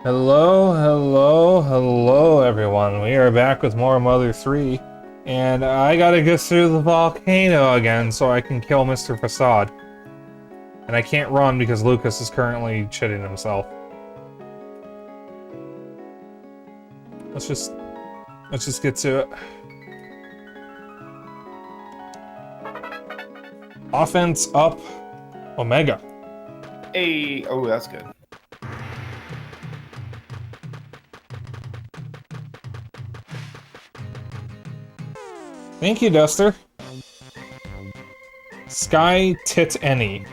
Hello, everyone. We are back with more Mother 3, and I gotta get through the volcano again so I can kill Mr. Facade. And I can't run because Lucas is currently shitting himself. Let's just get to it. Offense up, Omega. Hey, oh, that's good. Thank you, Duster. Sky Tit Any.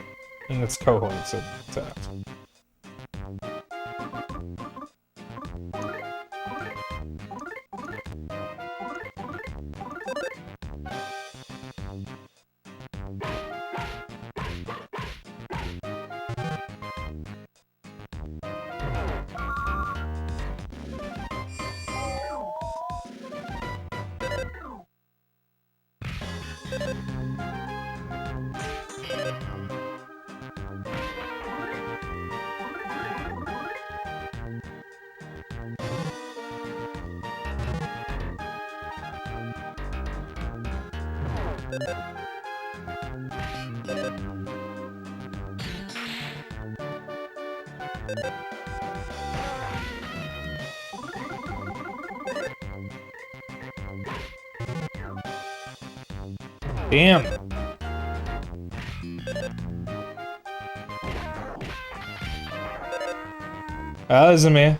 And its cohorts attack. Damn. That is me.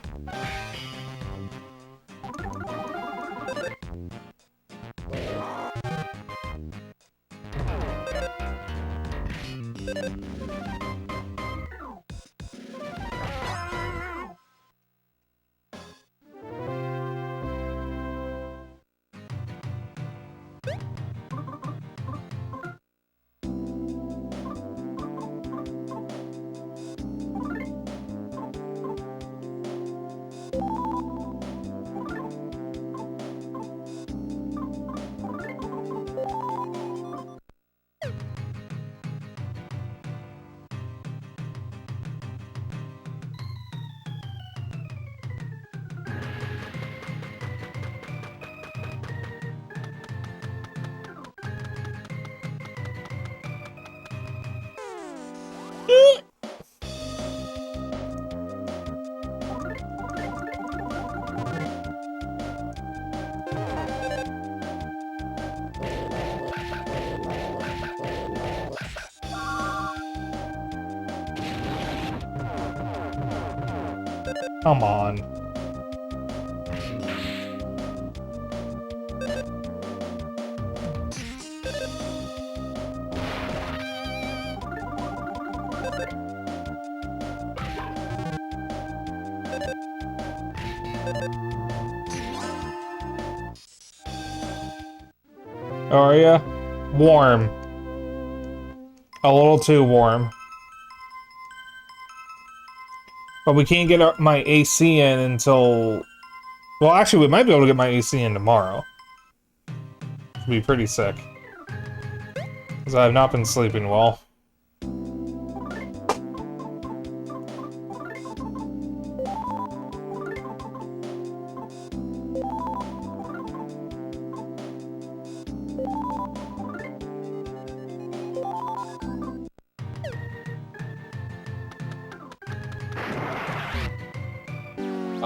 Come on. Are ya? Warm. A little too warm. But we can't get my AC in until... Well, actually, we might be able to get my AC in tomorrow. It'd be pretty sick. Because I have not been sleeping well.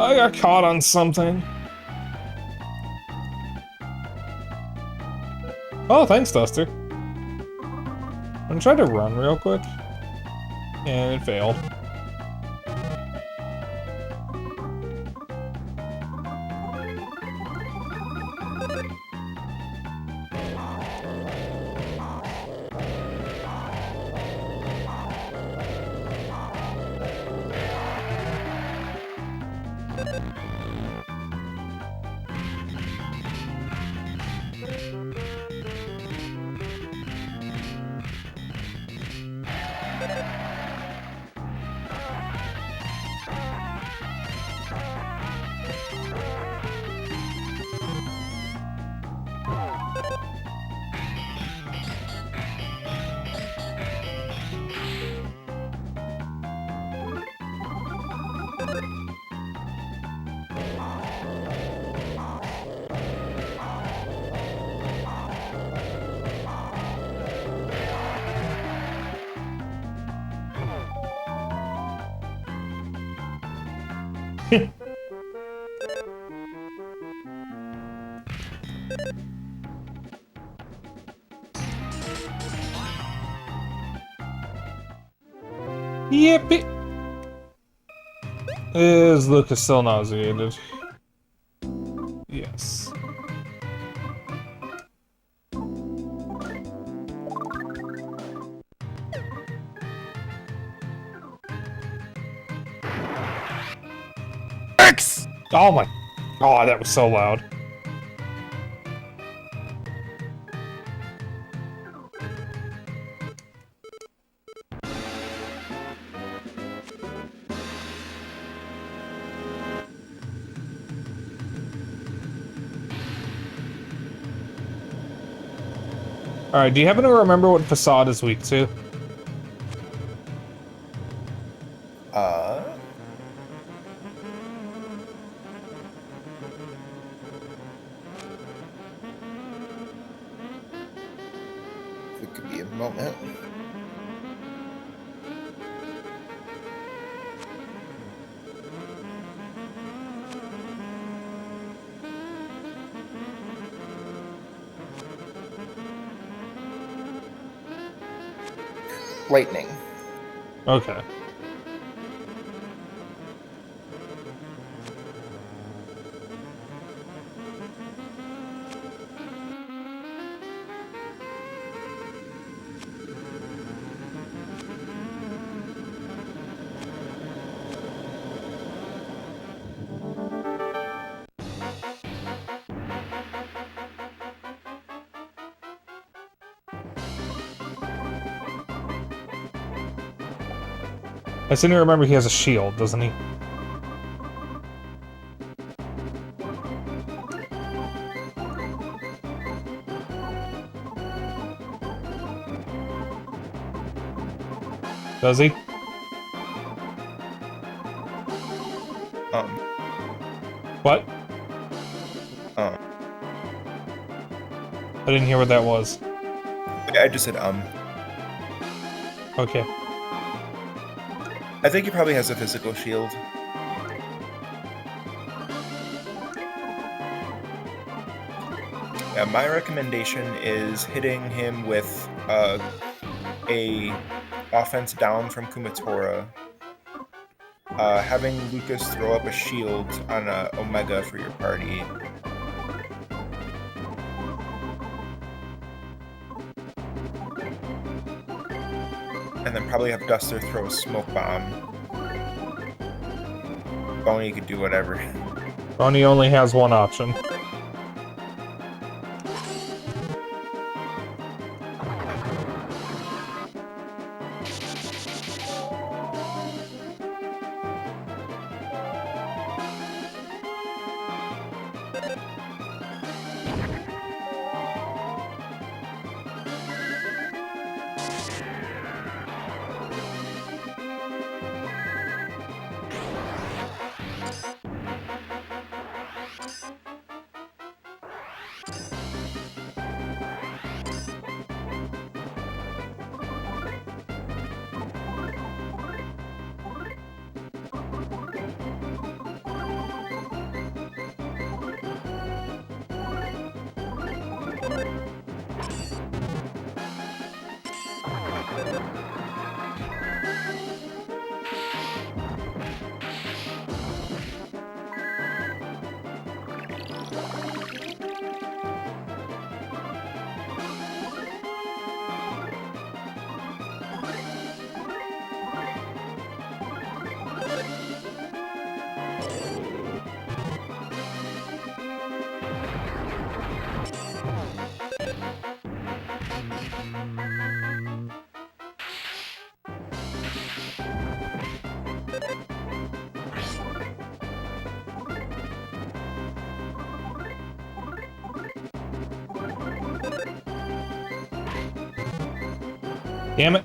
I got caught on something. Oh, thanks, Duster. I'm gonna try to run real quick. And it failed. Yippee! Is Lucas still nauseated? Yes. X! Oh my god, that was so loud. Alright, do you happen to remember what Facade is weak to? It could be a moment. Lightning. Okay. I seem to remember he has a shield, doesn't he? Does he? What? I didn't hear what that was. just said, Okay. I think he probably has a physical shield. Yeah, my recommendation is hitting him with a offense down from Kumatora having Lucas throw up a shield on a Omega for your party. And then probably have Duster throw a smoke bomb. Boney could do whatever. Bonnie only has one option. Damn it.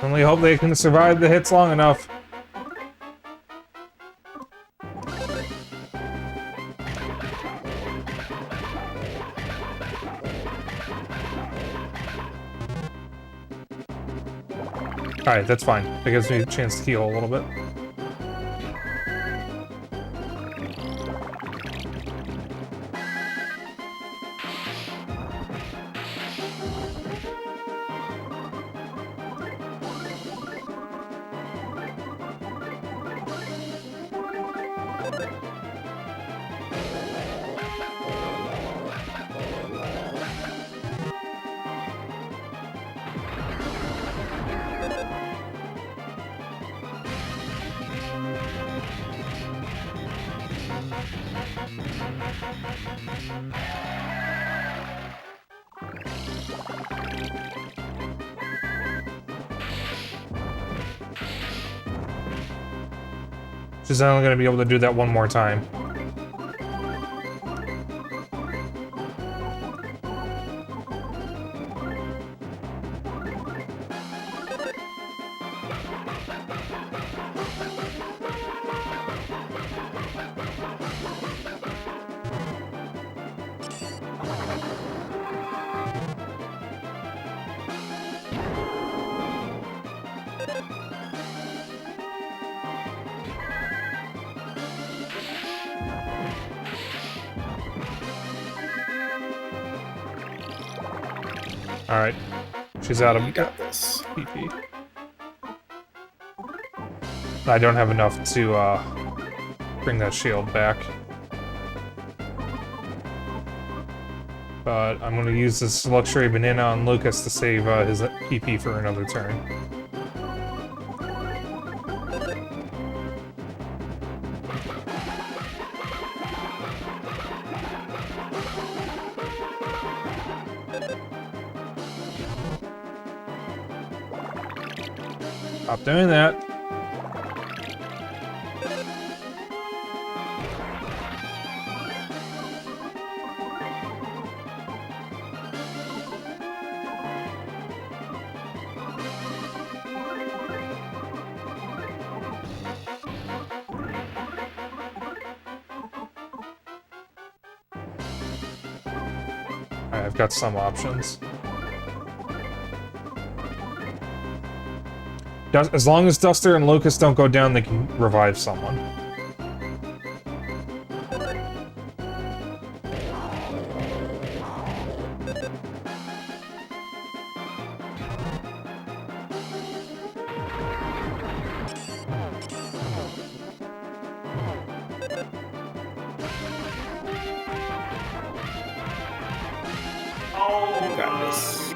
Only hope they can survive the hits long enough. Alright, that's fine. That gives me a chance to heal a little bit. She's only gonna be able to do that one more time. Alright. She's out of You got this. PP. I don't have enough to, bring that shield back. But I'm gonna use this luxury banana on Lucas to save, his PP for another turn. Stop doing that. Alright, I've got some options. As long as Duster and Lucas don't go down, they can revive someone. You got this.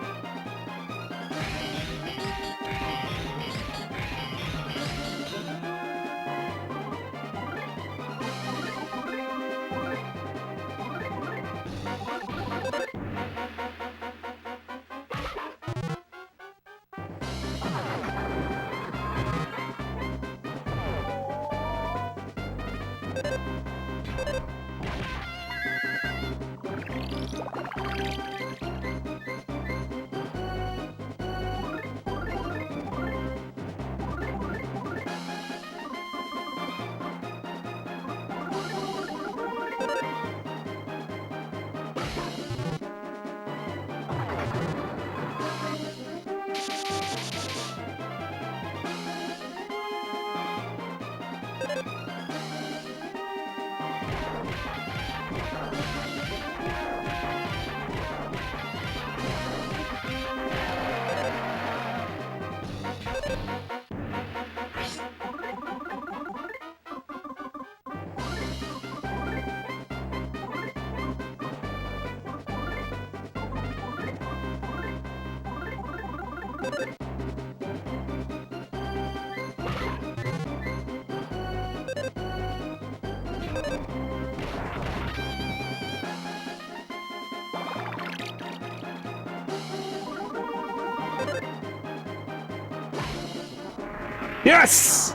Yes!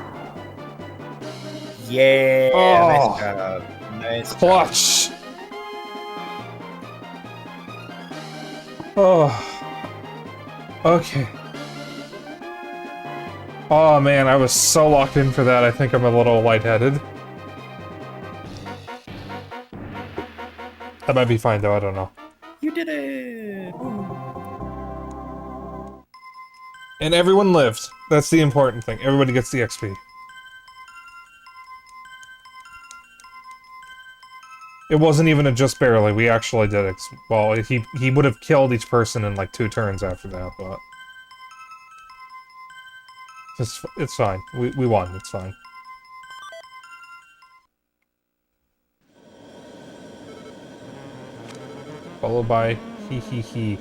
Yeah, Oh. nice job. Nice job. Clutch! Oh. Okay. Oh man, I was so locked in for that, I think I'm a little lightheaded. That might be fine though, I don't know. You did it! And everyone lived. That's the important thing. Everybody gets the XP. It wasn't even a just barely, we actually did well, he would have killed each person in like 2 turns after that, but... It's fine. We won, it's fine. Followed by hee hee hee.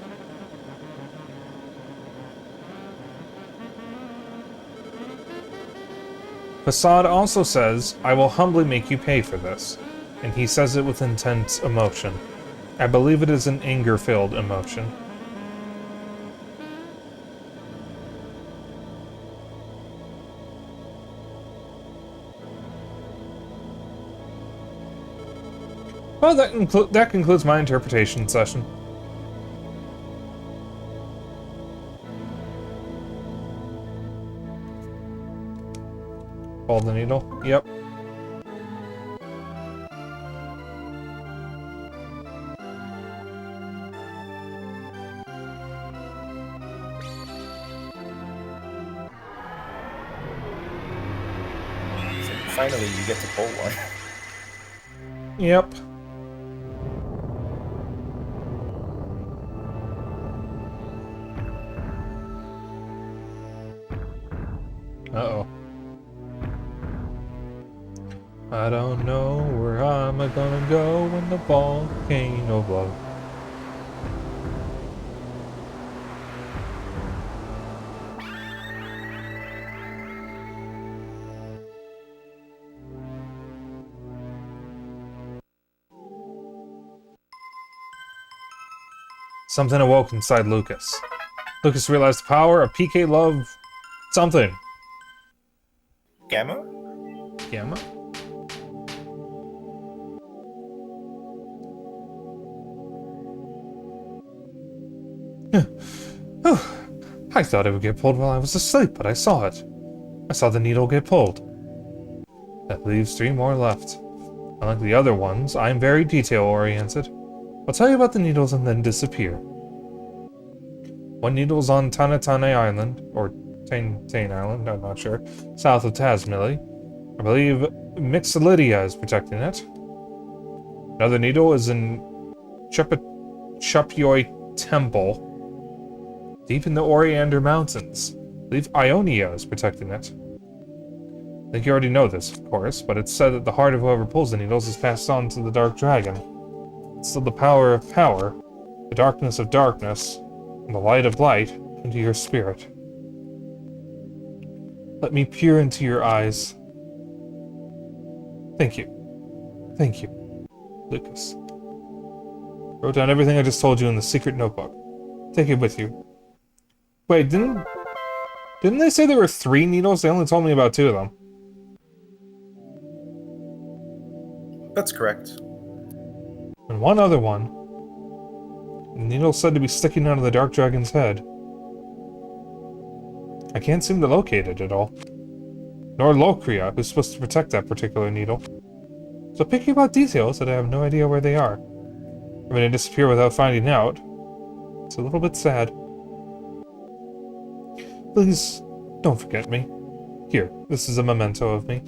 Facade also says, I will humbly make you pay for this. and he says it with intense emotion. I believe it is an anger-filled emotion. Well, that concludes my interpretation session. Hold the needle. Yep. So finally, you get to pull one. Yep. Uh-oh. I don't know where I'm gonna go when the volcano blows. Something awoke inside Lucas. Lucas realized the power of PK love... something. Gamma? Gamma? I thought it would get pulled while I was asleep, but I saw it. I saw the needle get pulled. That leaves 3 more left. Unlike the other ones, I am very detail-oriented. I'll tell you about the needles and then disappear. One needle's on Tanatane Island, or Tane Island, I'm not sure, south of Tasmili. I believe Mixolydia is protecting it. Another needle is in Chupyoi Temple, deep in the Oriander Mountains. I believe Ionia is protecting it. I think you already know this, of course, but it's said that the heart of whoever pulls the needles is passed on to the Dark Dragon. It's still the power of power, the darkness of darkness, and the light of light into your spirit. Let me peer into your eyes. Thank you. Thank you, Lucas. Wrote down everything I just told you in the secret notebook. Take it with you. Wait, didn't they say there were 3 needles? They only told me about 2 of them. That's correct. And one other one. The needle's said to be sticking out of the Dark Dragon's head. I can't seem to locate it at all. Nor Locria, who's supposed to protect that particular needle. So picky about details that I have no idea where they are. I'm gonna disappear without finding out. It's a little bit sad. Please, don't forget me. Here, this is a memento of me.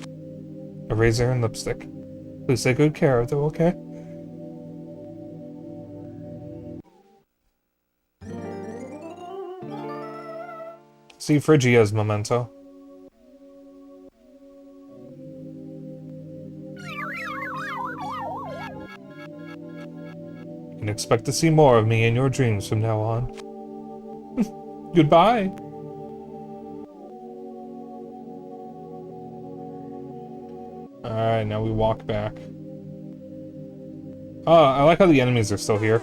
A razor and lipstick. Please take good care of them, okay? See Phrygia's memento. You can expect to see more of me in your dreams from now on. Goodbye! Alright, now we walk back. Oh, I like how the enemies are still here.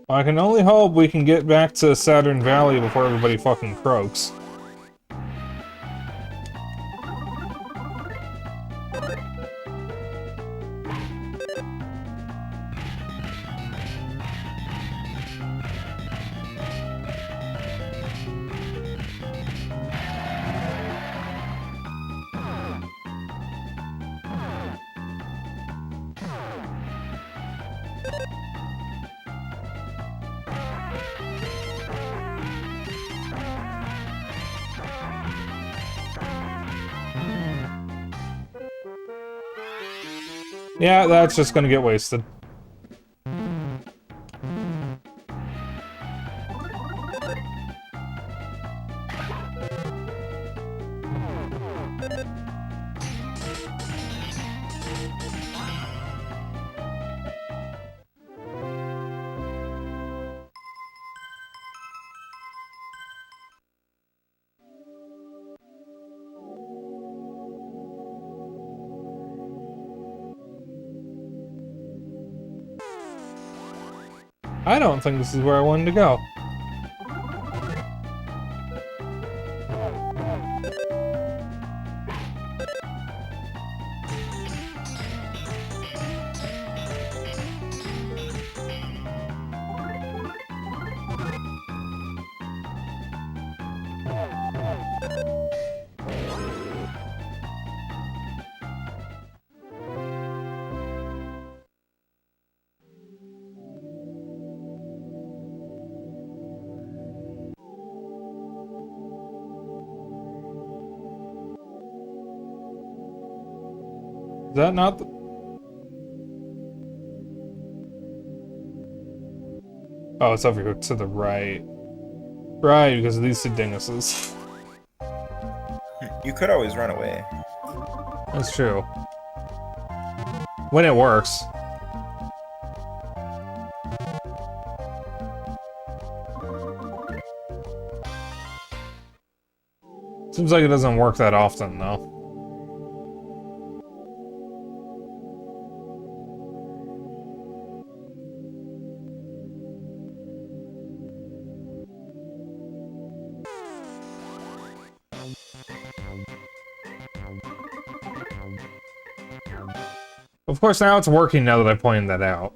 I can only hope we can get back to Saturn Valley before everybody fucking croaks. Yeah, that's just gonna get wasted. I don't think this is where I wanted to go. Is that not the... Oh, it's over here to the right. Right, because of these two dinguses. You could always run away. That's true. When it works. Seems like it doesn't work that often, though. Of course, now it's working now that I pointed that out.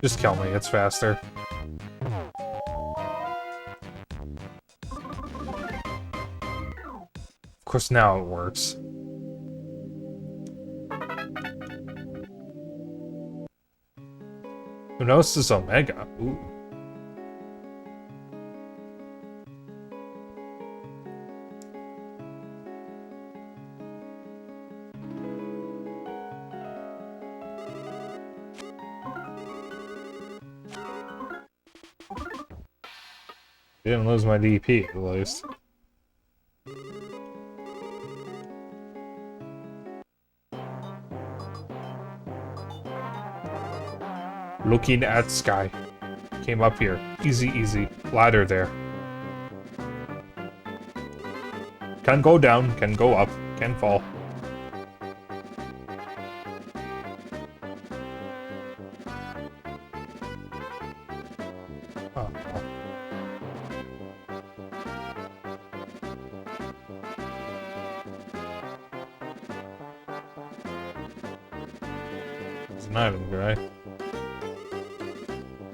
Just kill me, it's faster. Of course, now it works. Who knows this Omega? Ooh. Didn't lose my DP, at least. Looking at sky. Came up here. Easy, easy. Ladder there. Can go down, can go up, can fall. Oh. It's an item, right?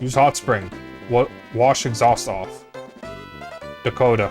Use hot spring. Wash exhaust off. Dakota.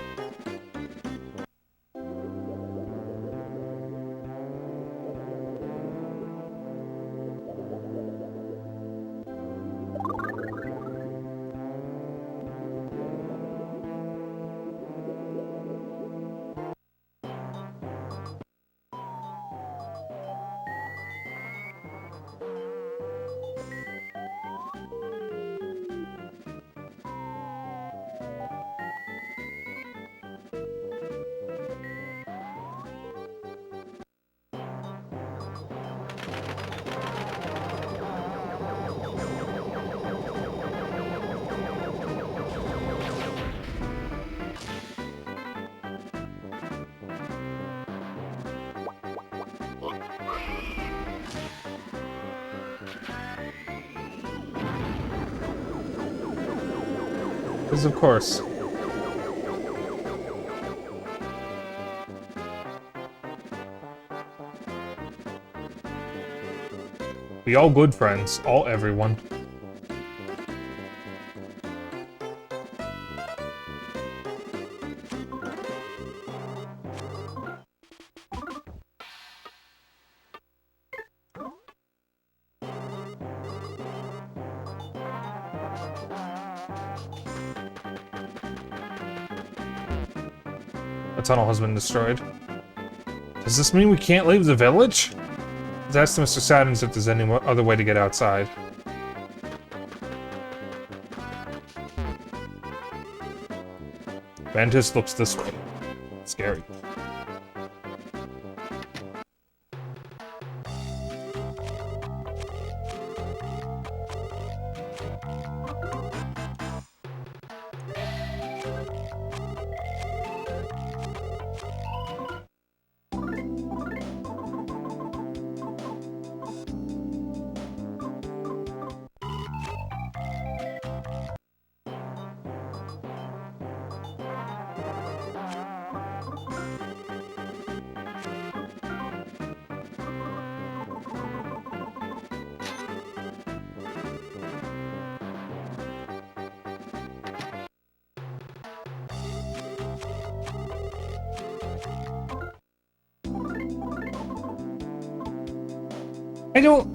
Because of course. We all good friends. All everyone. The tunnel has been destroyed. Does this mean we can't leave the village? Let's ask Mr. Saturns if there's any other way to get outside. Mantis looks this way. Scary.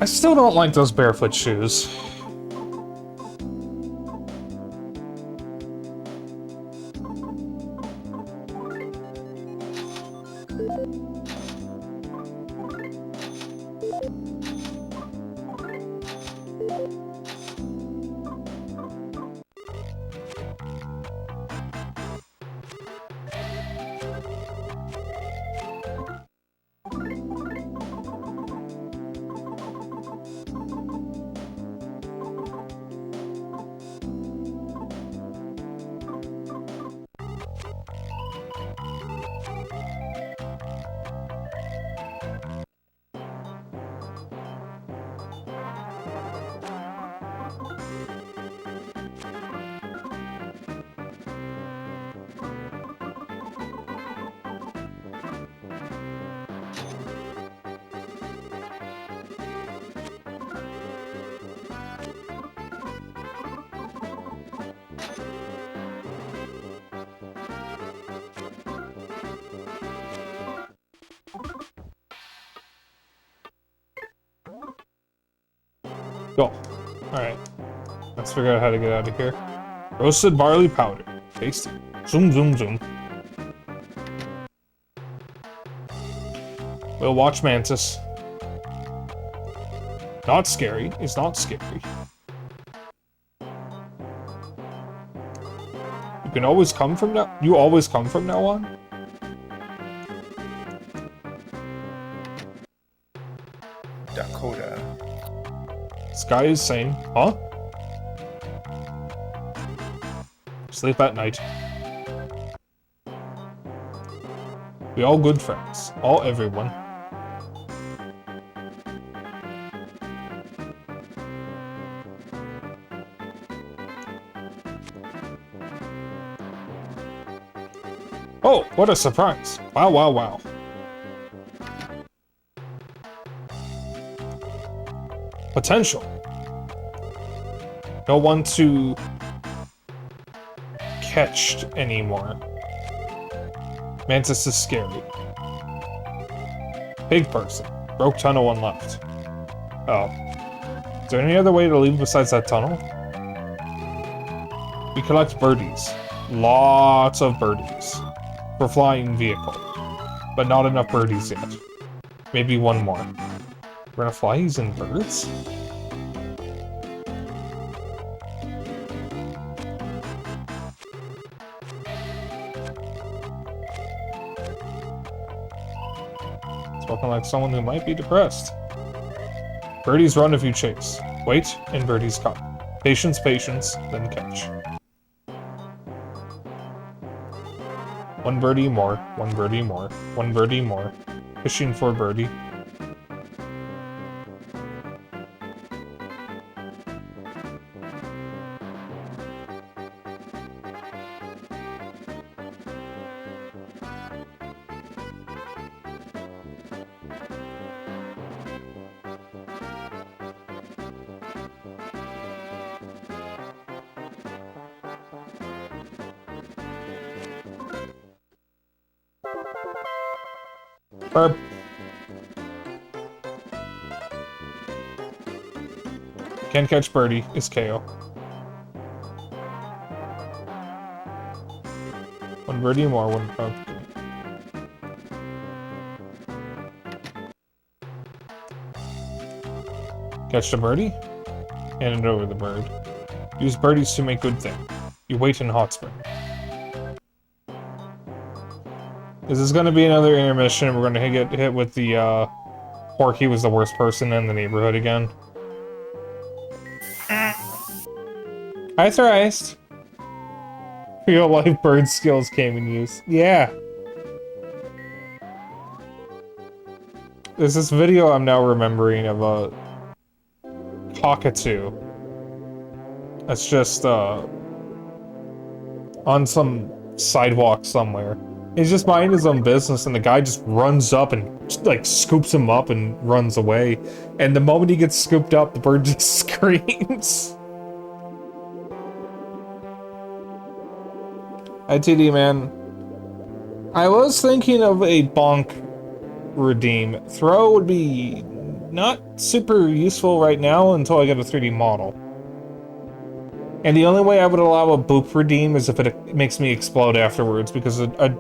I still don't like those barefoot shoes. Go. Alright. Let's figure out how to get out of here. Roasted barley powder. Tasty. Zoom, zoom, zoom. We'll watch Mantis. Not scary. It's not scary. You can always come from now. You always come from now on? Dakota. Sky is sane. Huh? Sleep at night. We all good friends. All everyone. Oh, what a surprise. Wow, wow, wow. Potential. No one to catch anymore. Mantis is scary. Pig person. Broke tunnel one left. Oh. Is there any other way to leave besides that tunnel? We collect birdies. Lots of birdies. For flying vehicle. But not enough birdies yet. Maybe one more. We're gonna fly using birds? Spoken like someone who might be depressed. Birdies run if you chase. Wait, and birdies come. Patience, patience, then catch. One birdie more, one birdie more, one birdie more. Fishing for birdie. Burp. Can't catch birdie is KO. One birdie more, one burp. Catch the birdie. Hand it over the bird. Use birdies to make good thing. You wait in hot spring. Is this gonna be another intermission? We're gonna get hit with the, Porky was the worst person in the neighborhood again. I thriced. Real life bird skills came in use. Yeah. There's this video I'm now remembering of a cockatoo. That's just, on some sidewalk somewhere. He's just minding his own business, and the guy just runs up and, just, like, scoops him up and runs away. And the moment he gets scooped up, the bird just screams. ITD, man. I was thinking of a bonk redeem. Throw would be not super useful right now until I get a 3D model. And the only way I would allow a boop redeem is if it makes me explode afterwards, because a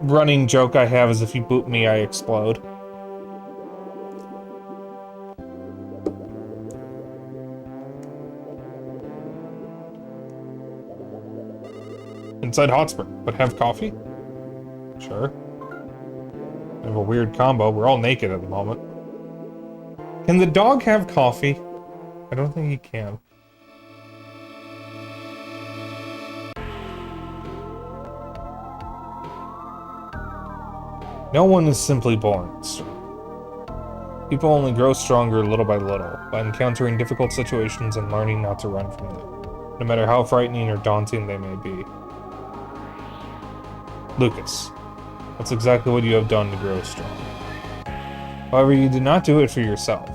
running joke I have is if you boop me, I explode. Inside hot spring, but have coffee? Sure. We have a weird combo. We're all naked at the moment. Can the dog have coffee? I don't think he can. No one is simply born strong. People only grow stronger little by little, by encountering difficult situations and learning not to run from them, no matter how frightening or daunting they may be. Lucas, that's exactly what you have done to grow strong. However, you did not do it for yourself.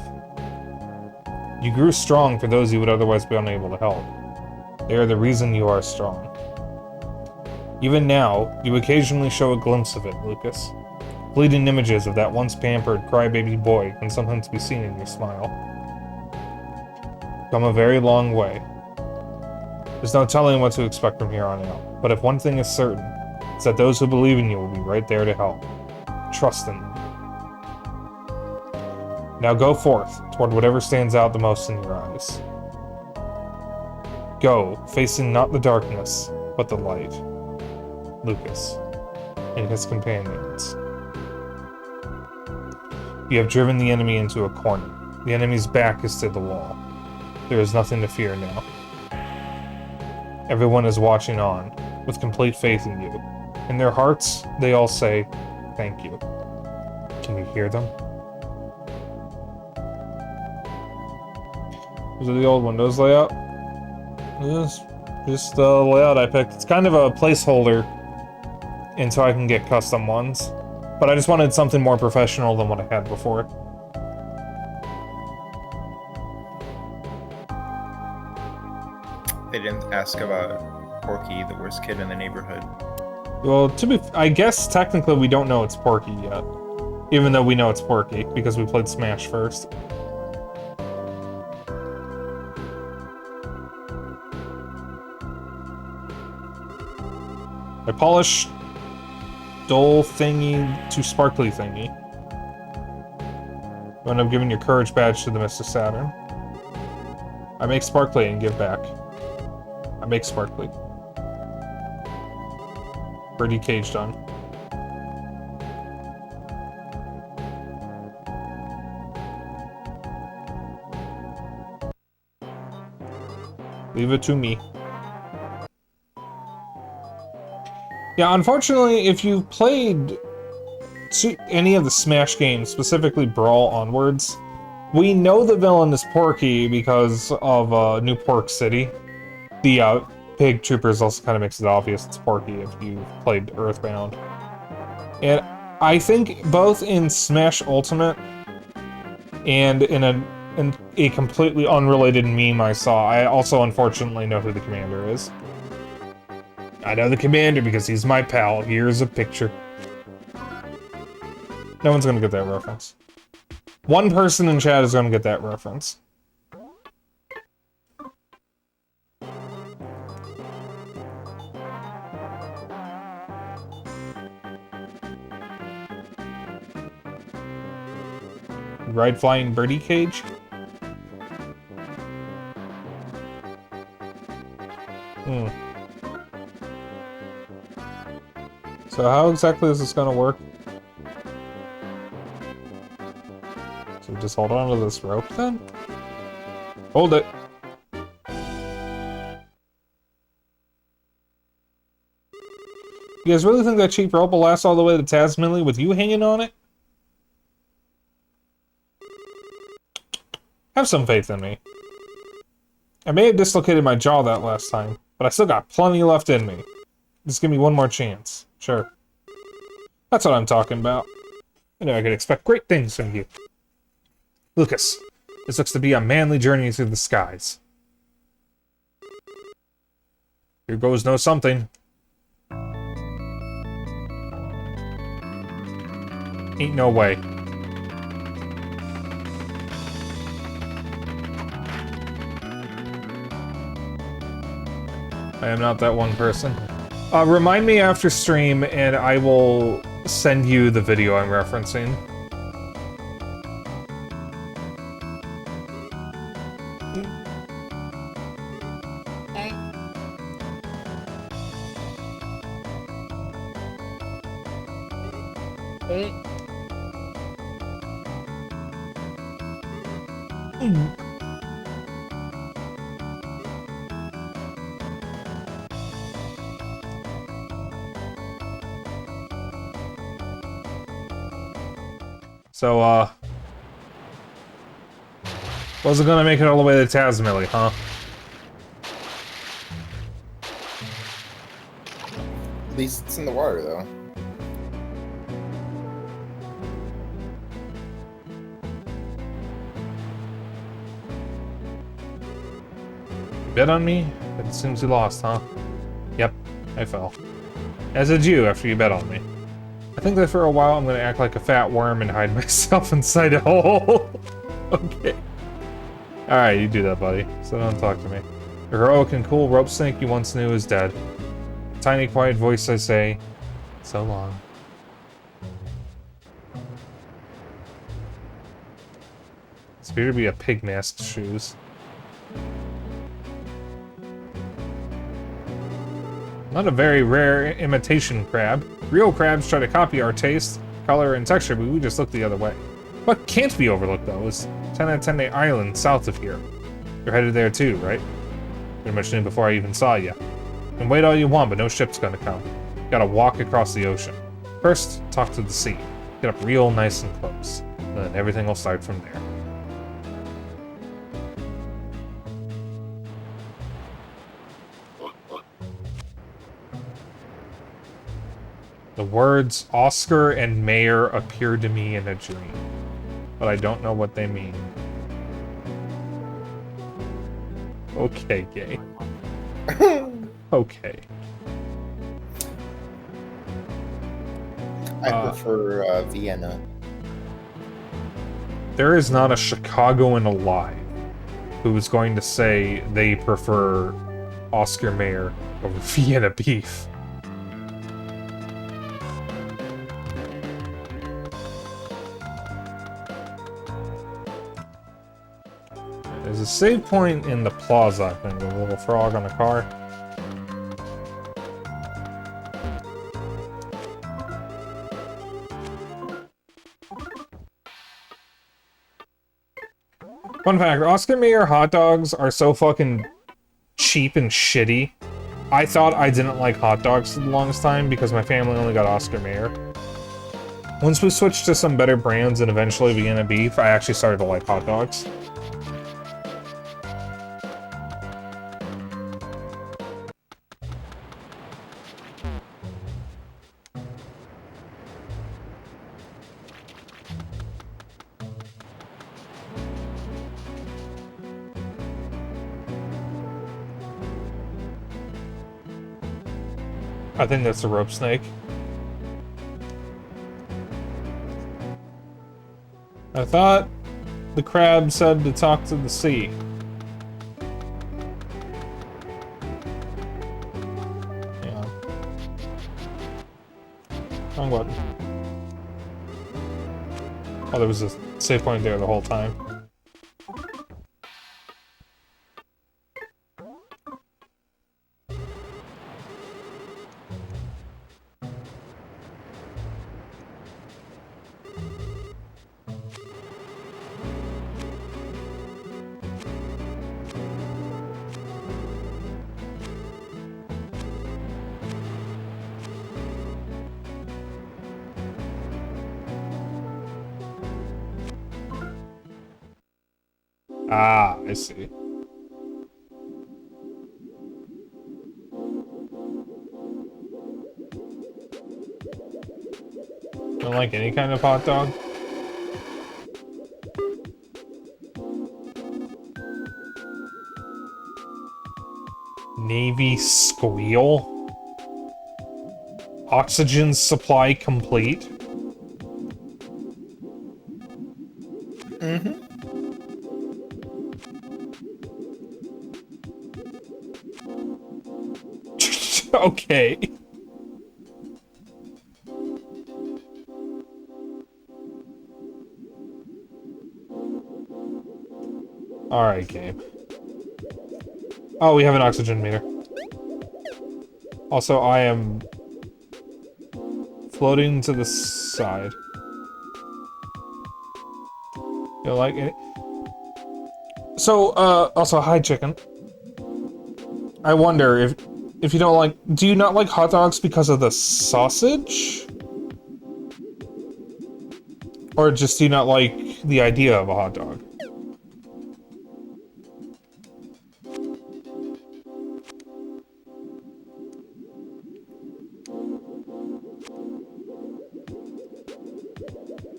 You grew strong for those you would otherwise be unable to help. They are the reason you are strong. Even now, you occasionally show a glimpse of it, Lucas. Fleeting images of that once pampered crybaby boy can sometimes be seen in your smile. Come a very long way. There's no telling what to expect from here on out, but if one thing is certain, it's that those who believe in you will be right there to help. Trust in them. Now go forth, toward whatever stands out the most in your eyes. Go, facing not the darkness, but the light. Lucas, and his companions. You have driven the enemy into a corner. The enemy's back is to the wall. There is nothing to fear now. Everyone is watching on, with complete faith in you. In their hearts, they all say, thank you. Can you hear them? Those are the old Windows layout. This is just the layout I picked. It's kind of a placeholder until I can get custom ones. But I just wanted something more professional than what I had before. They didn't ask about Porky, the worst kid in the neighborhood. Well, I guess technically we don't know it's Porky yet. Even though we know it's Porky, because we played Smash first. I polish dull thingy to sparkly thingy. You end up giving your courage badge to the Mr. Saturn. I make sparkly and give back. I make sparkly. Birdie cage done. Leave it to me. Yeah, unfortunately, if you've played any of the Smash games, specifically Brawl onwards, we know the villain is Porky because of New Pork City. The Pig Troopers also kind of makes it obvious it's Porky if you've played Earthbound. And I think both in Smash Ultimate and in a completely unrelated meme I saw, I also unfortunately know who the commander is. I know the commander because he's my pal. Here's a picture. No one's gonna get that reference. One person in chat is gonna get that reference. Ride flying birdie cage? Hmm. So how exactly is this gonna work? So just hold on to this rope then? Hold it! You guys really think that cheap rope will last all the way to Tasmania with you hanging on it? Have some faith in me. I may have dislocated my jaw that last time, but I still got plenty left in me. Just give me one more chance. Sure. That's what I'm talking about. I know I could expect great things from you. Lucas, this looks to be a manly journey through the skies. Here goes no something. Ain't no way. I am not that one person. Remind me after stream, and I will send you the video I'm referencing. So, wasn't gonna make it all the way to Tasmania, huh? At least it's in the water, though. You bet on me? But it seems you lost, huh? Yep, I fell. As did you after you bet on me. I think that for a while I'm gonna act like a fat worm and hide myself inside a hole. Okay. Alright, you do that, buddy. So don't talk to me. The heroic and cool rope snake you once knew is dead. Tiny quiet voice I say, so long. This appear to be a pig masked shoes. Not a very rare imitation crab. Real crabs try to copy our taste, color, and texture, but we just look the other way. What can't be overlooked, though, is Tenatene Island south of here. You're headed there too, right? Pretty much knew before I even saw you. And wait all you want, but no ship's gonna come. You gotta walk across the ocean. First, talk to the sea. Get up real nice and close. Then everything will start from there. The words Oscar and Mayor appeared to me in a dream, but I don't know what they mean. Okay, gay. Okay. I prefer Vienna. There is not a Chicagoan alive who is going to say they prefer Oscar Mayer over Vienna beef. There's a save point in the plaza, I think, with a little frog on a car. Fun fact, Oscar Mayer hot dogs are so fucking cheap and shitty. I thought I didn't like hot dogs for the longest time because my family only got Oscar Mayer. Once we switched to some better brands and eventually Vienna beef, I actually started to like hot dogs. I think that's a rope snake. I thought the crab said to talk to the sea. Yeah. Wrong button. Oh, there was a save point there the whole time. Ah, I see. Don't like any kind of hot dog? Navy squeal? Oxygen supply complete? Mm-hmm. Okay. Alright, game. Oh, we have an oxygen meter. Also, I am floating to the side. You like it? So, also, hi, chicken. I wonder if you don't like... Do you not like hot dogs because of the sausage? Or just do you not like the idea of a hot dog?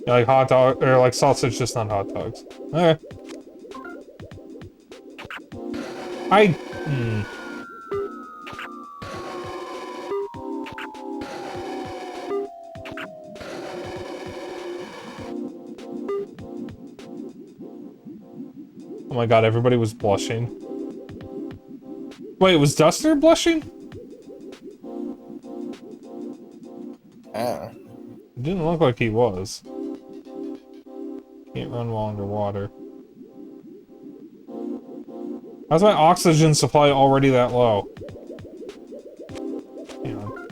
You like hot dog, or like sausage, just not hot dogs. Okay. Oh my god, everybody was blushing. Wait, was Duster blushing? Ah. It didn't look like he was. Can't run while underwater. How's my oxygen supply already that low? Hang on.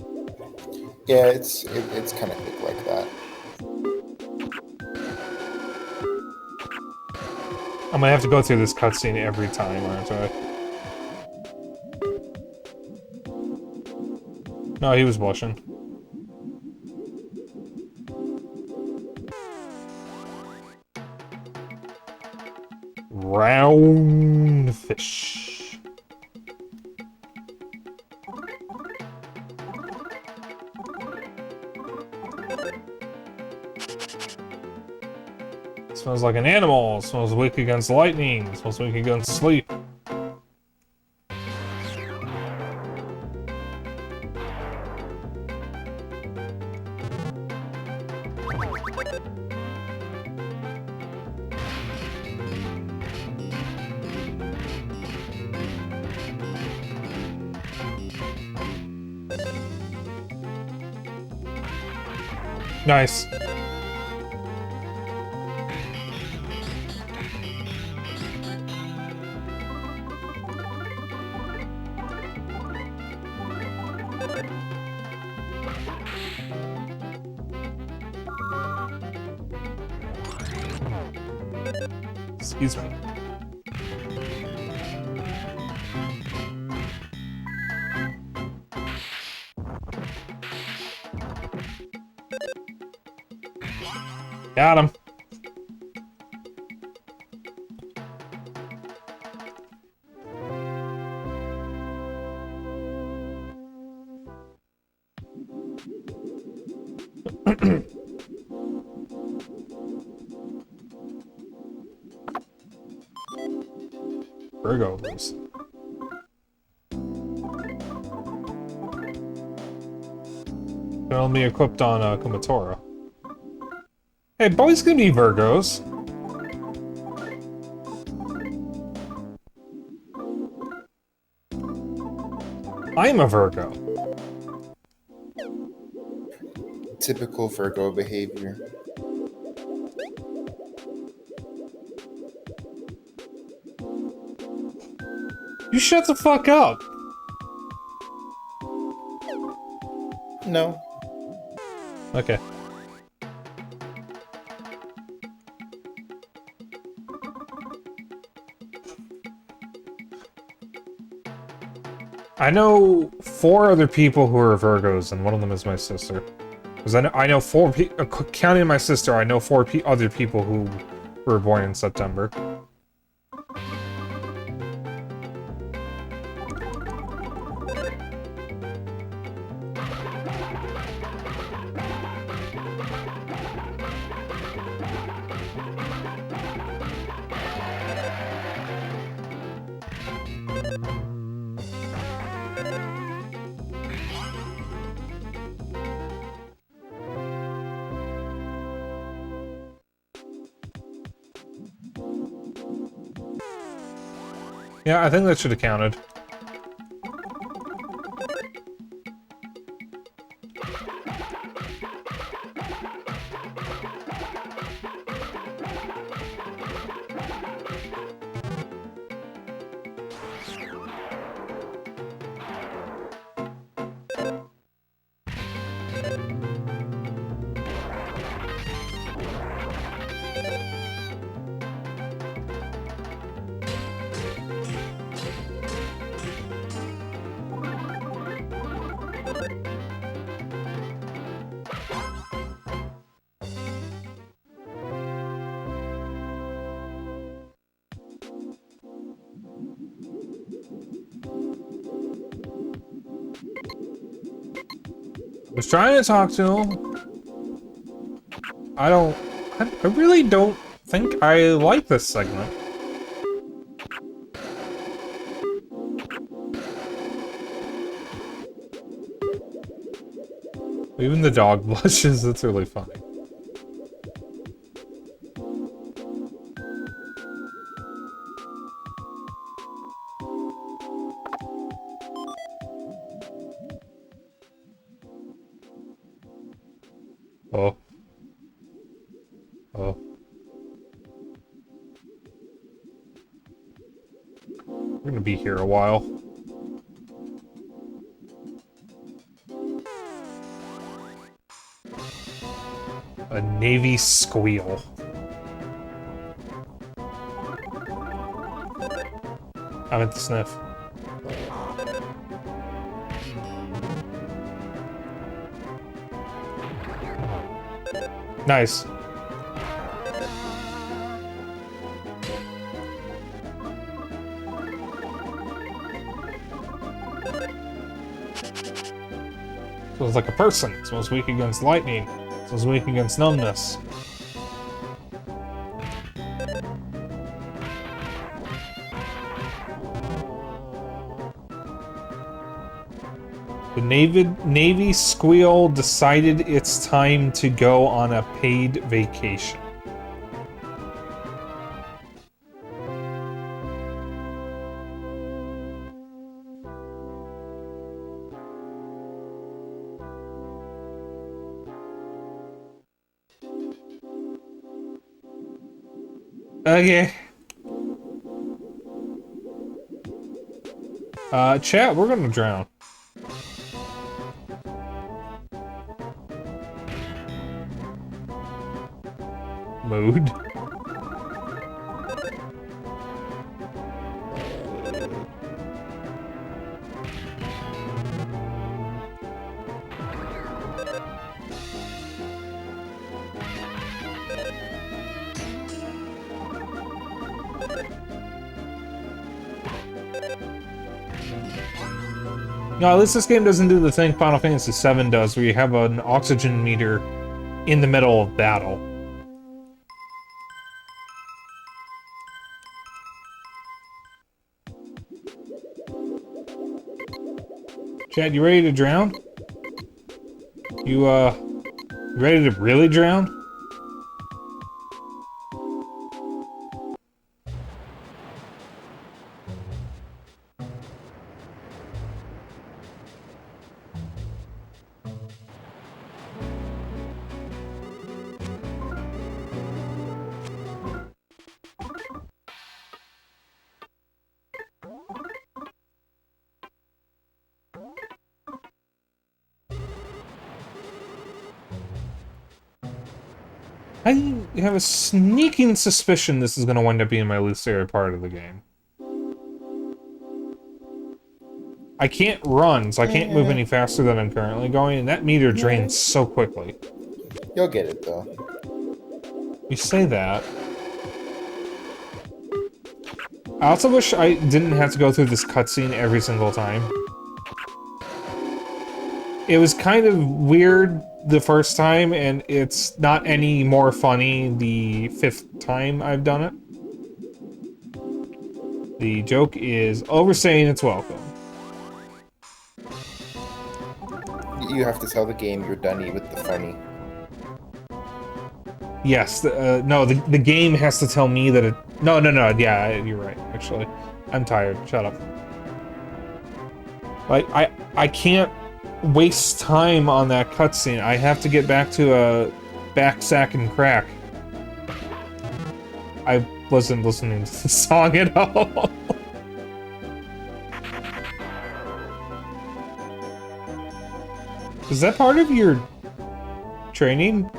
Yeah, it's kind of quick like that. I might have to go through this cutscene every time, aren't I? No, he was blushing. Round fish. Smells like an animal. Smells weak against lightning. Smells weak against sleep. Nice. Excuse me. Got him. Burgovers. They're only equipped on Kumatora. Hey, boys can be Virgos. I'm a Virgo. Typical Virgo behavior. You shut the fuck up. No. Okay. I know 4 other people who are Virgos, and one of them is my sister. Because I know 4 people, counting my sister, I know 4 other people who were born in September. Yeah, I think that should have counted. I was trying to talk to him. I really don't think I like this segment. Even the dog blushes, it's really funny. Oh. Oh. We're gonna be here a while. A Navy squeal. I'm at the sniff. Nice. So it's like a person. It's most weak against lightning. It's most weak against numbness. The Navy Squeal decided it's time to go on a paid vacation. Okay. Chat, we're gonna drown. Mood. No, at least this game doesn't do the thing Final Fantasy VII does, where you have an oxygen meter in the middle of battle. Chad, you ready to drown? You ready to really drown? I have a sneaking suspicion this is going to wind up being my least favorite part of the game. I can't run, so I can't move any faster than I'm currently going, and that meter drains so quickly. You'll get it, though. You say that. I also wish I didn't have to go through this cutscene every single time. It was kind of weird the first time, and it's not any more funny the 5th time I've done it. The joke is overstaying its welcome. You have to tell the game you're done with the funny. Yes, no, the game has to tell me that it... No, yeah, you're right, actually. I'm tired, shut up. Like, I can't waste time on that cutscene. I have to get back to a back sack and crack. I wasn't listening to the song at all. Is that part of your training?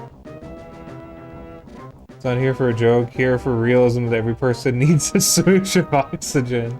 It's not here for a joke, here for realism that every person needs a smooch of oxygen.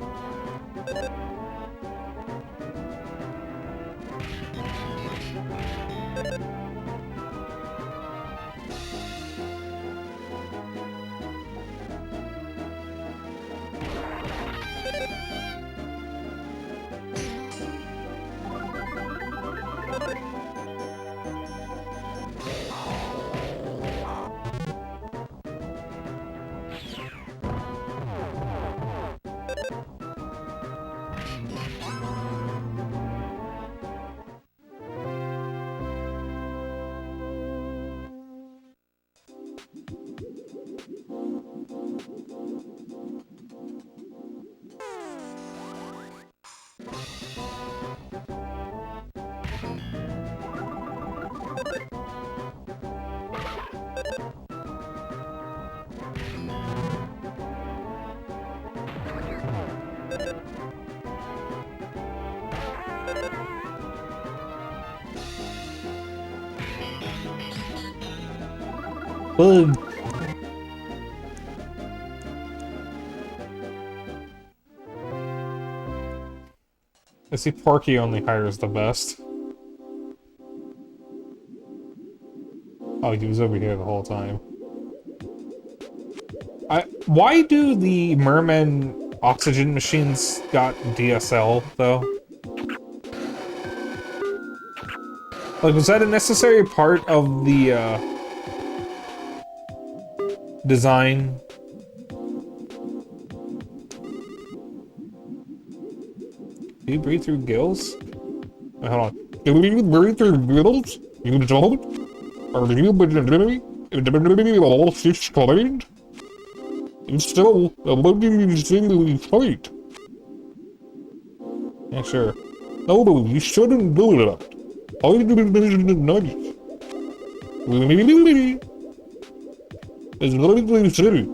Bug. I see Porky only hires the best. Oh, he was over here the whole time. Why do the merman oxygen machines got DSL, though? Like, was that a necessary part of the, design? Do you breathe through gills? Wait, hold on. Do you breathe through gills? You don't? Are you all fish colored? It's still a living single fight. Yeah, sure. No, you shouldn't do that. I didn't nice. It's literally city.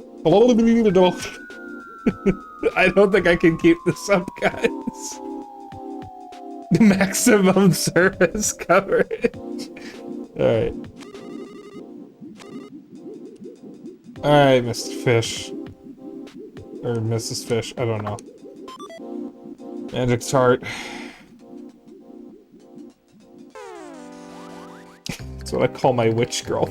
I don't think I can keep this up, guys. Maximum service coverage. Alright. Alright, Mr. Fish. Or Mrs. Fish, I don't know. Magic tart. That's what I call my witch girl.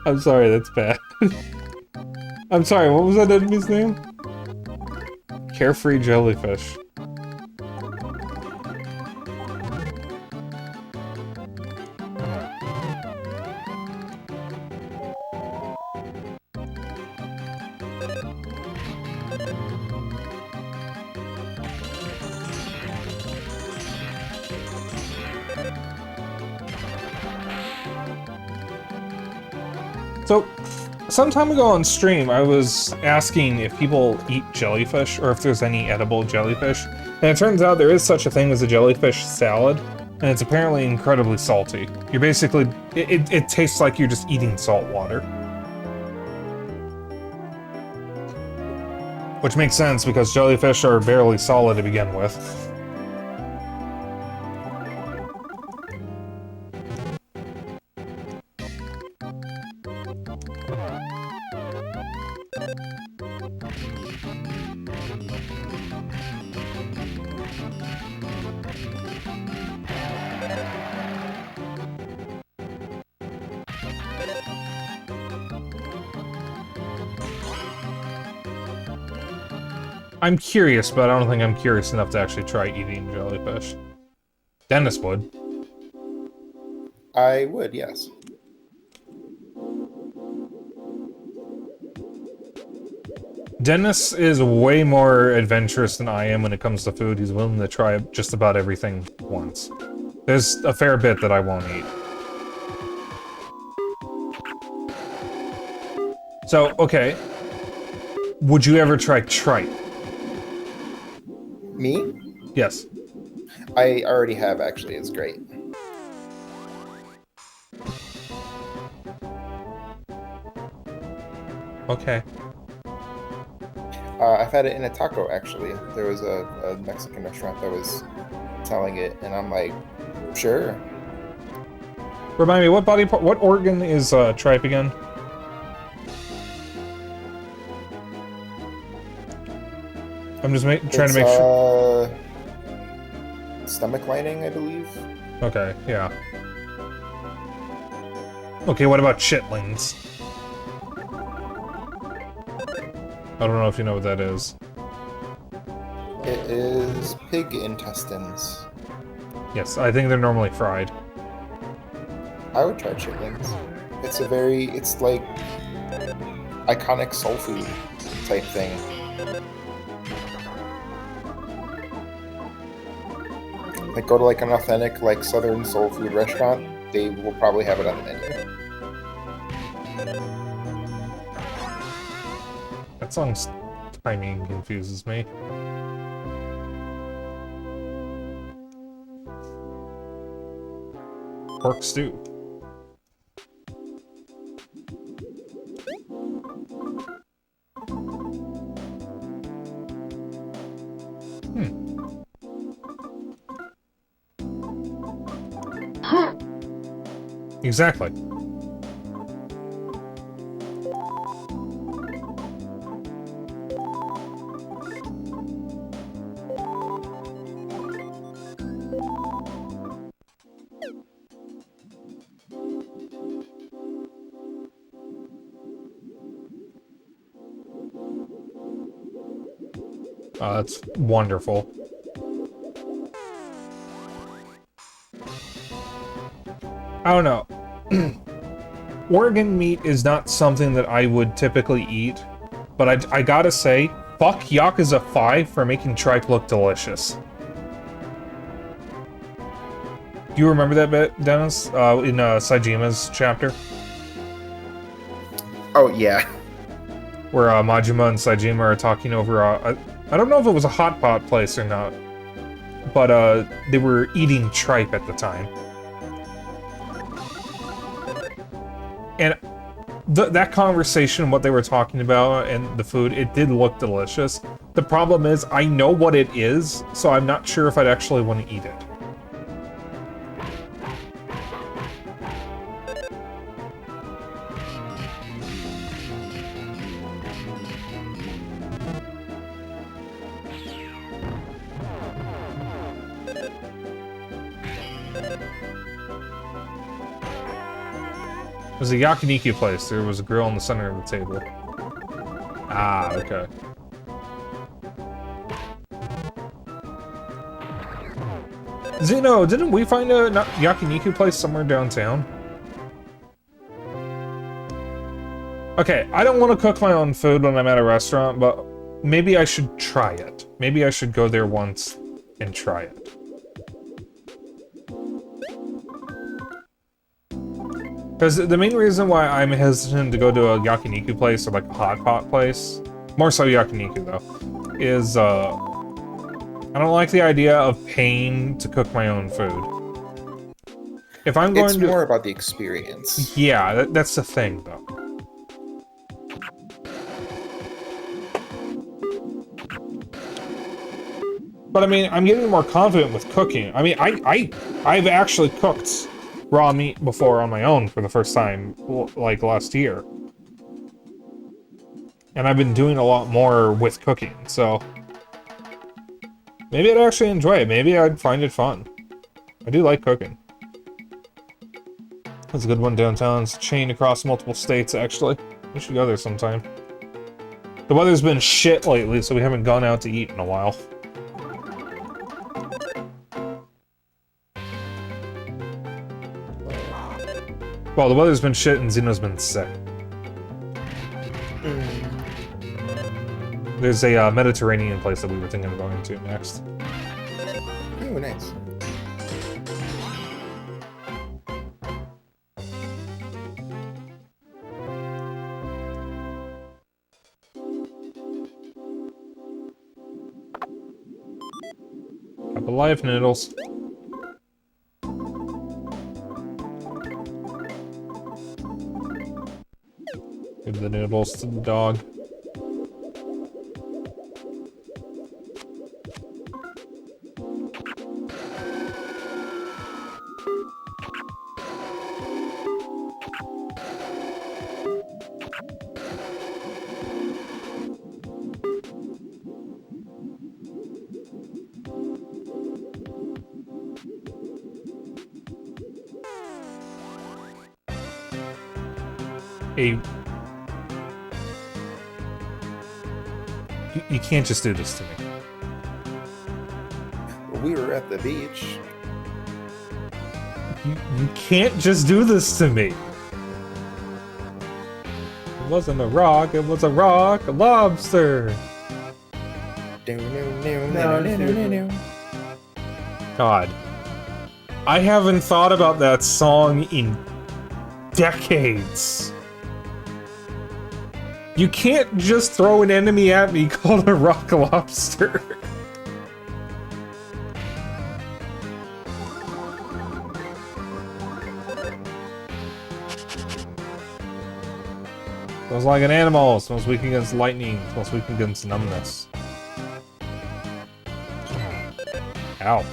I'm sorry, that's bad. I'm sorry, what was that enemy's name? Carefree jellyfish. So, some time ago on stream, I was asking if people eat jellyfish, or if there's any edible jellyfish. And it turns out there is such a thing as a jellyfish salad, and it's apparently incredibly salty. You're basically... It tastes like you're just eating salt water. Which makes sense, because jellyfish are barely solid to begin with. I'm curious, but I don't think I'm curious enough to actually try eating jellyfish. Dennis would. I would, yes. Dennis is way more adventurous than I am when it comes to food. He's willing to try just about everything once. There's a fair bit that I won't eat. So, okay. Would you ever try tripe? Me? Yes. I already have, actually. It's great. Okay. I've had it in a taco, actually. There was a Mexican restaurant that was selling it, and I'm like, sure. Remind me, what body part, what organ is tripe again? I'm just trying to make sure. Stomach lining, I believe. Okay, yeah. Okay, what about chitlins? I don't know if you know what that is. It is pig intestines. Yes, I think they're normally fried. I would try chitlins. It's like iconic soul food type thing. Like, go to like an authentic like southern soul food restaurant, they will probably have it on the menu. That song's timing confuses me. Pork stew. Exactly. That's wonderful. I don't know. Organ meat is not something that I would typically eat, but I gotta say, fuck Yakuza 5 for making tripe look delicious. Do you remember that bit, Dennis? In Saijima's chapter? Oh, yeah. Where Majima and Saijima are talking over, I don't know if it was a hot pot place or not, but they were eating tripe at the time. And that conversation, what they were talking about, and the food, it did look delicious. The problem is, I know what it is, so I'm not sure if I'd actually want to eat it. It was a yakiniku place. There was a grill in the center of the table. Ah, okay. Zeno, didn't we find a yakiniku place somewhere downtown? Okay, I don't want to cook my own food when I'm at a restaurant, but maybe I should try it. Maybe I should go there once and try it. Because the main reason why I'm hesitant to go to a yakiniku place or like a hot pot place, more so yakiniku though, is I don't like the idea of paying to cook my own food. If I'm going It's more about the experience. Yeah, that's the thing though. But I mean, I'm getting more confident with cooking. I mean, I've actually cooked raw meat before on my own for the first time, like last year. And I've been doing a lot more with cooking, so maybe I'd actually enjoy it. Maybe I'd find it fun. I do like cooking. That's a good one downtown. It's chained across multiple states, actually. We should go there sometime. The weather's been shit lately, so we haven't gone out to eat in a while. Well, the weather's been shit and Xeno's been sick. There's a Mediterranean place that we were thinking of going to next. Oh, nice. Cup of life noodles. Give the noodles to the dog. You can't just do this to me. We were at the beach. You can't just do this to me. It wasn't a rock, it was a rock, a lobster. God. I haven't thought about that song in decades. You can't just throw an enemy at me called a rock lobster. Smells like an animal. Smells weak against lightning. Smells weak against numbness. Ow.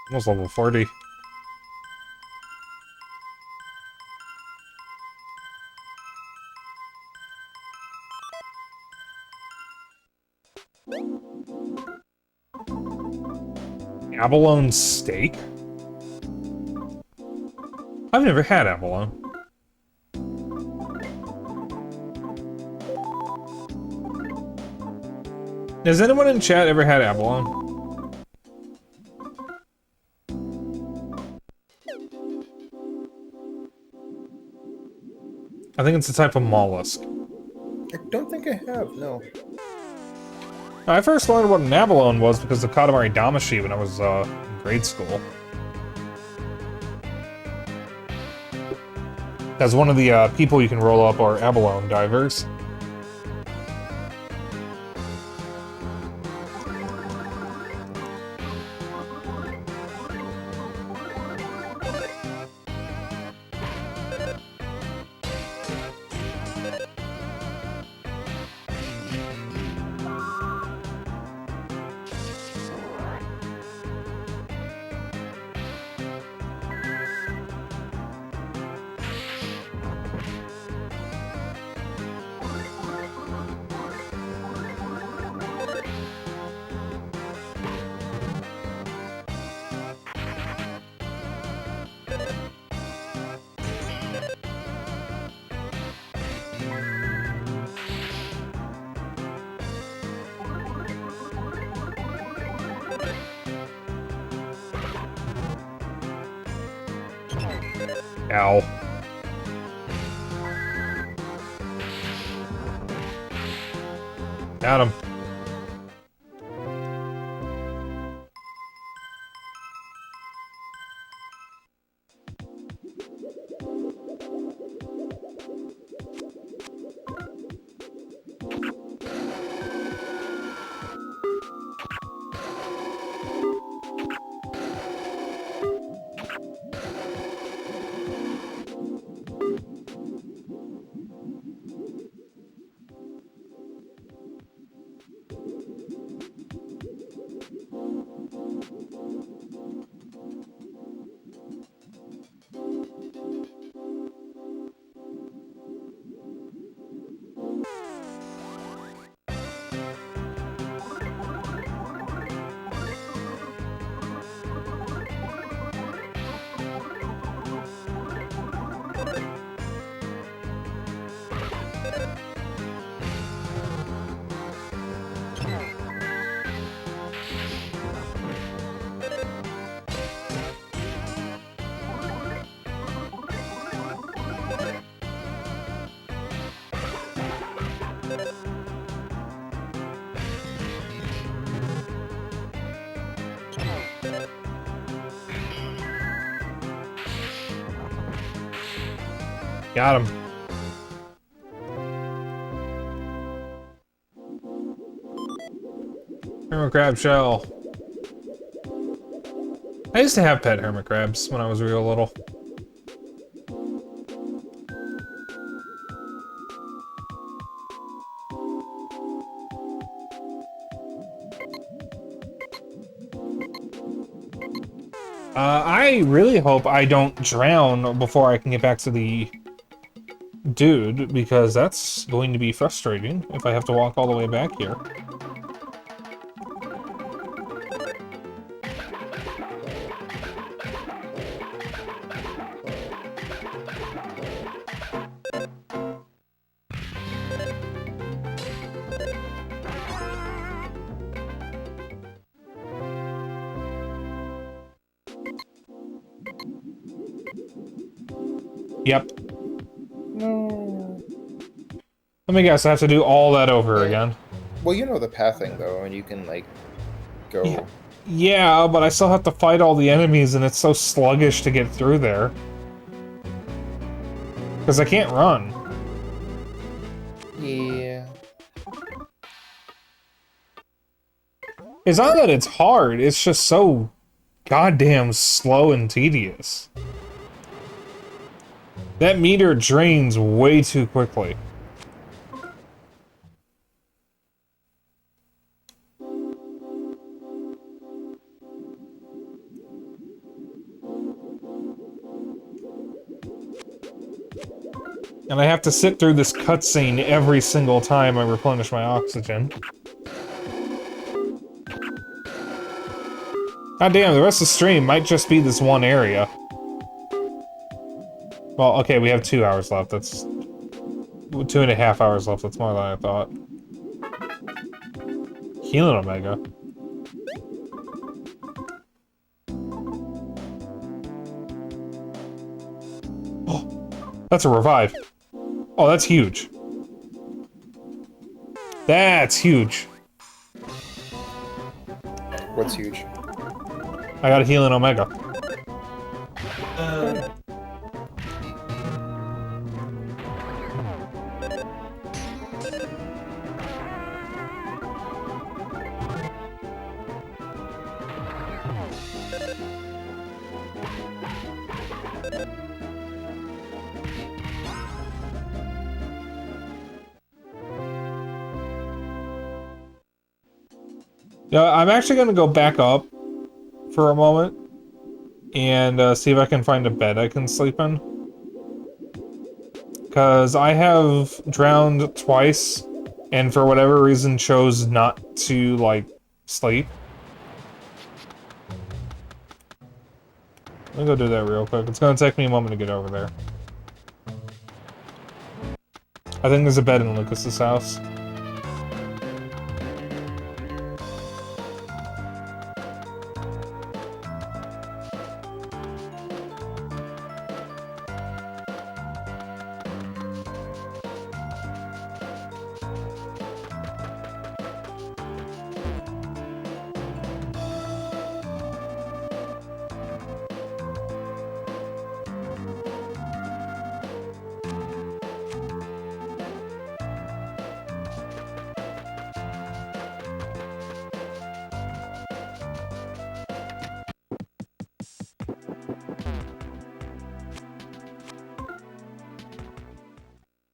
Almost level 40. Abalone steak? I've never had abalone. Has anyone in chat ever had abalone? I think it's a type of mollusk. I don't think I have, no. I first learned what an abalone was because of Katamari Damacy when I was in grade school. As one of the people you can roll up are abalone divers. Ow. Got him. Got him. Hermit crab shell. I used to have pet hermit crabs when I was real little. I really hope I don't drown before I can get back to the dude, because that's going to be frustrating if I have to walk all the way back here. Yep. No. Let me guess, I have to do all that over again. Well, you know the pathing though, and you can like go. Yeah. Yeah, but I still have to fight all the enemies, and it's so sluggish to get through there. Because I can't run. Yeah. It's not that it's hard, it's just so goddamn slow and tedious. That meter drains way too quickly. And I have to sit through this cutscene every single time I replenish my oxygen. God damn, the rest of the stream might just be this one area. Well, okay, we have 2 hours left. That's 2.5 hours left. That's more than I thought. Healing Omega. Oh, that's a revive. Oh, that's huge. That's huge. What's huge? I got a healing Omega. Yeah, I'm actually gonna go back up for a moment and see if I can find a bed I can sleep in. Because I have drowned twice, and for whatever reason chose not to, like, sleep. Let me go do that real quick. It's gonna take me a moment to get over there. I think there's a bed in Lucas's house.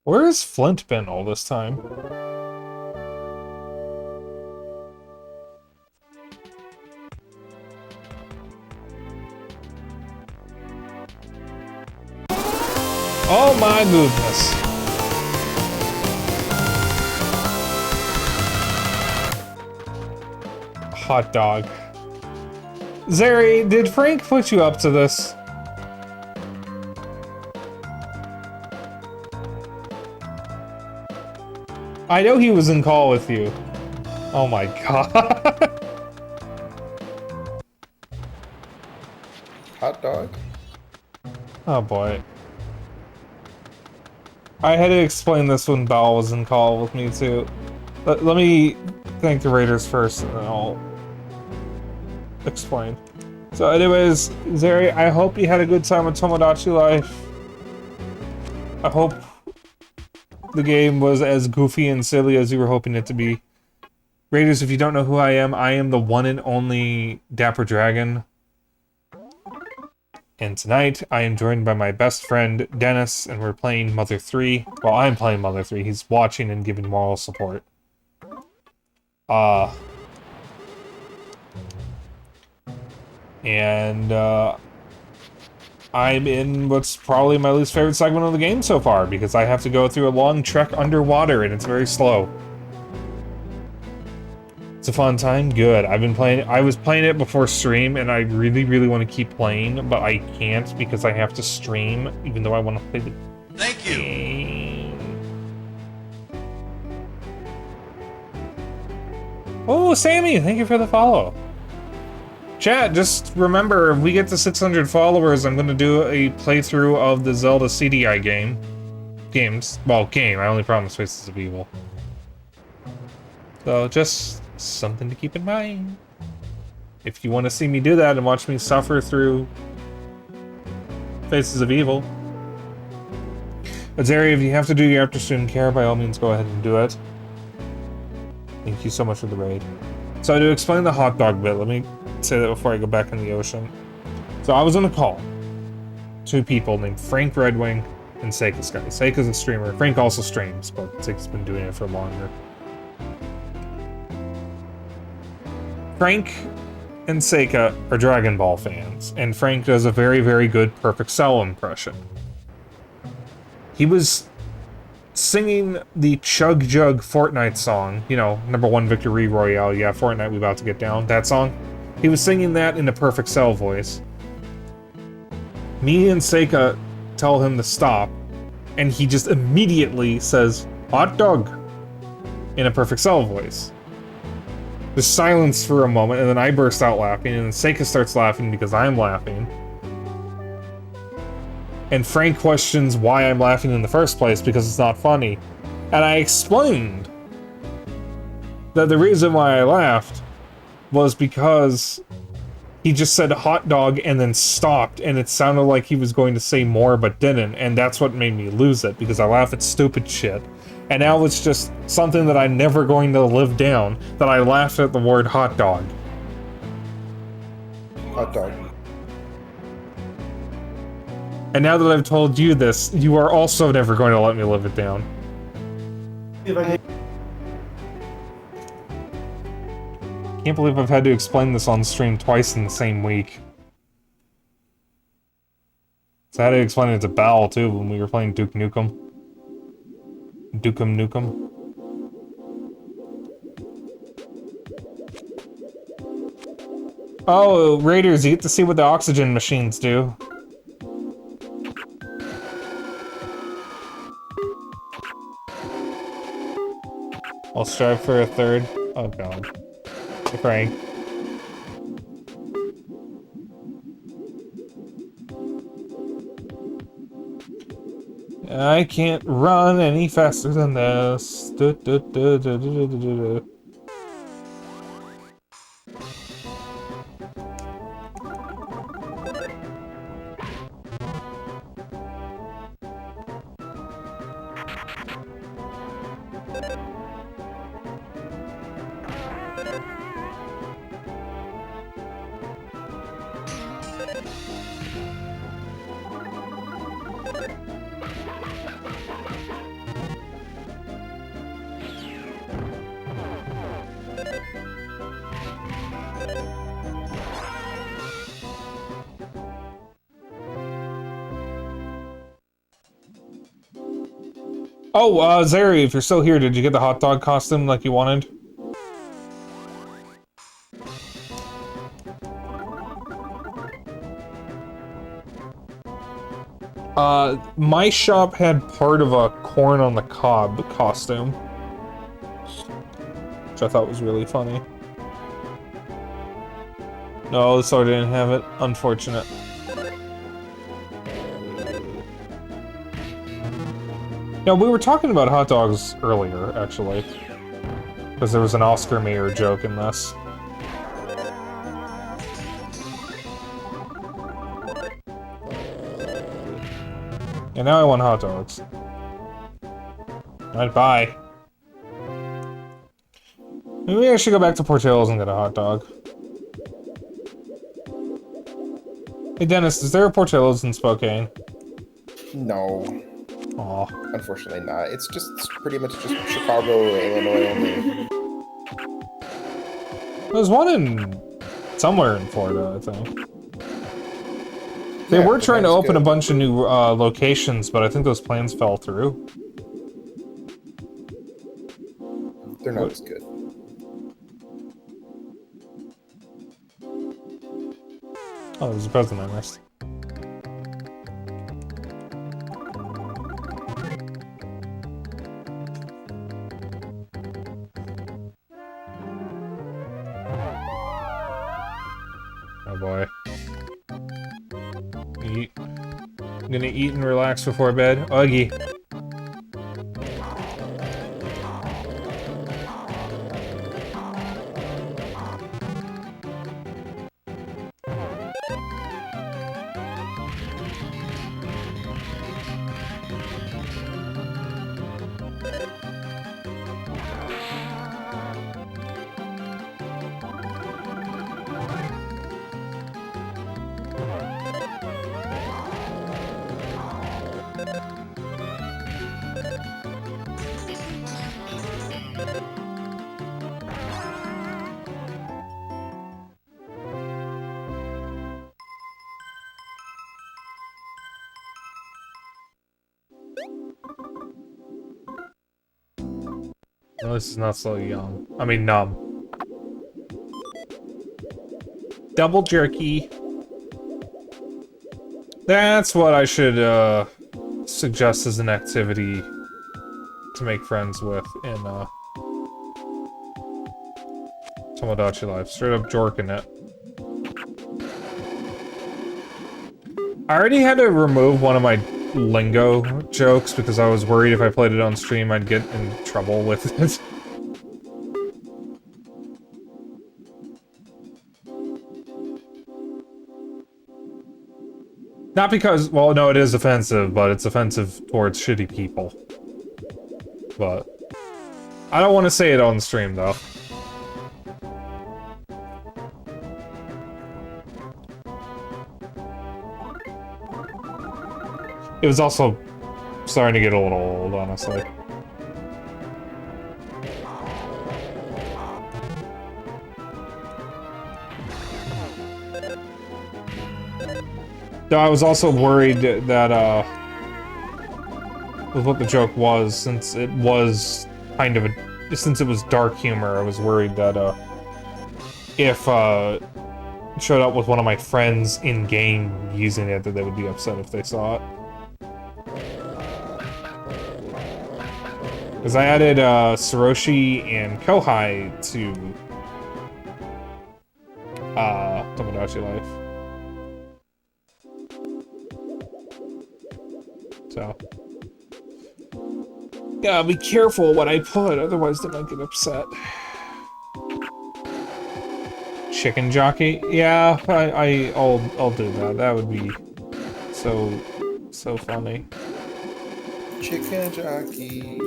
Where has Flint been all this time? Oh my goodness. Hot dog. Zeri, did Frank put you up to this? I know he was in call with you. Oh my god. Hot dog? Oh boy. I had to explain this when Bal was in call with me too. Let me thank the Raiders first and then I'll explain. So anyways, Zeri, I hope you had a good time with Tomodachi Life. I hope the game was as goofy and silly as you were hoping it to be. Raiders, if you don't know who I am the one and only Dapper Dragon. And tonight, I am joined by my best friend, Dennis, and we're playing Mother 3. Well, I'm playing Mother 3. He's watching and giving moral support. I'm in what's probably my least favorite segment of the game so far, because I have to go through a long trek underwater, and it's very slow. It's a fun time? Good. I was playing it before stream, and I really, really want to keep playing, but I can't because I have to stream, even though I want to play the game. Oh, Sammy, thank you for the follow. Chat, just remember, if we get to 600 followers, I'm gonna do a playthrough of the Zelda CDI games. Well, game, I only promise Faces of Evil. So, just something to keep in mind. If you want to see me do that and watch me suffer through Faces of Evil. But Zeri, if you have to do your after-stream care, by all means go ahead and do it. Thank you so much for the raid. So to explain the hot dog bit, let me say that before I go back in the ocean. So I was on a call. Two people named Frank Red Wing and Seika Sky. Seika's a streamer. Frank also streams, but Seika's been doing it for longer. Frank and Seika are Dragon Ball fans, and Frank does a very, very good Perfect Cell impression. He was singing the Chug Jug Fortnite song, you know, #1 Victory Royale, yeah, Fortnite, we about to get down, that song. He was singing that in a Perfect Cell voice. Me and Seika tell him to stop, and he just immediately says, hot dog, in a Perfect Cell voice. There's silence for a moment, and then I burst out laughing, and then Seika starts laughing because I'm laughing. And Frank questions why I'm laughing in the first place, because it's not funny. And I explained that the reason why I laughed was because he just said hot dog and then stopped, and it sounded like he was going to say more but didn't, and that's what made me lose it, because I laugh at stupid shit. And now it's just something that I'm never going to live down, that I laughed at the word hot dog. Hot dog. And now that I've told you this, you are also never going to let me live it down. Can't believe I've had to explain this on stream twice in the same week. So I had to explain it to Bal too when we were playing Duke Nukem. Dukem Nukem. Oh, Raiders, you get to see what the oxygen machines do. I'll strive for a third. Oh god. Hey, Frank. I can't run any faster than this. Oh, Zeri, if you're still here, did you get the hot dog costume like you wanted? My shop had part of a corn on the cob costume, which I thought was really funny. No, the store didn't have it. Unfortunate. No, we were talking about hot dogs earlier, actually. Because there was an Oscar Mayer joke in this. And now I want hot dogs. Alright, bye. Maybe I should go back to Portillo's and get a hot dog. Hey Dennis, is there a Portillo's in Spokane? No. Aw. Unfortunately not. It's pretty much just Chicago, Illinois only. There's one in... somewhere in Florida, I think. They Yeah, were trying to open good. a bunch of new locations, but I think those plans fell through. They're not as good. Oh, there's a present I missed. Oh boy. Eat. I'm gonna eat and relax before bed. Uggy. No, this is not so young. I mean, numb. Double jerky. That's what I should, suggest as an activity to make friends with in, Tomodachi Life. Straight up jorking it. I already had to remove one of my lingo jokes because I was worried if I played it on stream I'd get in trouble with it. Not because, well, no, it is offensive, but it's offensive towards shitty people. But I don't want to say it on stream, though. It was also starting to get a little old, honestly. Though I was also worried that, with what the joke was, since it was kind of a... since it was dark humor, I was worried that, if, it showed up with one of my friends in-game using it, that they would be upset if they saw it. Because I added, Soroshi and Kohai to, Tomodachi Life. So. Gotta be careful what I put, otherwise they might get upset. Chicken jockey? Yeah, I'll do that. That would be so funny. Chicken jockey.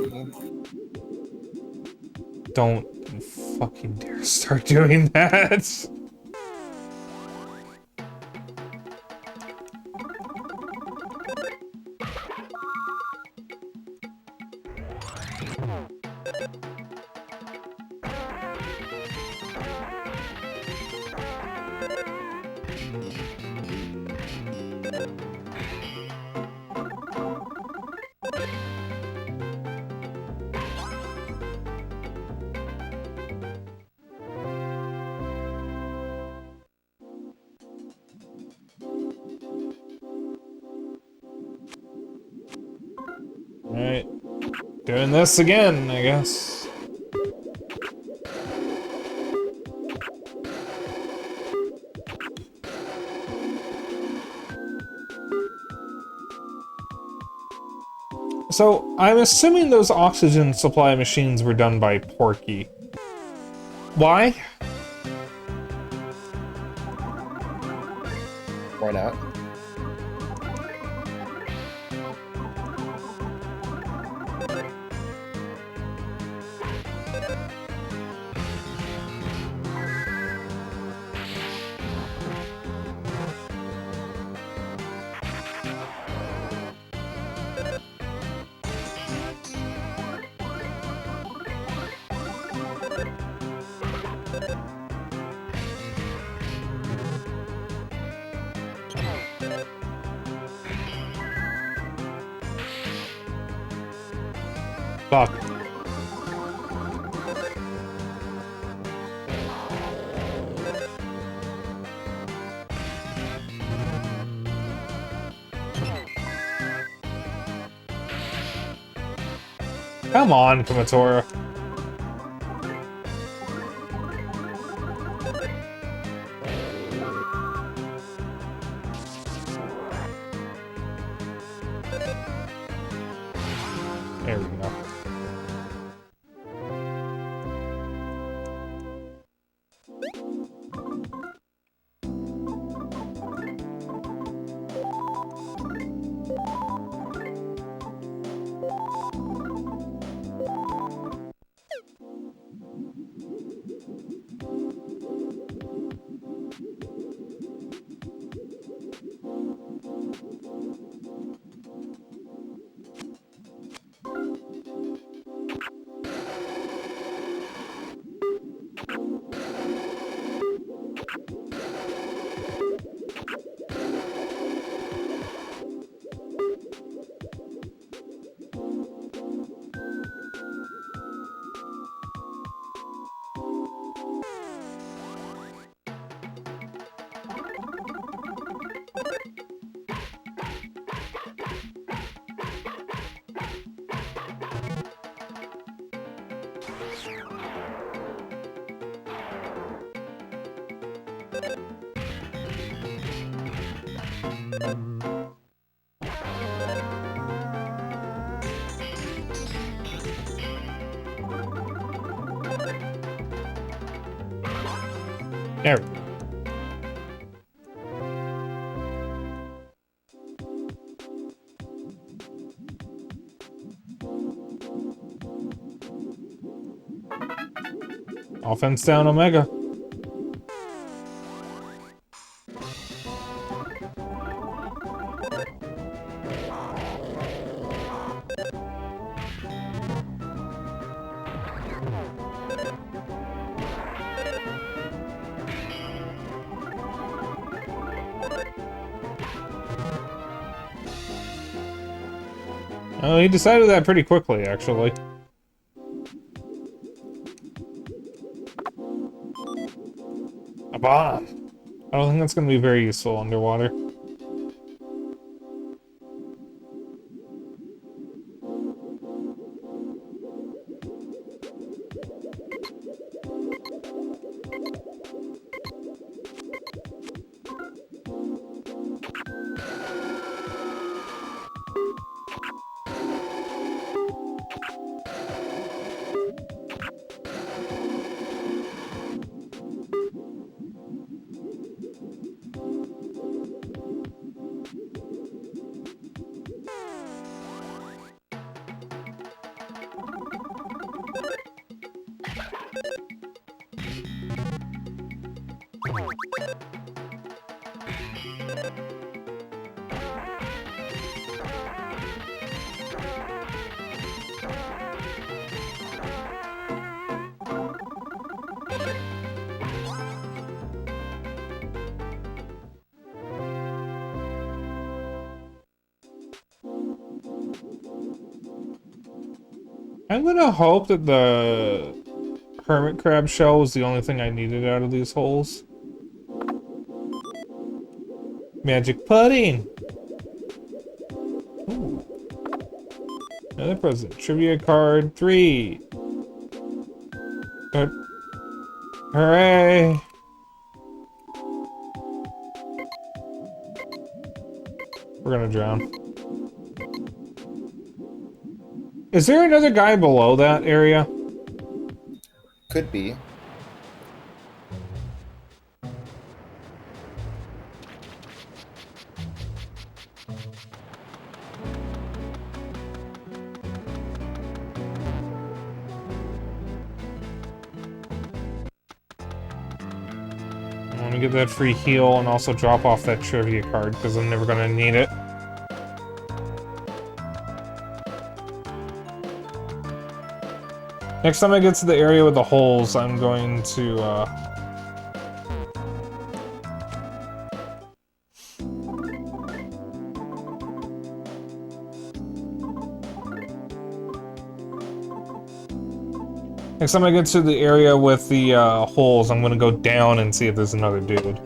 Don't fucking dare start doing that. Alright. Doing this again, I guess. So, I'm assuming those oxygen supply machines were done by Porky. Why? Why not? Fuck. Come on, Kumatora. There we go. There we go. Offense down, Omega. Oh, he decided that pretty quickly, actually. A bomb. I don't think that's going to be very useful underwater. I'm gonna hope that the hermit crab shell was the only thing I needed out of these holes. Magic pudding! Ooh. Another present. Trivia card 3. Hooray! We're gonna drown. Is there another guy below that area? Could be. Let me get that free heal and also drop off that trivia card because I'm never gonna need it. Next time I get to the area with the holes, I'm going to, Next time I get to the area with the, holes, I'm gonna go down and see if there's another dude.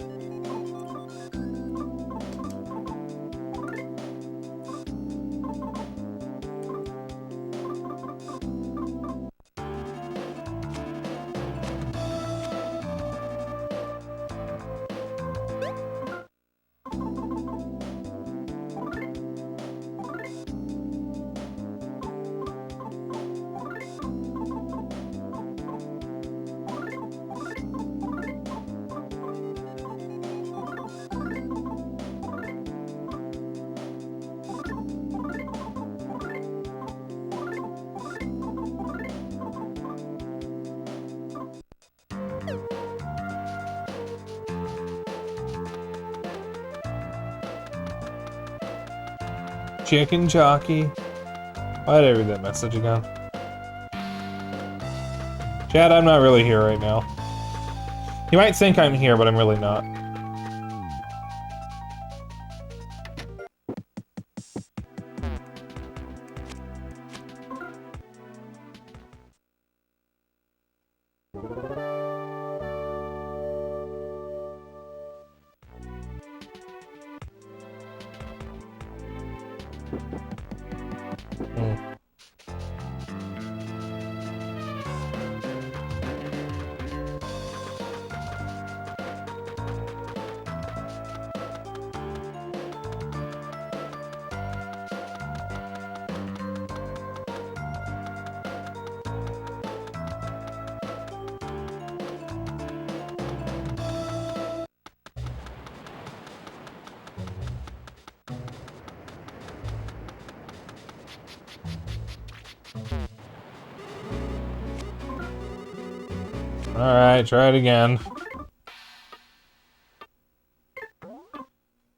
Chicken jockey. Why'd I read that message again? Chad, I'm not really here right now. You might think I'm here, but I'm really not. Alright, try it again.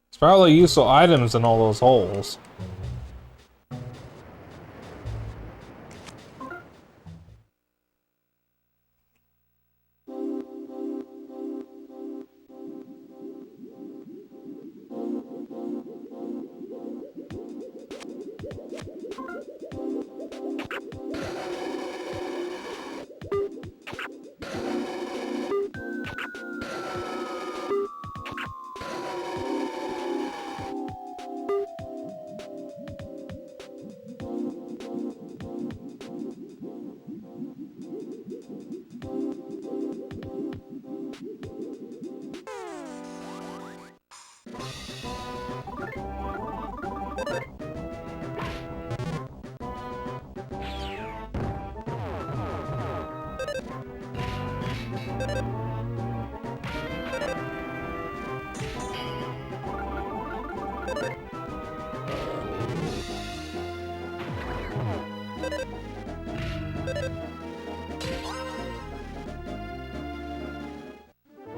It's probably useful items in all those holes.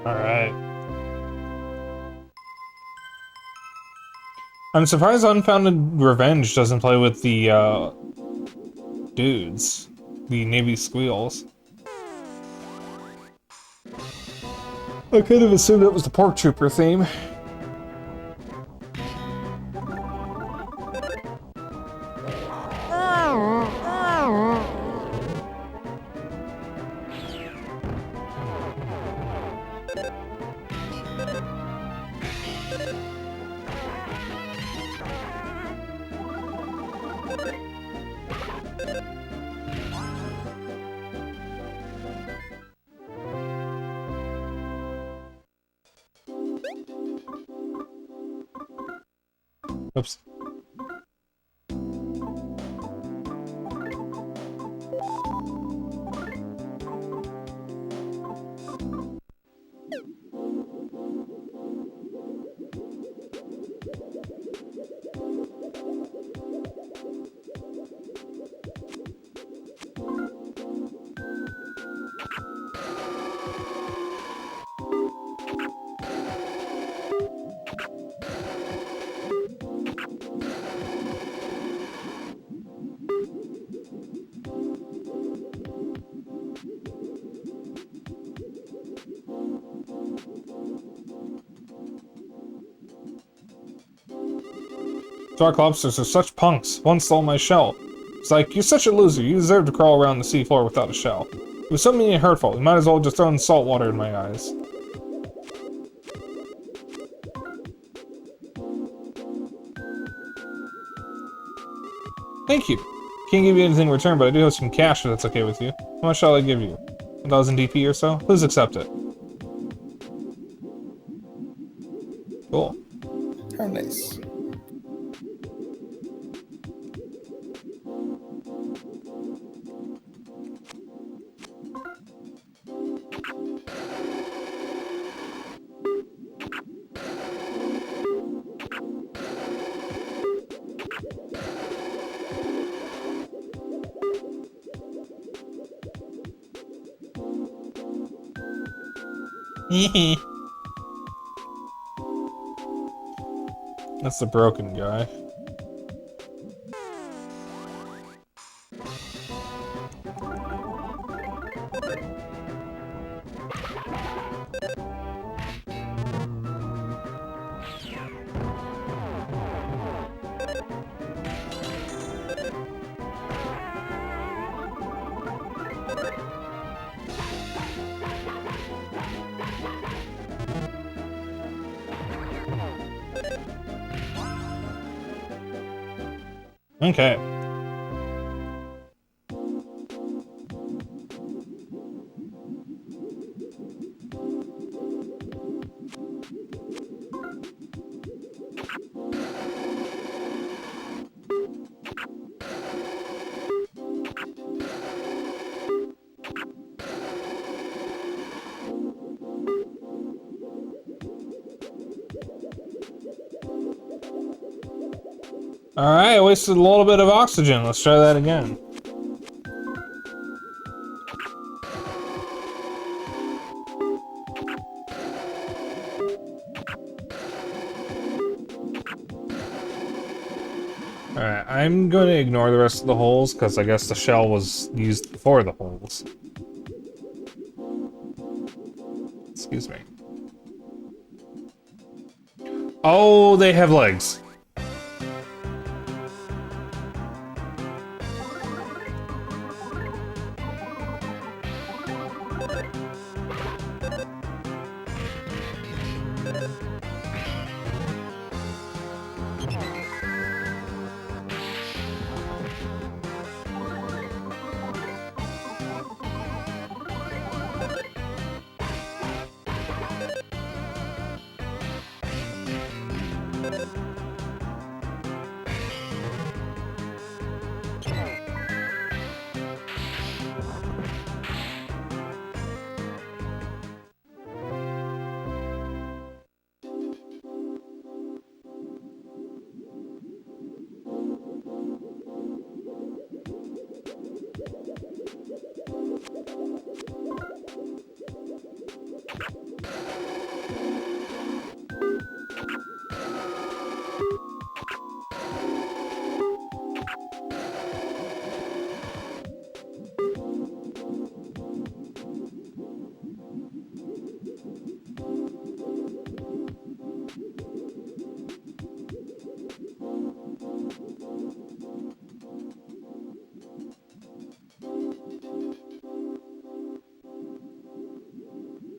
Alright. I'm surprised Unfounded Revenge doesn't play with the, dudes. The Navy Squeals. I could have assumed it was the Pork Trooper theme. Oops. Dark lobsters are such punks. One stole my shell. It's like, you're such a loser. You deserve to crawl around the seafloor without a shell. It was so mean and hurtful. You might as well just throw in salt water in my eyes. Thank you. Can't give you anything in return, but I do have some cash if that's okay with you. How much shall I give you? 1,000 DP or so? Please accept it. Cool. How nice. That's the broken guy. Okay. Alright, I wasted a little bit of oxygen. Let's try that again. Alright, I'm going to ignore the rest of the holes, because I guess the shell was used for the holes. Excuse me. Oh, they have legs.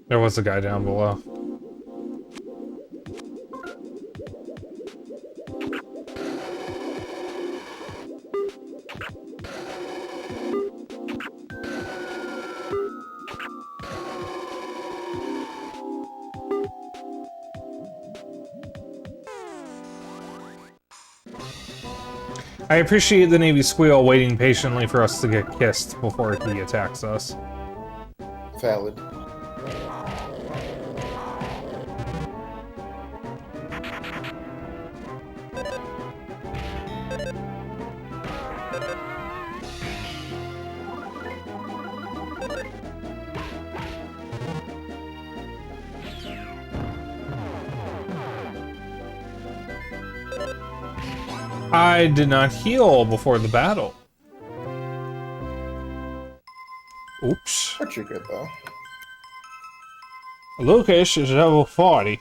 There was a guy down below. I appreciate the Navy Squeal waiting patiently for us to get kissed before he attacks us. Valid. I did not heal before the battle. Oops. But you're good, though. Lucas is level 40.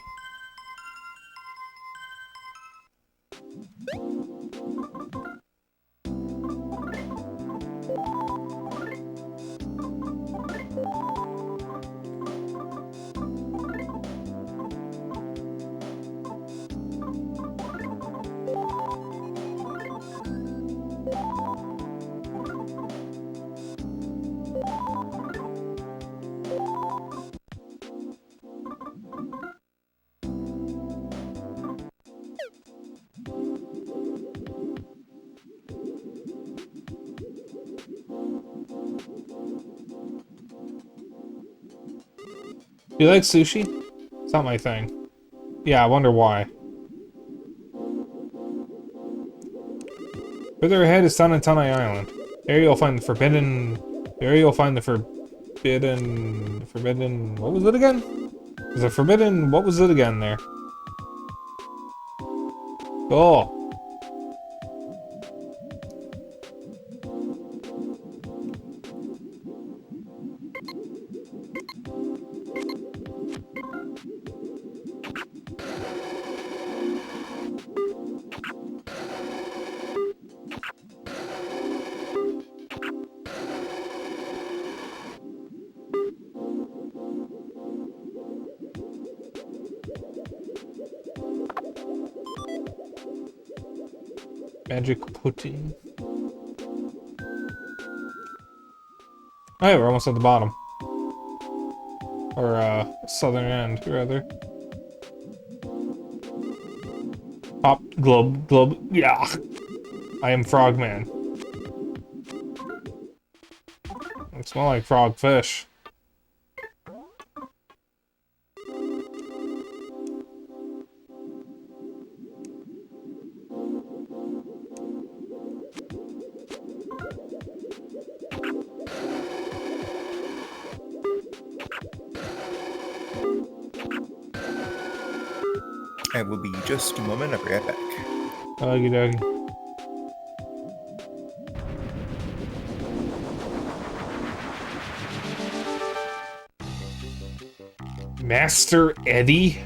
Do you like sushi? It's not my thing. Yeah, I wonder why. Further ahead is Sanatanai Island. There you'll find the forbidden... There you'll find the forbidden... Forbidden... What was it again? There's a forbidden... What was it again there? Oh. Magic pudding. Oh yeah, we're almost at the bottom. Or, southern end, rather. Pop, globe, yeah! I am Frogman. It smells like frogfish. I will be just a moment. I'll be right back. Okie dokie. Master Eddie?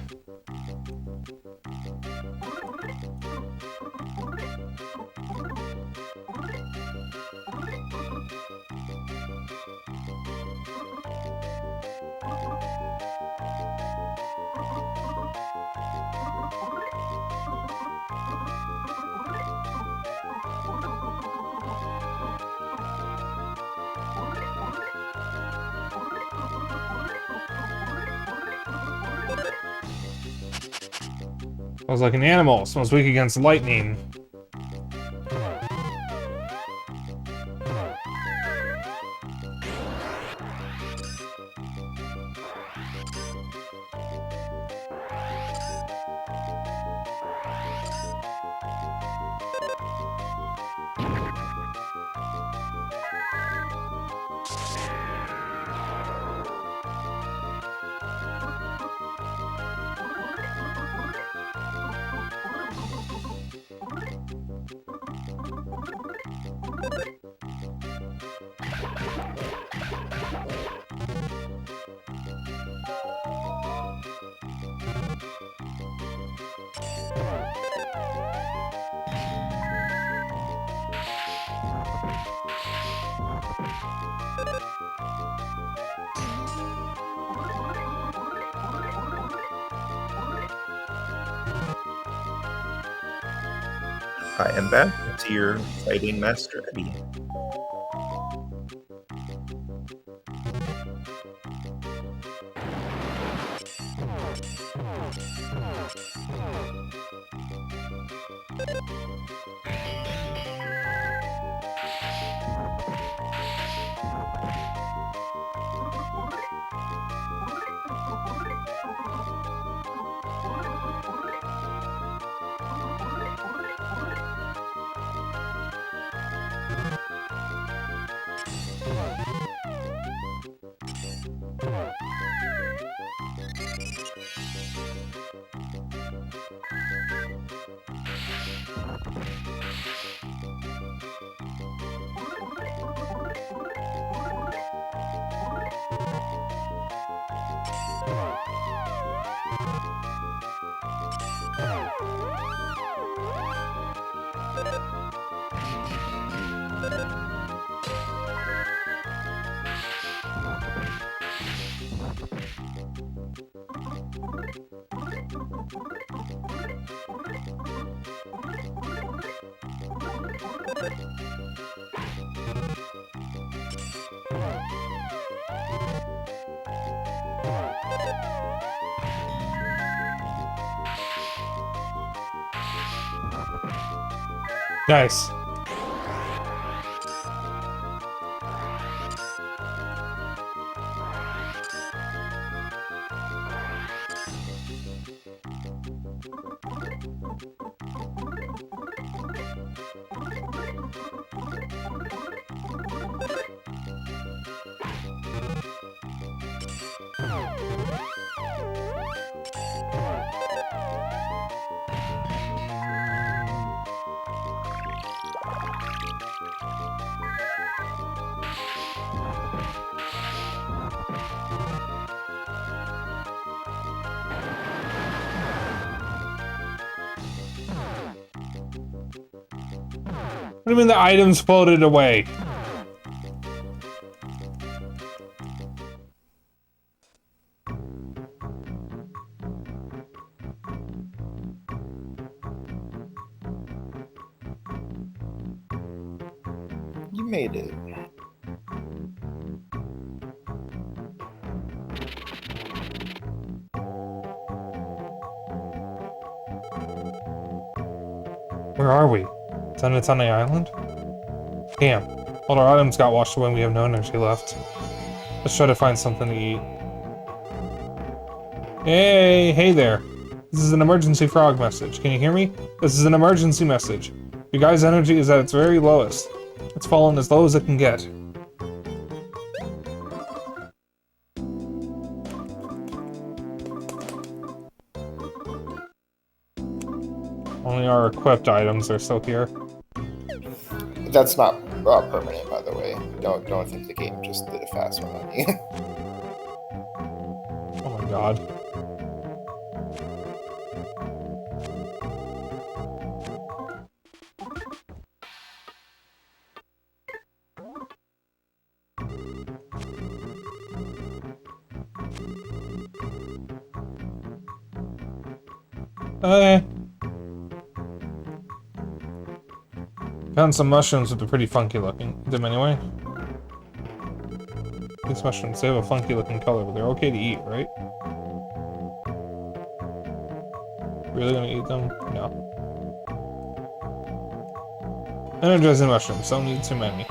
Smells like an animal. Smells weak against lightning. I am back to your fighting Master Eddie. Nice. What do you mean the items floated away? You made it. Where are we? Tanatane Island? Damn. All our items got washed away and we have no energy left. Let's try to find something to eat. Hey there. This is an emergency frog message. Can you hear me? This is an emergency message. Your guy's energy is at its very lowest. It's fallen as low as it can get. Only our equipped items are still here. That's not permanent, by the way. Don't think the game just did a fast one on you. Oh my god. Found some mushrooms with a pretty funky looking. Them anyway. These mushrooms, they have a funky looking color, but they're okay to eat, right? Really gonna eat them? No. Energizing mushrooms, don't need too many.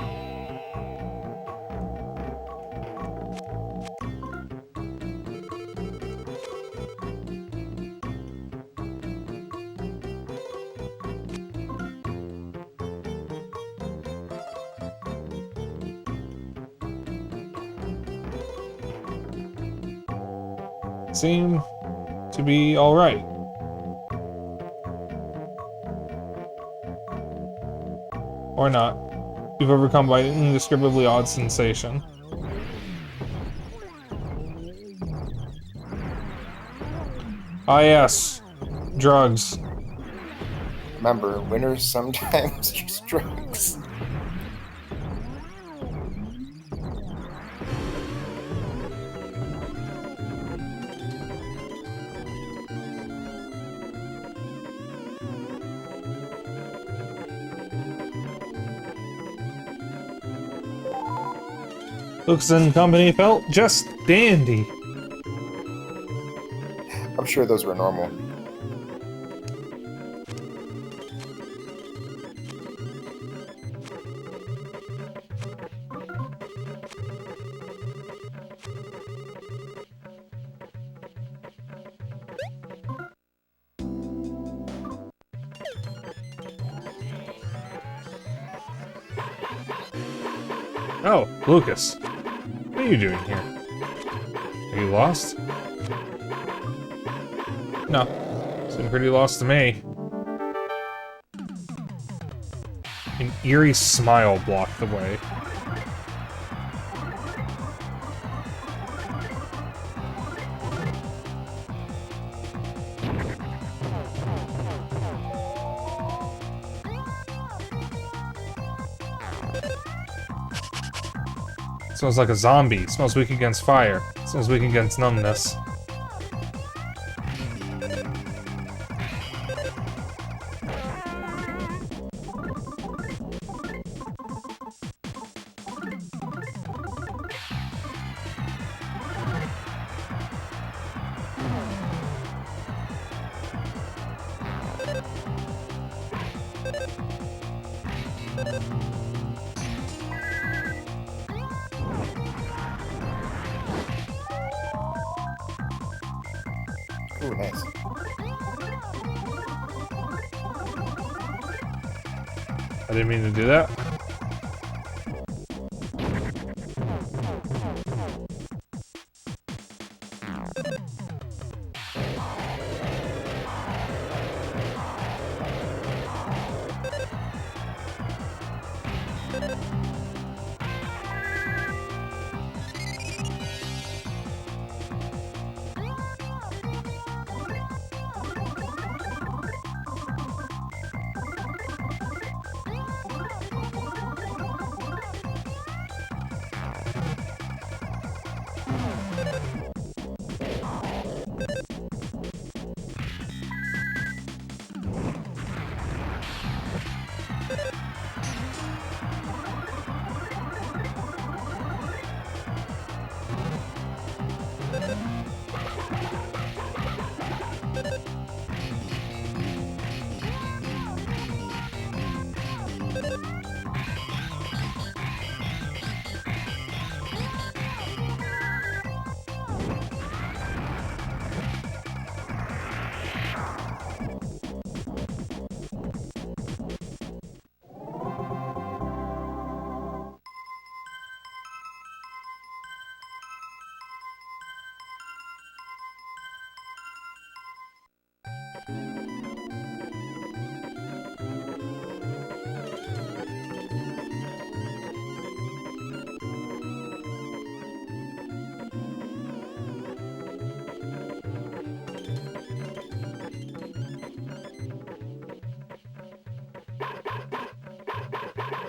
Seem to be alright. Or not. You've overcome by an indescribably odd sensation. Ah yes. Drugs. Remember, winners sometimes use drugs. Lucas and company felt just dandy. I'm sure those were normal. Oh, Lucas. What are you doing here? Are you lost? No. Seem pretty lost to me. An eerie smile blocked the way. Smells like a zombie. Smells weak against fire. Smells weak against numbness. Ooh, nice. I didn't mean to do that.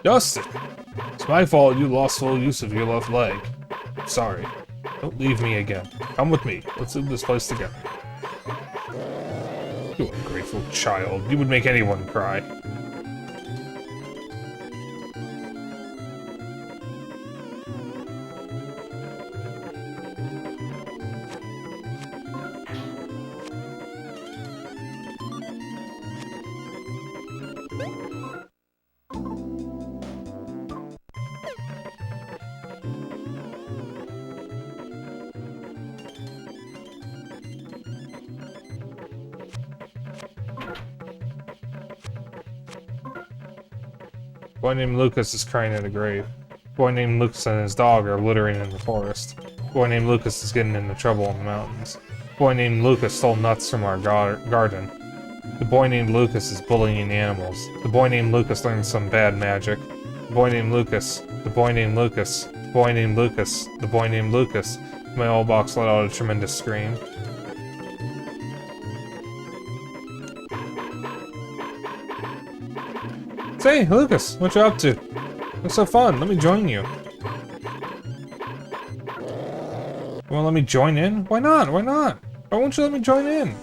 Dustin! It's my fault you lost full use of your left leg. Sorry. Don't leave me again. Come with me. Let's leave this place together. You ungrateful child. You would make anyone cry. A boy named Lucas is crying at a grave. A boy named Lucas and his dog are littering in the forest. A boy named Lucas is getting into trouble in the mountains. A boy named Lucas stole nuts from our garden. The boy named Lucas is bullying animals. The boy named Lucas learned some bad magic. The boy named Lucas. The boy named Lucas. The boy named Lucas. The boy named Lucas. My old box let out a tremendous scream. Say, Lucas, what you up to? Looks so fun. Let me join you. You wanna let me join in? Why not? Why not? Why won't you let me join in?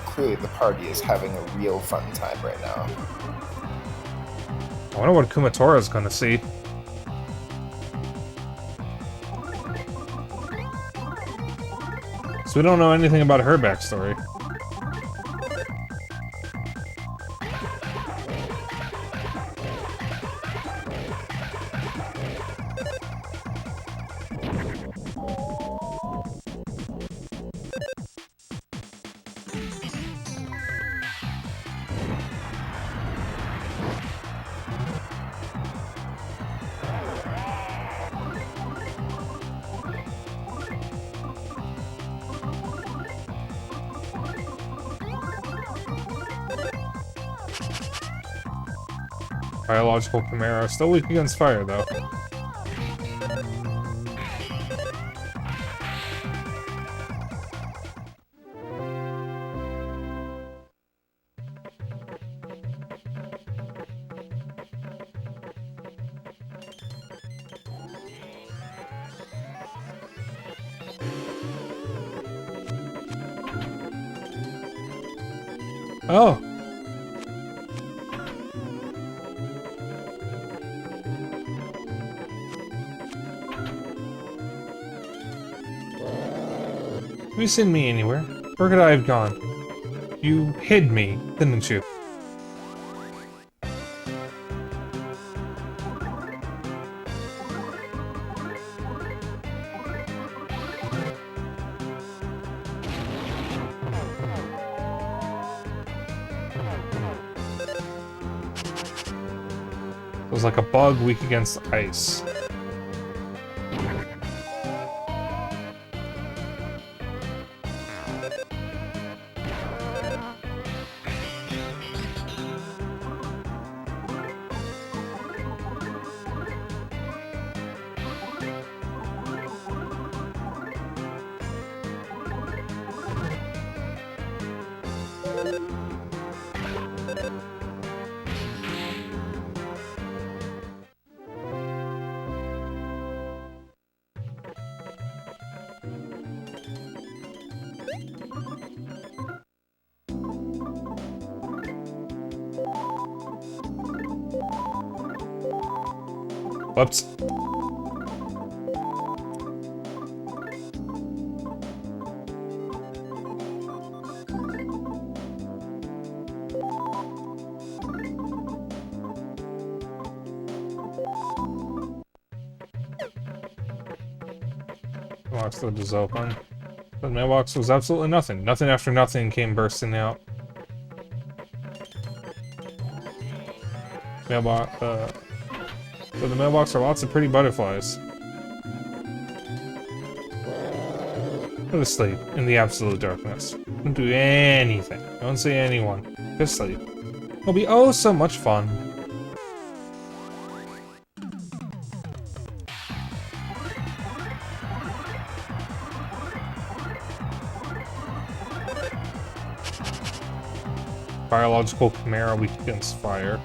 Clearly the party is having a real fun time right now. I wonder what Kumatora's gonna see. So we don't know anything about her backstory. Biological Chimera, still weak against fire, though. Oh! Have you seen me anywhere? Where could I have gone? You hid me, didn't you? It was like a bug weak against ice. Whoops. Mailbox lid is open. The mailbox was absolutely nothing. Nothing after nothing came bursting out. Mailbox, so the mailbox are lots of pretty butterflies. Go to sleep in the absolute darkness. Don't do anything. Don't see anyone. Just sleep. It'll be oh so much fun. Biological chimera weak against fire.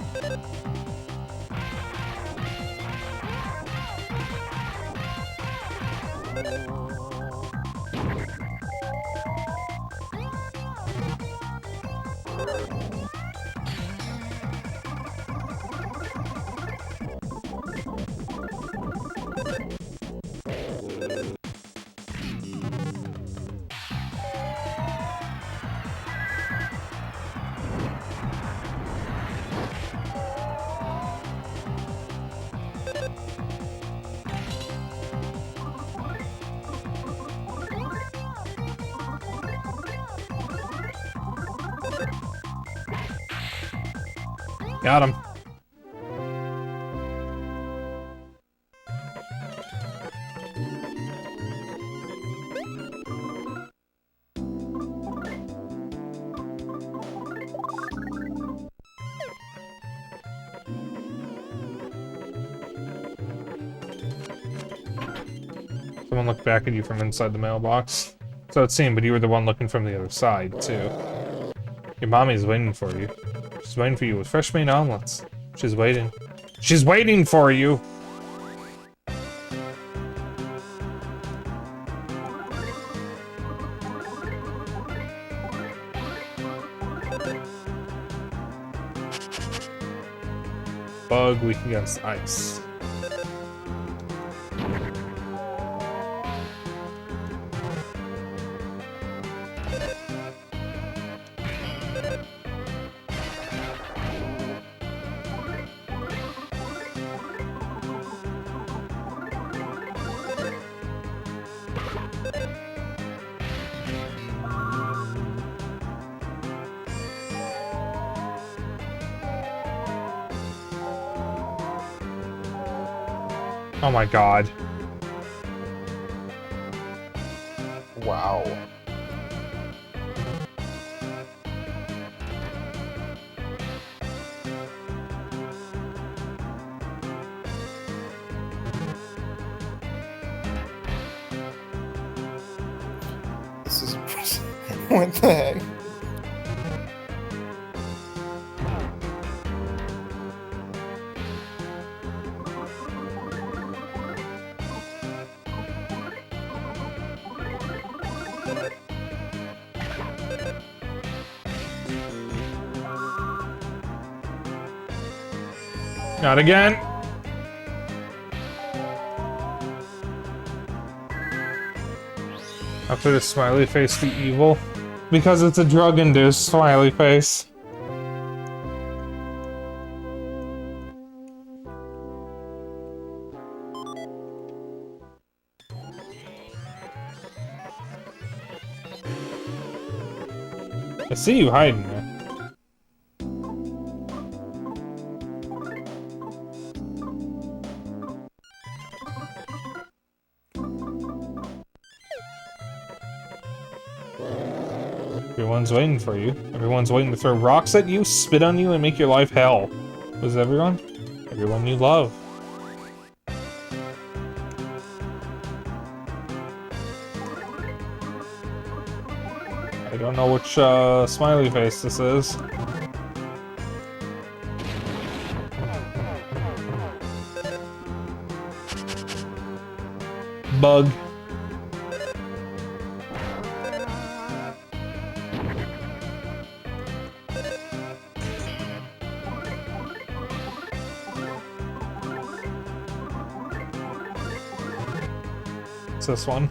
Got him. Someone looked back at you from inside the mailbox. So it seemed, but you were the one looking from the other side, too. Your mommy's waiting for you. She's waiting for you with fresh made omelets. She's waiting. She's waiting for you! Bug weak against ice. Oh my god. Wow. This is what the heck? Not again! After the smiley face, the evil. Because it's a drug-induced smiley face. I see you hiding there. Everyone's waiting for you. Everyone's waiting to throw rocks at you, spit on you, and make your life hell. Who's everyone? Everyone you love. I don't know which smiley face this is. Bug. It's this one.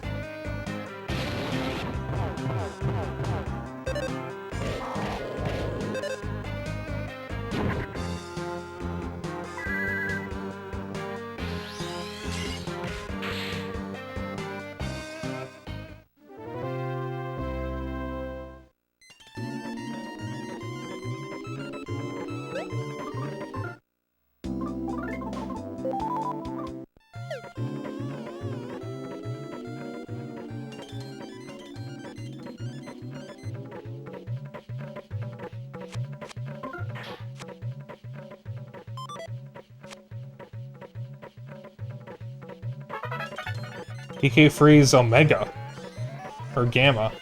PK Freeze Omega. Or Gamma.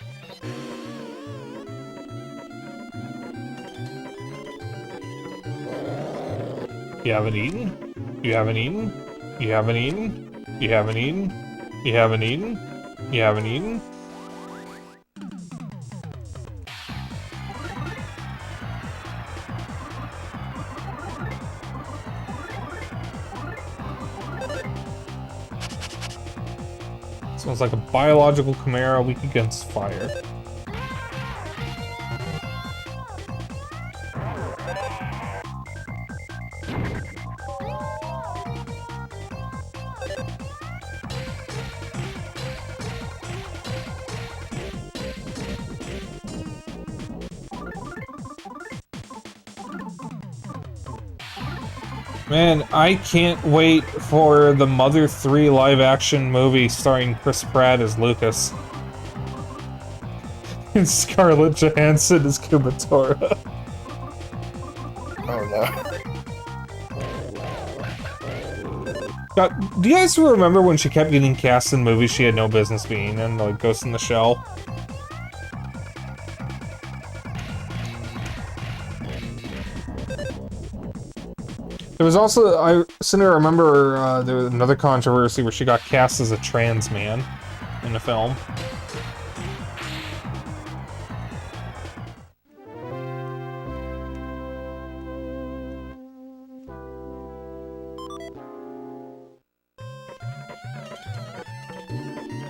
You haven't eaten? You haven't eaten? You haven't eaten? You haven't eaten? You haven't eaten? You haven't eaten? Sounds like a biological chimera weak against fire. Man, I can't wait for the Mother 3 live-action movie starring Chris Pratt as Lucas. And Scarlett Johansson as Kumatora. Oh no. God, do you guys remember when she kept getting cast in movies she had no business being in, like Ghost in the Shell? There was also, I seem to remember there was another controversy where she got cast as a trans man in a film.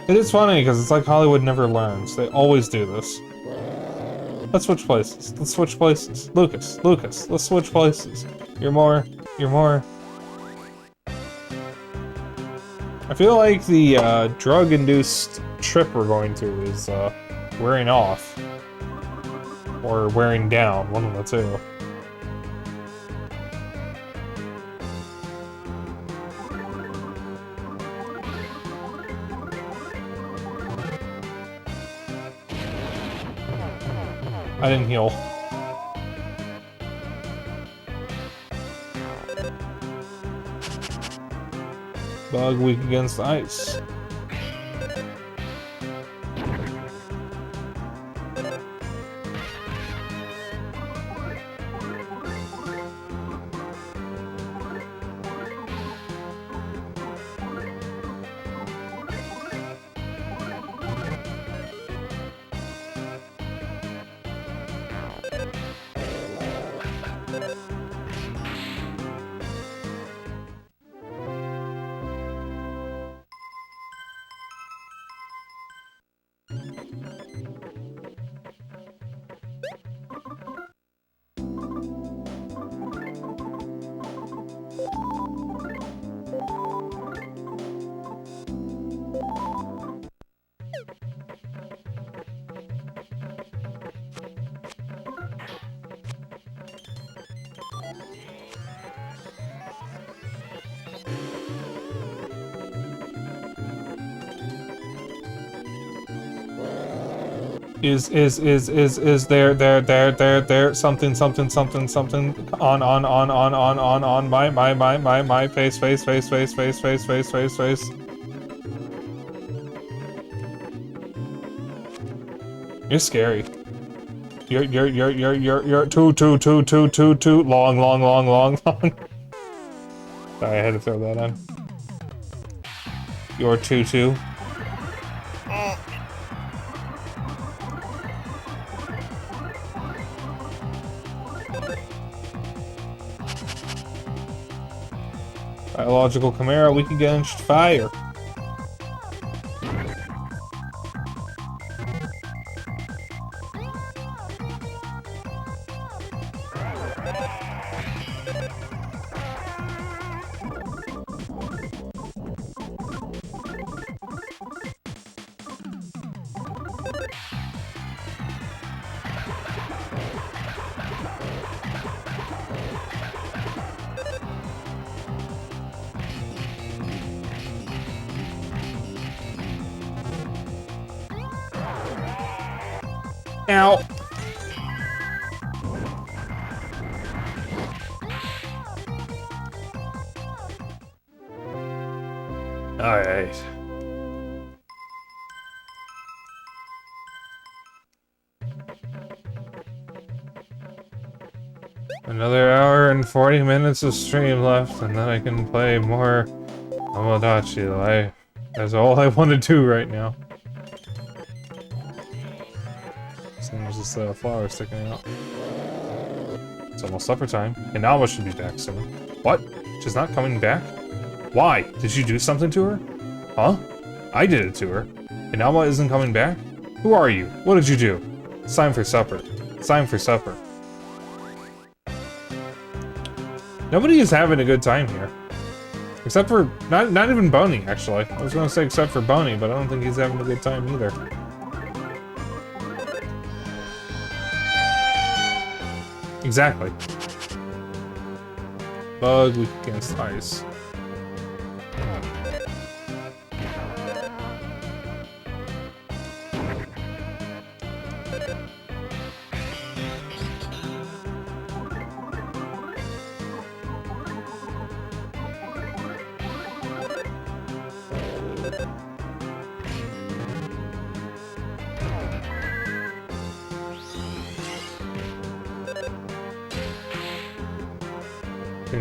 It is funny because it's like Hollywood never learns. They always do this. Let's switch places. Let's switch places. Lucas, let's switch places. You're more. I feel like the drug-induced trip we're going through is wearing off. Or wearing down, one of the two. I didn't heal. Bug weak against ice. Is there something on my face. You're scary. You're too long. Sorry, I had to throw that on. You're too. Biological chimera, we can get against fire. Ow. Alright. Another hour and 40 minutes of stream left, and then I can play more Tomodachi Life. That's all I want to do right now. There's this flower sticking out. It's almost supper time. Inaba should be back soon. What? She's not coming back? Why? Did you do something to her? Huh? I did it to her. Inaba isn't coming back? Who are you? What did you do? It's time for supper. It's time for supper. Nobody is having a good time here. Except for... Not even Boney, actually. I was gonna say except for Boney, but I don't think he's having a good time either. Exactly. Bug weak against ice.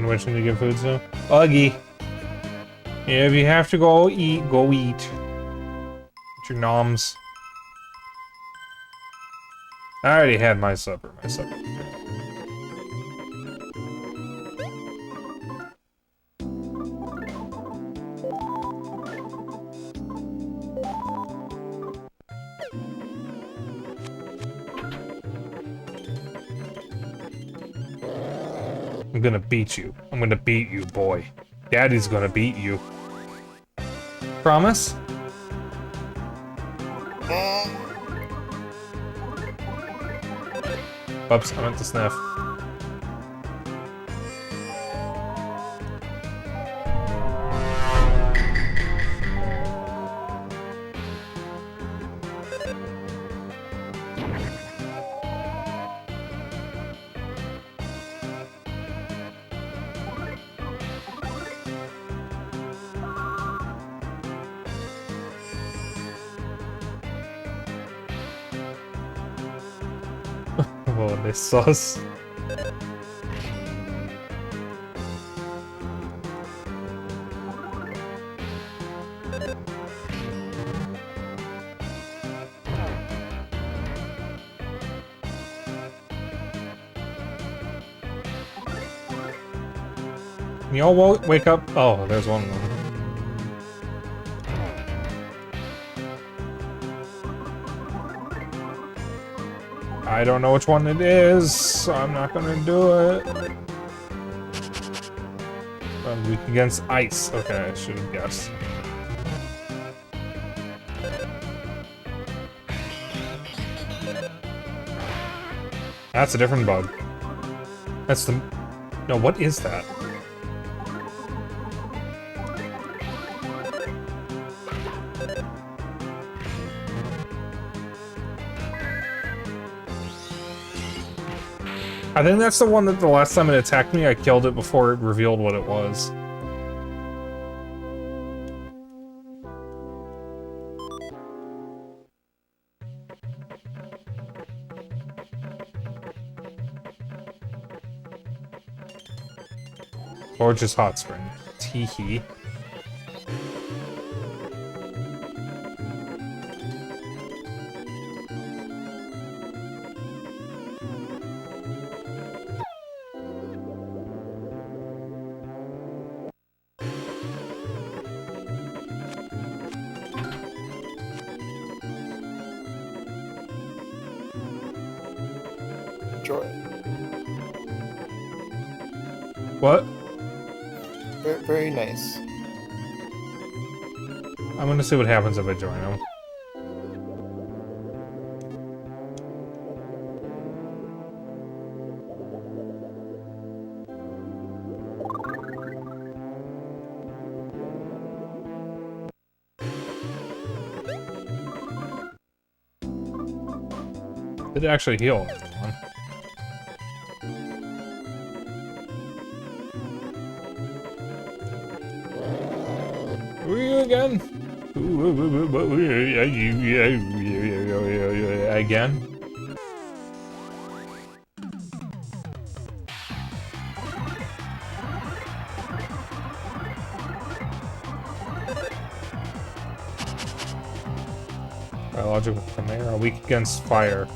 Which one to get food to? Buggy. Yeah, if you have to go eat, go eat. Get your noms. I already had my supper. I'm gonna beat you. I'm gonna beat you, boy. Daddy's gonna beat you. Promise? Oops, I meant to sniff. Oh, this sauce. Can y'all wake up? Oh, there's one of them. I don't know which one it is, so I'm not gonna do it. weak against ice. Okay, I should have guessed. That's a different bug. That's the... No, what is that? I think that's the one that the last time it attacked me, I killed it before it revealed what it was. Gorgeous hot spring. Teehee. Enjoy. What? Very, very nice. I'm gonna see what happens if I join him. Did it actually heal everyone? Who are you again? Again? Biological chimera, weak against fire.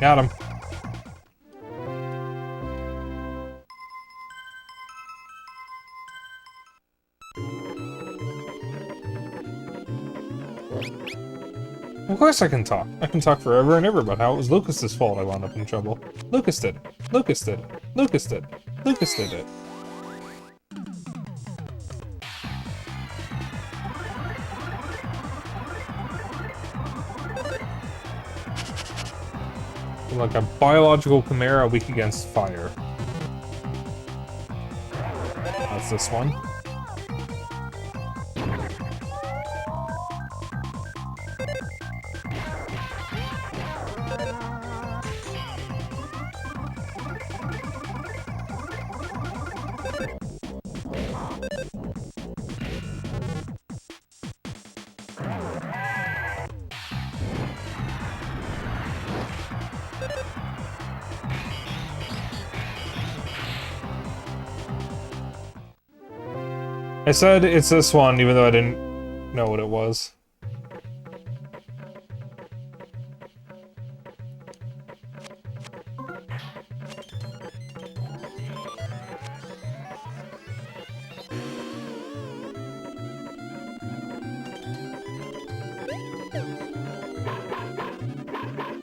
Got him. Of course I can talk. I can talk forever and ever about how it was Lucas's fault I wound up in trouble. Lucas did it. Lucas did it. Lucas did it. Lucas did it. Like a biological chimera weak against fire. That's this one. I said it's this one, even though I didn't know what it was.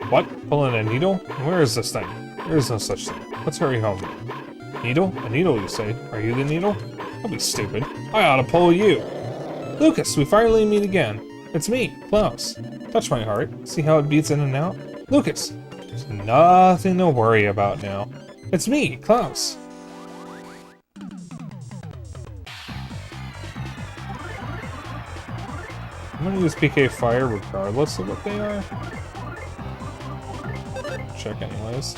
What? Pulling a needle? Where is this thing? There is no such thing. Let's hurry home. Needle? A needle, you say? Are you the needle? Don't be stupid. I ought to pull you. Lucas, we finally meet again. It's me, Klaus. Touch my heart. See how it beats in and out? Lucas, there's nothing to worry about now. It's me, Klaus. I'm gonna use PK Fire regardless of what they are. Check anyways.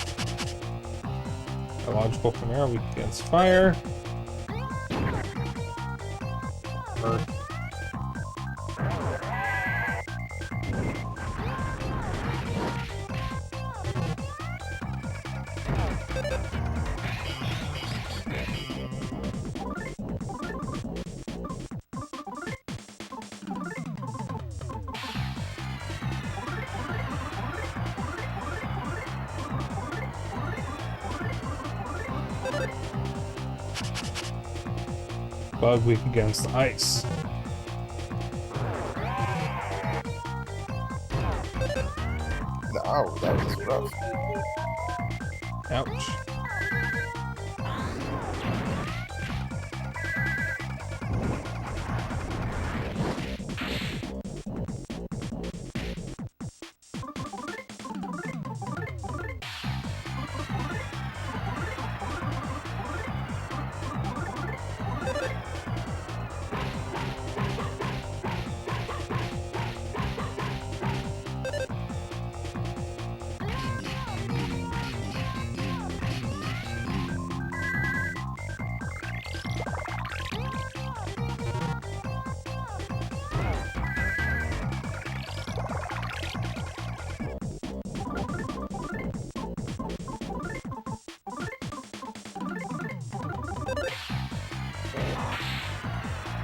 Biological Chimera, weak against fire. Earth. Bug weak against ice. No, that was rough. Ouch.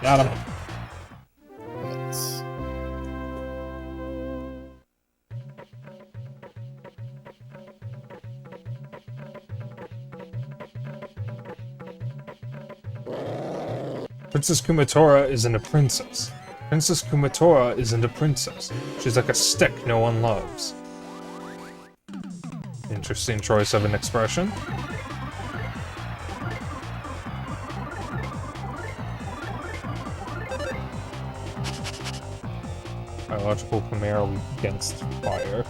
Got him. Nice. Princess Kumatora isn't a princess. Princess Kumatora isn't a princess. She's like a stick no one loves. Interesting choice of an expression. Biological Chimera weak against fire.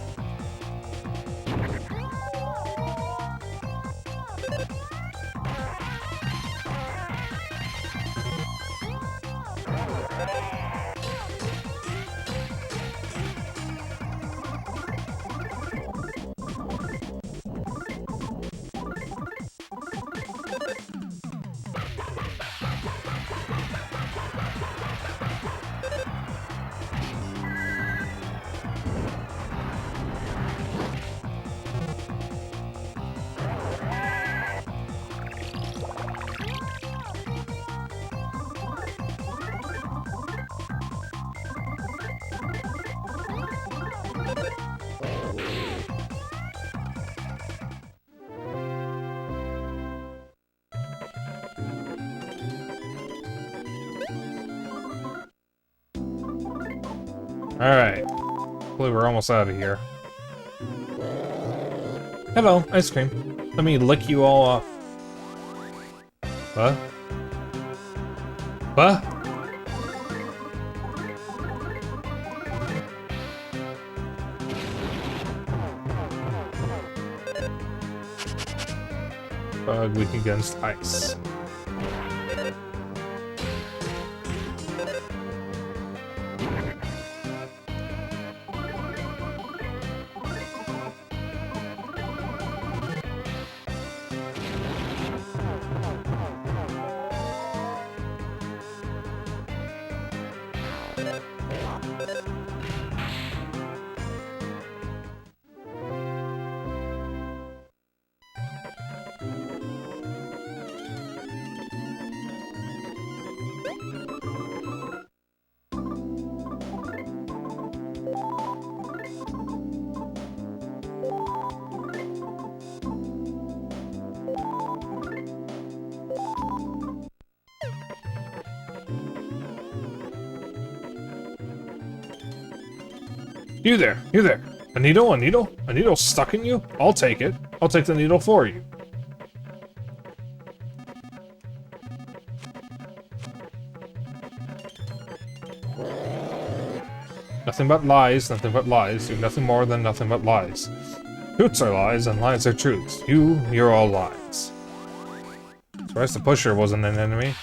Alright. Hopefully we're almost out of here. Hello, ice cream. Let me lick you all off. What? What? Bug weak against ice. You there, you there. A needle, a needle? A needle stuck in you? I'll take it. I'll take the needle for you. Nothing but lies, nothing but lies. Do nothing more than nothing but lies. Truths are lies, and lies are truths. You're all lies. Surprised the pusher wasn't an enemy.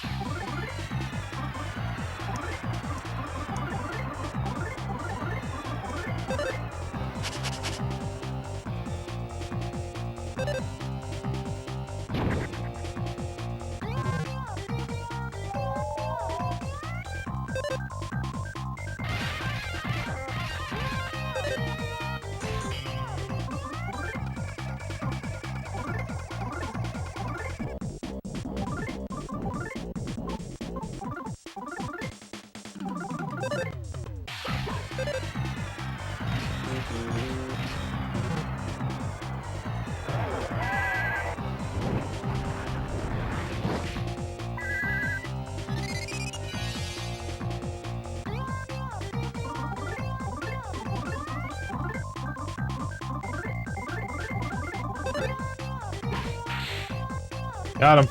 Got him.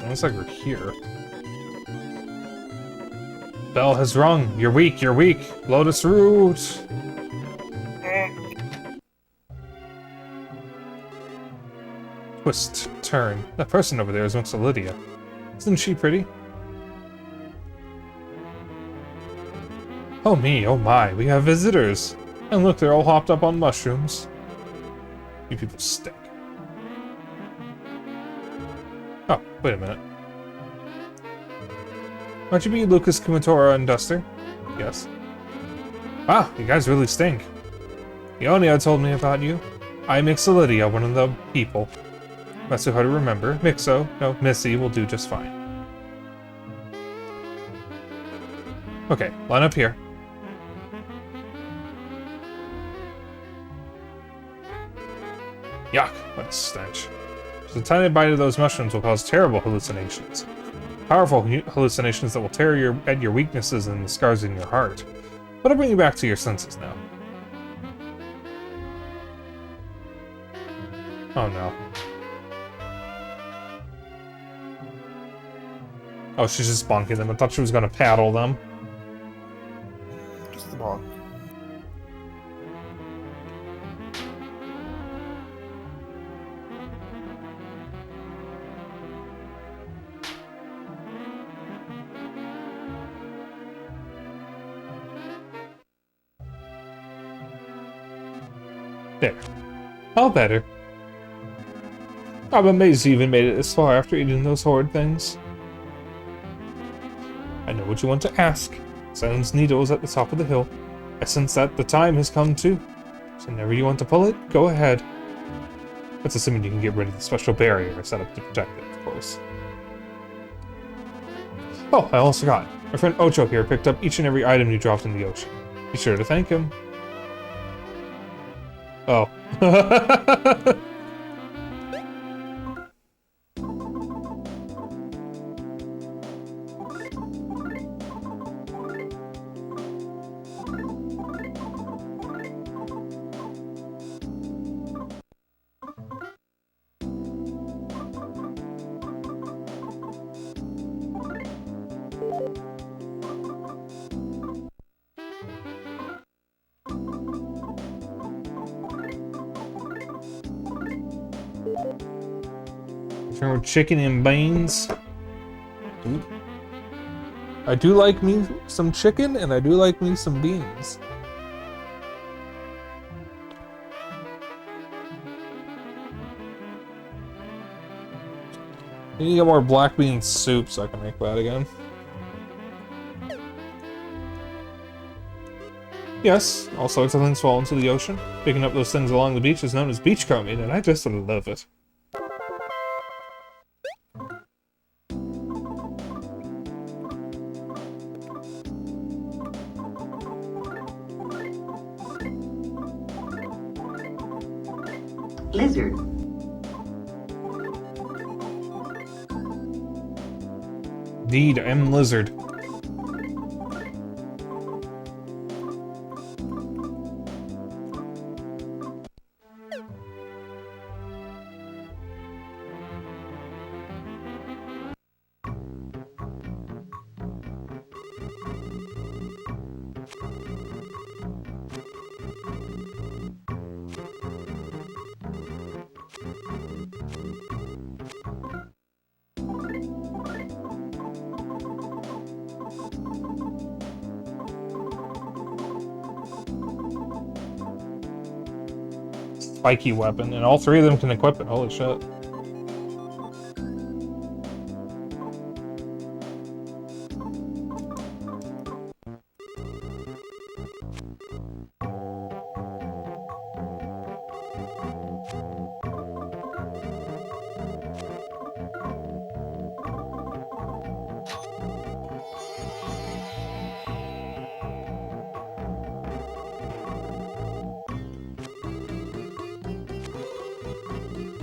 Looks like we're here. Bell has rung. You're weak, you're weak. Lotus Root. Twist, turn. That person over there is Miss Lydia. Isn't she pretty? Oh me, oh my, we have visitors. And look, they're all hopped up on mushrooms. You people stink. Oh, wait a minute. Aren't you be Lucas, Kumatora, and Duster? Yes. Wow, you guys really stink. Ionia told me about you. I'm Lydia, one of the people. That's so hard to remember. Mixo, no, Missy will do just fine. Okay, line up here. Yuck, what a stench. Just a tiny bite of those mushrooms will cause terrible hallucinations. Powerful hallucinations that will tear at your weaknesses and the scars in your heart. But I'll bring you back to your senses now. Oh no. Oh, she's just bonking them. I thought she was gonna paddle them. Just the bonk. There. All better. I'm amazed you even made it this far after eating those horrid things. I know what you want to ask. Silence Needle is at the top of the hill. I sense that the time has come too. So whenever you want to pull it, go ahead. That's assuming you can get rid of the special barrier set up to protect it, of course. Oh, I almost forgot. My friend Ocho here picked up each and every item you dropped in the ocean. Be sure to thank him. Oh. Chicken and beans. Ooh. I do like me some chicken, and I do like me some beans. I need to get more black bean soup so I can make that again. Yes, all sorts of things fall into the ocean. Picking up those things along the beach is known as beachcombing, and I just love it. Lizard. Indeed, I'm Lizard. Spiky weapon, and all three of them can equip it. Holy shit.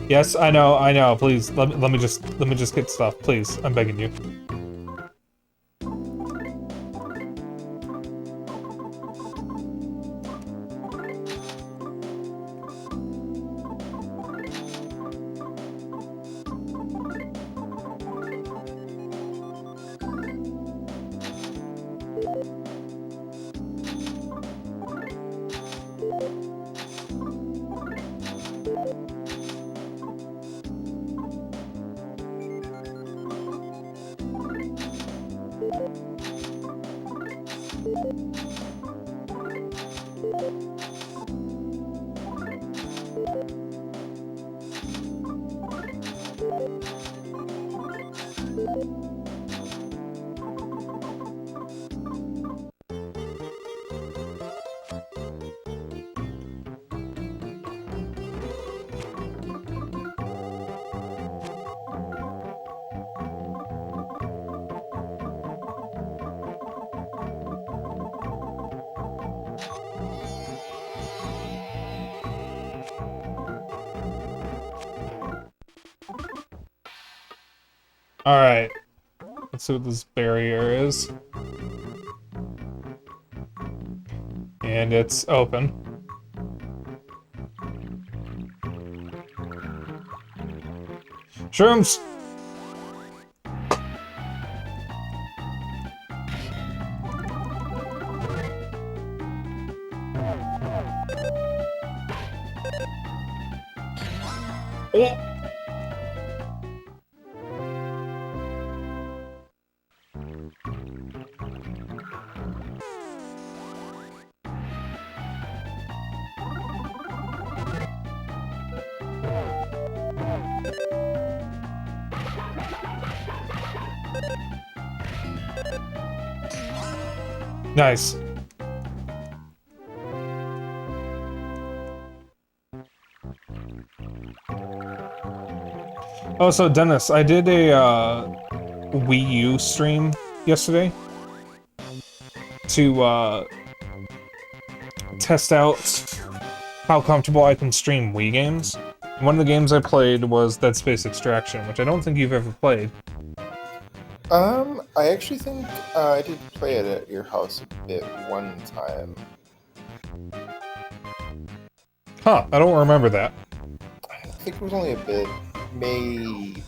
Yes, I know. Please, let me just get stuff, please. I'm begging you. Alright. Let's see what this barrier is. And it's open. Shrooms! Oh! Nice. Oh, so Dennis, I did a Wii U stream yesterday to test out how comfortable I can stream Wii games. One of the games I played was Dead Space Extraction, which I don't think you've ever played. I actually think I did play it at your house a bit one time. Huh, I don't remember that. I think it was only a bit, maybe.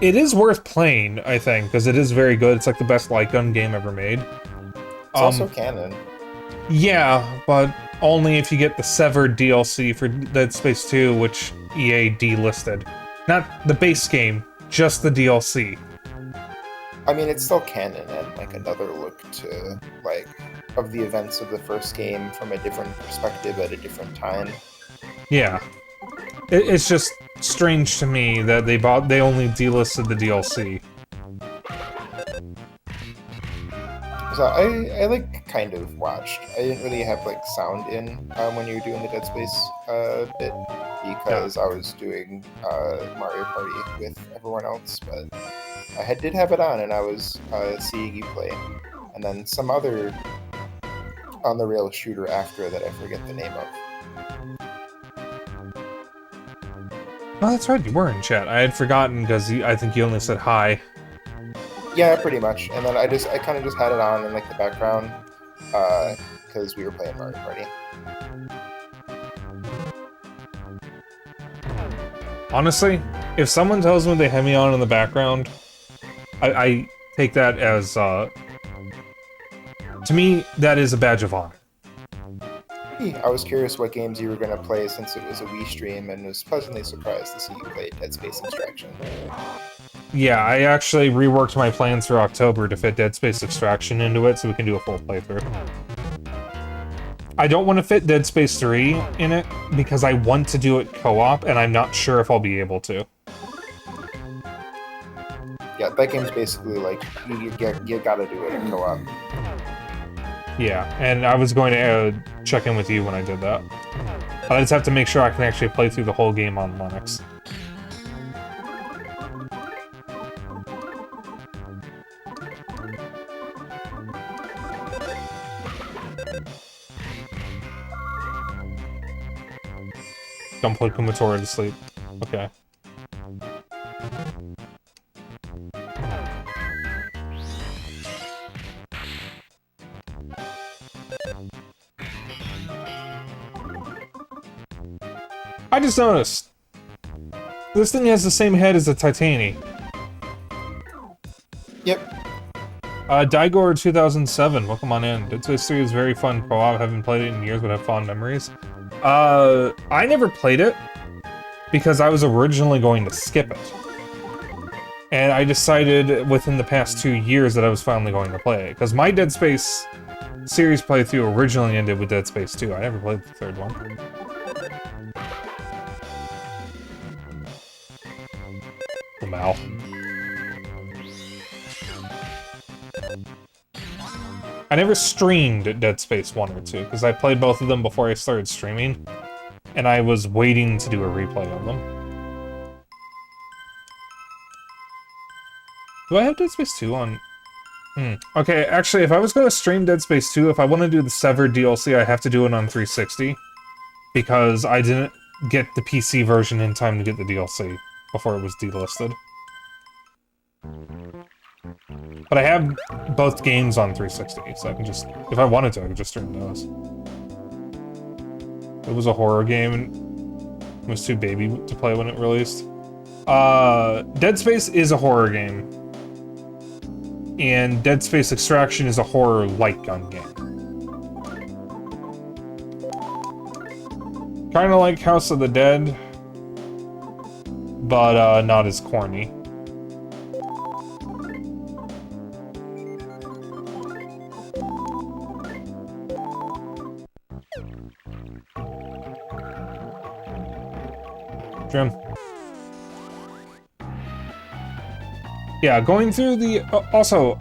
It is worth playing, I think, because it is very good. It's like the best light gun game ever made. It's also canon. Yeah, but only if you get the severed DLC for Dead Space 2, which EA delisted. Not the base game, just the DLC. I mean, it's still canon and like another look to like of the events of the first game from a different perspective at a different time. Yeah, it's just strange to me that they only delisted the DLC. So I like kind of watched. I didn't really have like sound in when you were doing the Dead Space bit because I was doing Mario Party with everyone else, but I did have it on and I was seeing you play. And then some other on the rail shooter after that I forget the name of. Oh, that's right, you were in chat. I had forgotten because I think you only said hi. Yeah, pretty much. And then I kind of just had it on in like the background because we were playing Mario Party. Honestly, if someone tells me they have me on in the background, I take that as, to me, that is a badge of honor. I was curious what games you were going to play since it was a Wii stream and was pleasantly surprised to see you play Dead Space Extraction. Yeah, I actually reworked my plans for October to fit Dead Space Extraction into it so we can do a full playthrough. I don't want to fit Dead Space 3 in it because I want to do it co-op and I'm not sure if I'll be able to. Yeah, that game's basically like, you gotta do it in co-op. Yeah, and I was going to check in with you when I did that. But I just have to make sure I can actually play through the whole game on Linux. Don't put Kumatora to sleep. Okay. I just noticed. This thing has the same head as the Titani. Yep. Daigor 2007, welcome on in. Dead Space 3 is very fun co-op. Haven't played it in years, but have fond memories. I never played it because I was originally going to skip it. And I decided within the past 2 years that I was finally going to play it. Because my Dead Space series playthrough originally ended with Dead Space 2. I never played the third one. Mal. I never streamed Dead Space 1 or 2, because I played both of them before I started streaming, and I was waiting to do a replay of them. Do I have Dead Space 2 on? Okay, actually, if I was going to stream Dead Space 2, if I want to do the Severed DLC, I have to do it on 360, because I didn't get the PC version in time to get the DLC before it was delisted. But I have both games on 360, so I can just, if I wanted to, I could just stream those. It was a horror game, and it was too baby to play when it released. Dead Space is a horror game. And Dead Space Extraction is a horror-like gun game. Kinda like House of the Dead, but not as corny. Trim. Yeah, going through the... also,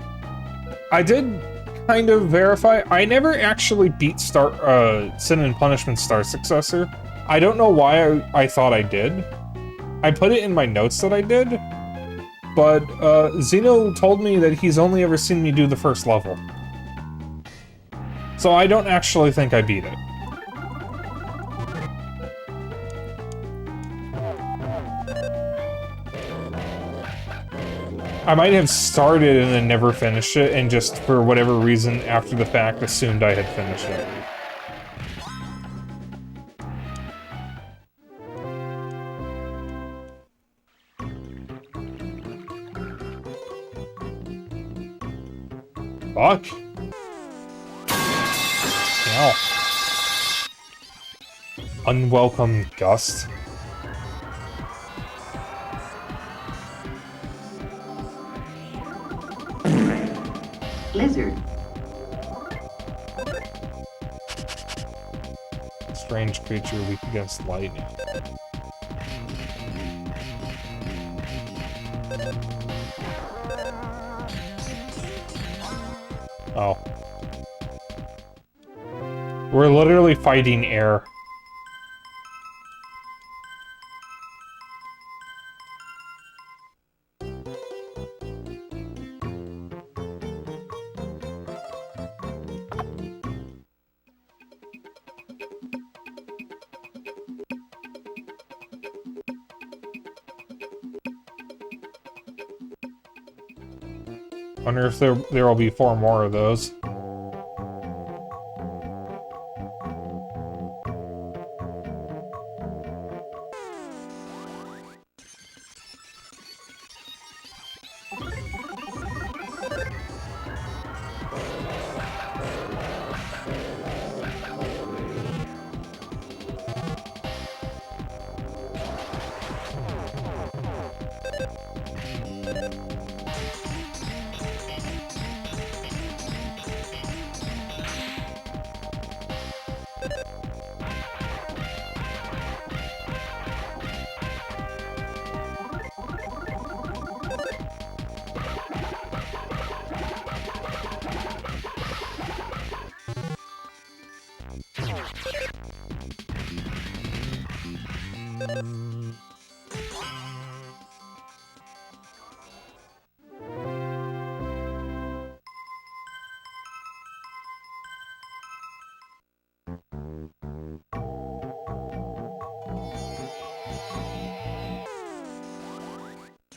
I did kind of verify, I never actually beat Sin and Punishment Star Successor. I don't know why I thought I did. I put it in my notes that I did, but Zeno told me that he's only ever seen me do the first level. So I don't actually think I beat it. I might have started and then never finished it, and just for whatever reason, after the fact, assumed I had finished it. Fuck. Ow. Unwelcome gust. Lizard. Strange creature weak against lightning. Oh. We're literally fighting air. Wonder if there will be 4 more of those.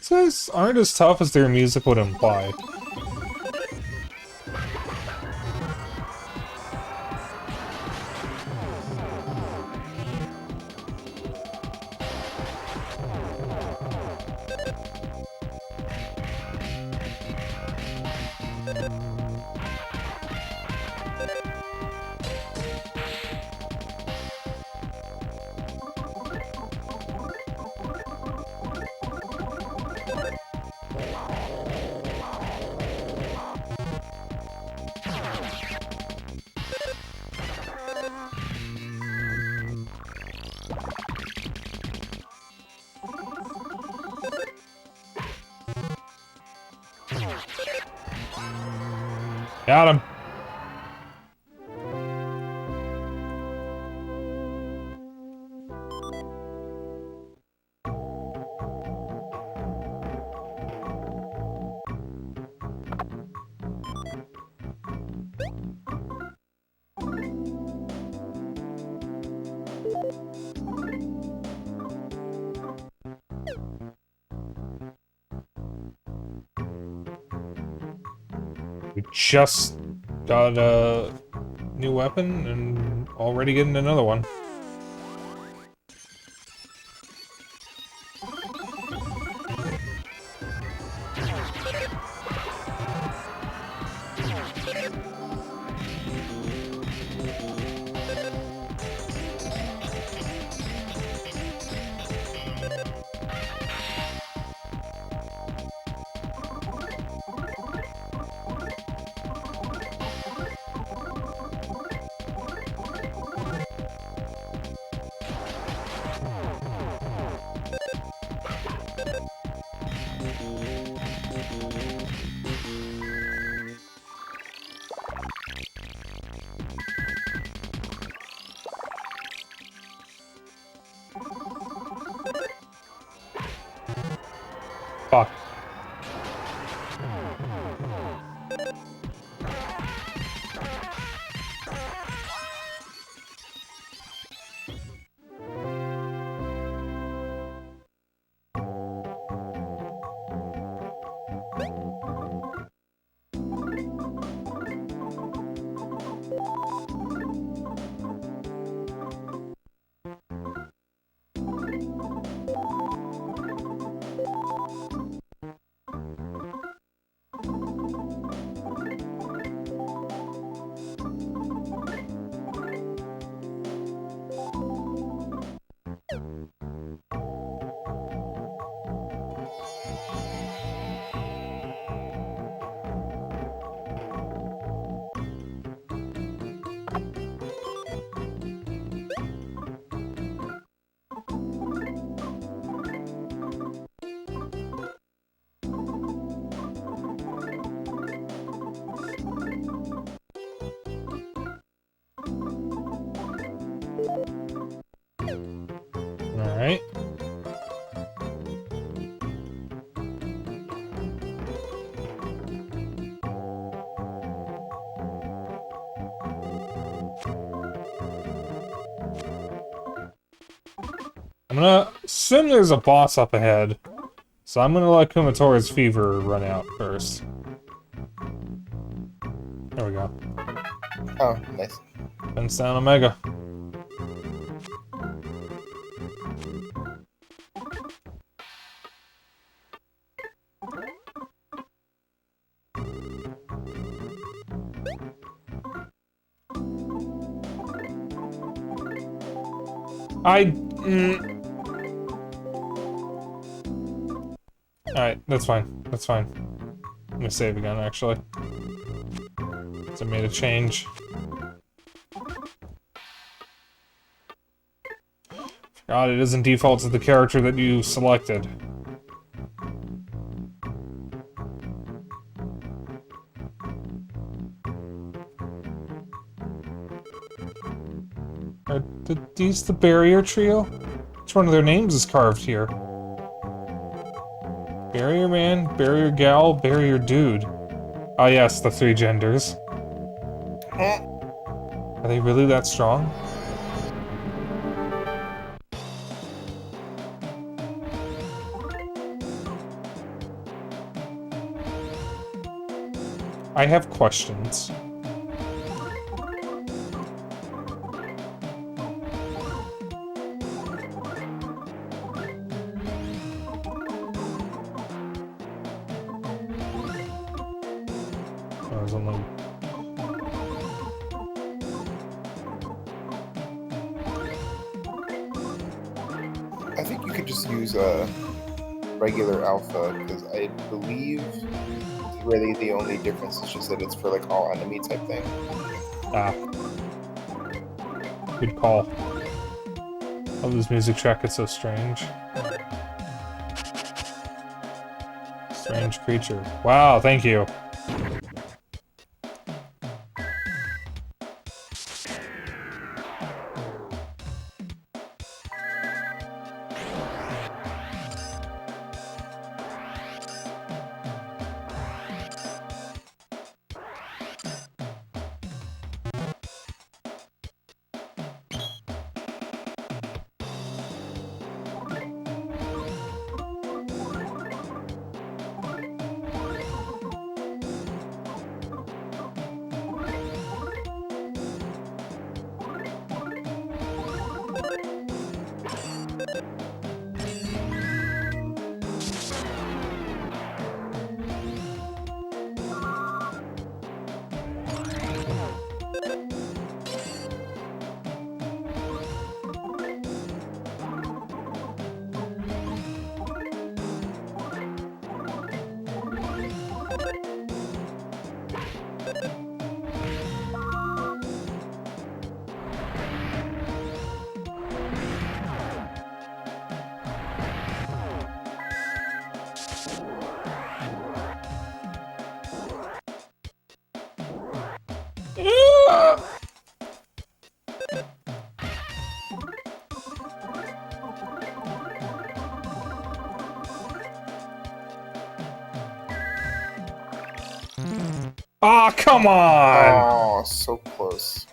These guys aren't as tough as their music would imply. Got him. We just got a new weapon and already getting another one. Fuck. Alright. I'm gonna assume there's a boss up ahead, so I'm gonna let Kumatora's fever run out first. There we go. Oh, nice. Fence down Omega. Alright, that's fine. That's fine. Let me save again, actually. So I made a change. God, it doesn't default to the character that you selected. Are these the barrier trio? Which one of their names is carved here? Barrier man, barrier gal, barrier dude. Ah yes, the three genders. Are they really that strong? I have questions. I was on the... I think you could just use a regular alpha, because I believe really the only difference is just that it's for like all enemy type thing. Ah. Good call. Oh, this music track is so strange. Strange creature. Wow, thank you. Ah, oh, come on! Oh, so close.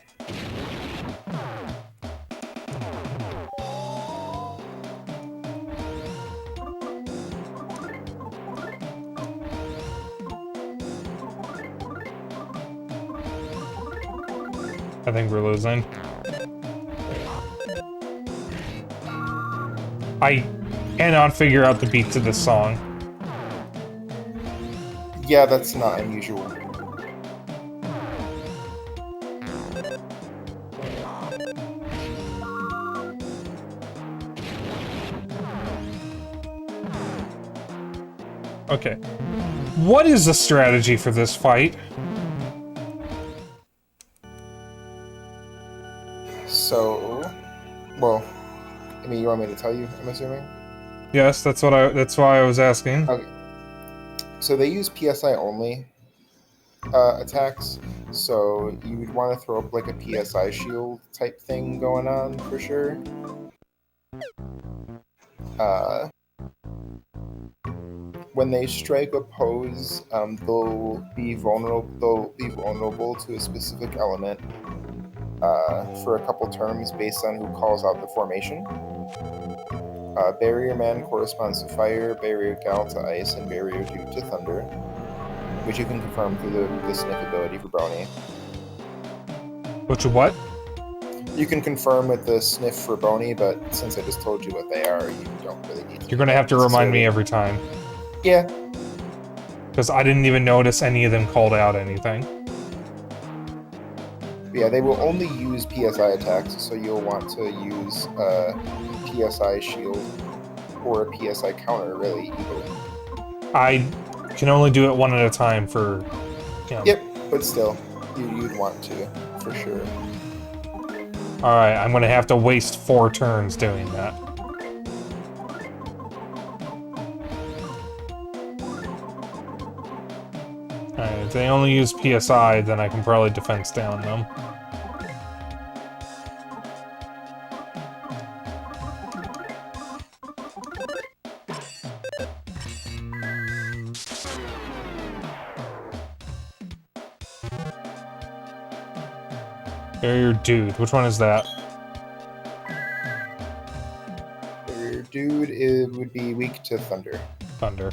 I think we're losing. I cannot figure out the beat to this song. Yeah, that's not unusual. Okay. What is the strategy for this fight? So, well, I mean, you want me to tell you, I'm assuming? Yes, that's why I was asking. Okay. So they use PSI only attacks, so you would want to throw up like a PSI shield type thing going on for sure. When they strike a pose, they'll be vulnerable to a specific element for a couple turns based on who calls out the formation. Barrier Man corresponds to fire, Barrier Gal to ice, and Barrier Dude to thunder, which you can confirm through the sniff ability for Brony. Which what? You can confirm with the sniff for Brony, but since I just told you what they are, you don't really need to. You're gonna have to remind me every time. Yeah. Because I didn't even notice any of them called out anything. Yeah, they will only use PSI attacks, so you'll want to use a PSI shield or a PSI counter, really, either. I can only do it one at a time for... You know. Yep, but still, you'd want to, for sure. Alright, I'm gonna have to waste 4 turns doing that. Alright, if they only use PSI, then I can probably defense down them. Barrier Dude, which one is that? Barrier Dude, it would be weak to thunder. Thunder.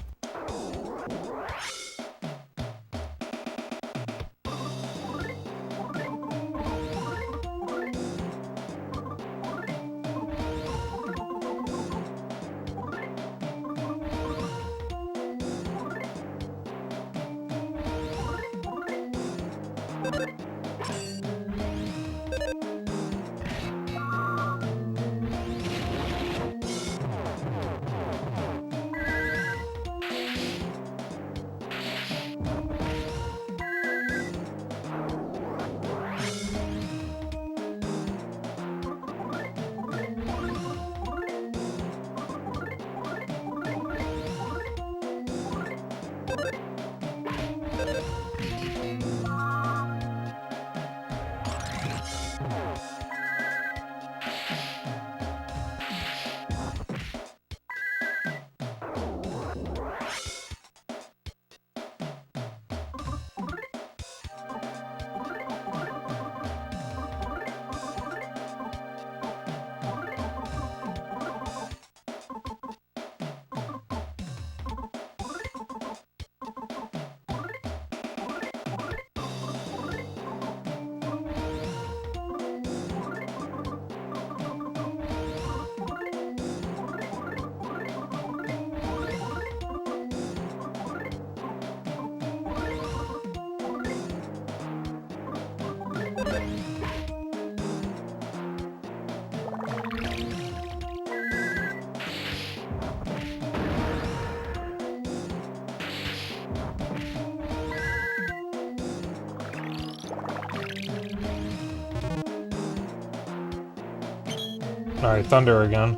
Alright, thunder again.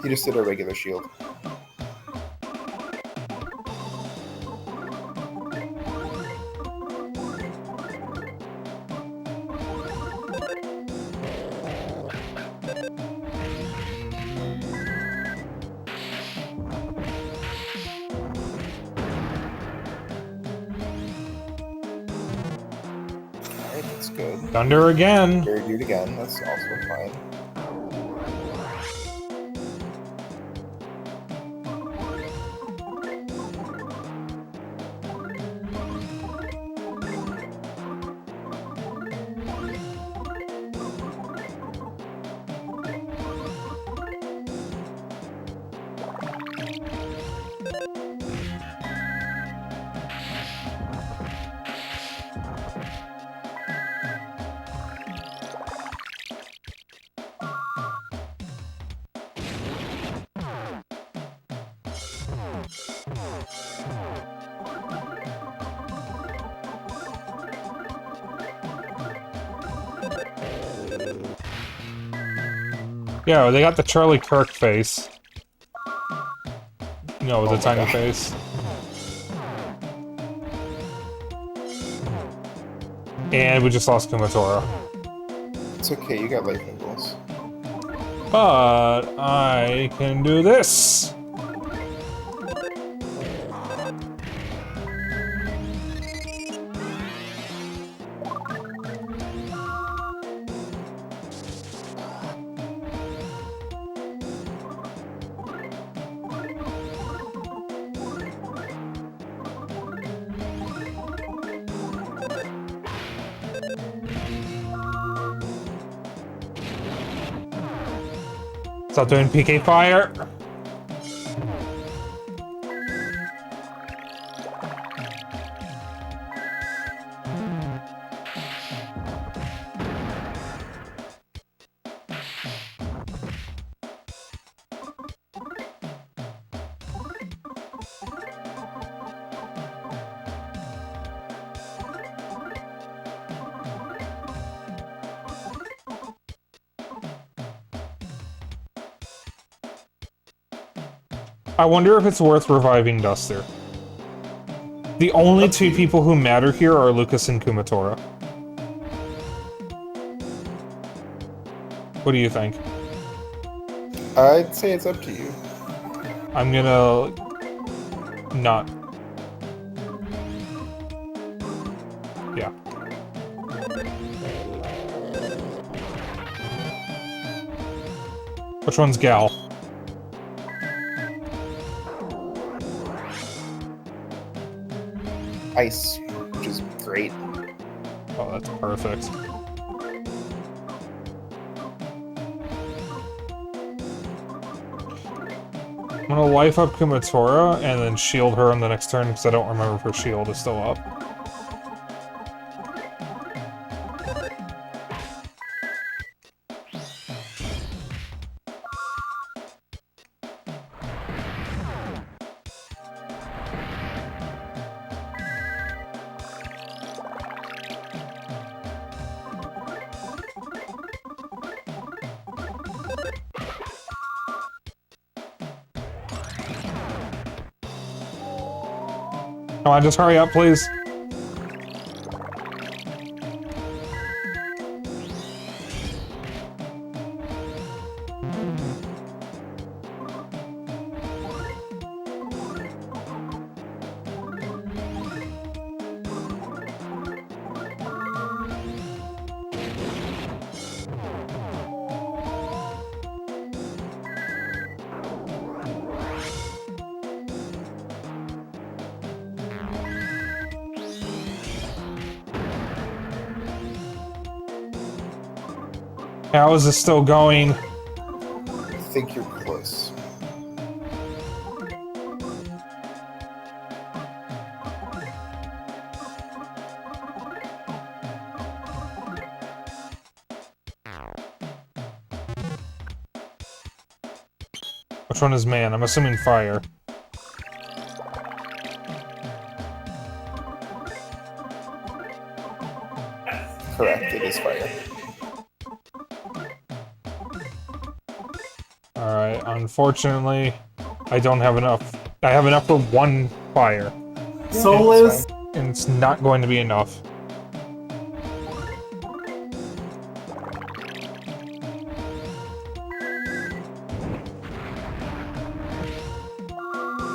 He just did a regular shield. Alright, that's good. Thunder again. Very good again. That's also fine. Yeah, they got the Charlie Kirk face. No, with Oh a my tiny God. face. And we just lost Kumatora. It's okay, you got lightning bolts. But I can do this! Stop doing PK fire! I wonder if it's worth reviving Duster. The only two people who matter here are Lucas and Kumatora. What do you think? I'd say it's up to you. I'm gonna... not. Yeah. Which one's Gal? Ice, which is great. Oh, that's perfect. I'm gonna life up Kumatora and then shield her on the next turn because I don't remember if her shield is still up. Come on, just hurry up, please. How is this still going? I think you're close. Which one is man? I'm assuming fire. Correct, it is fire. Alright, unfortunately, I don't have enough. I have enough for one fire. Soulless. And it's not going to be enough.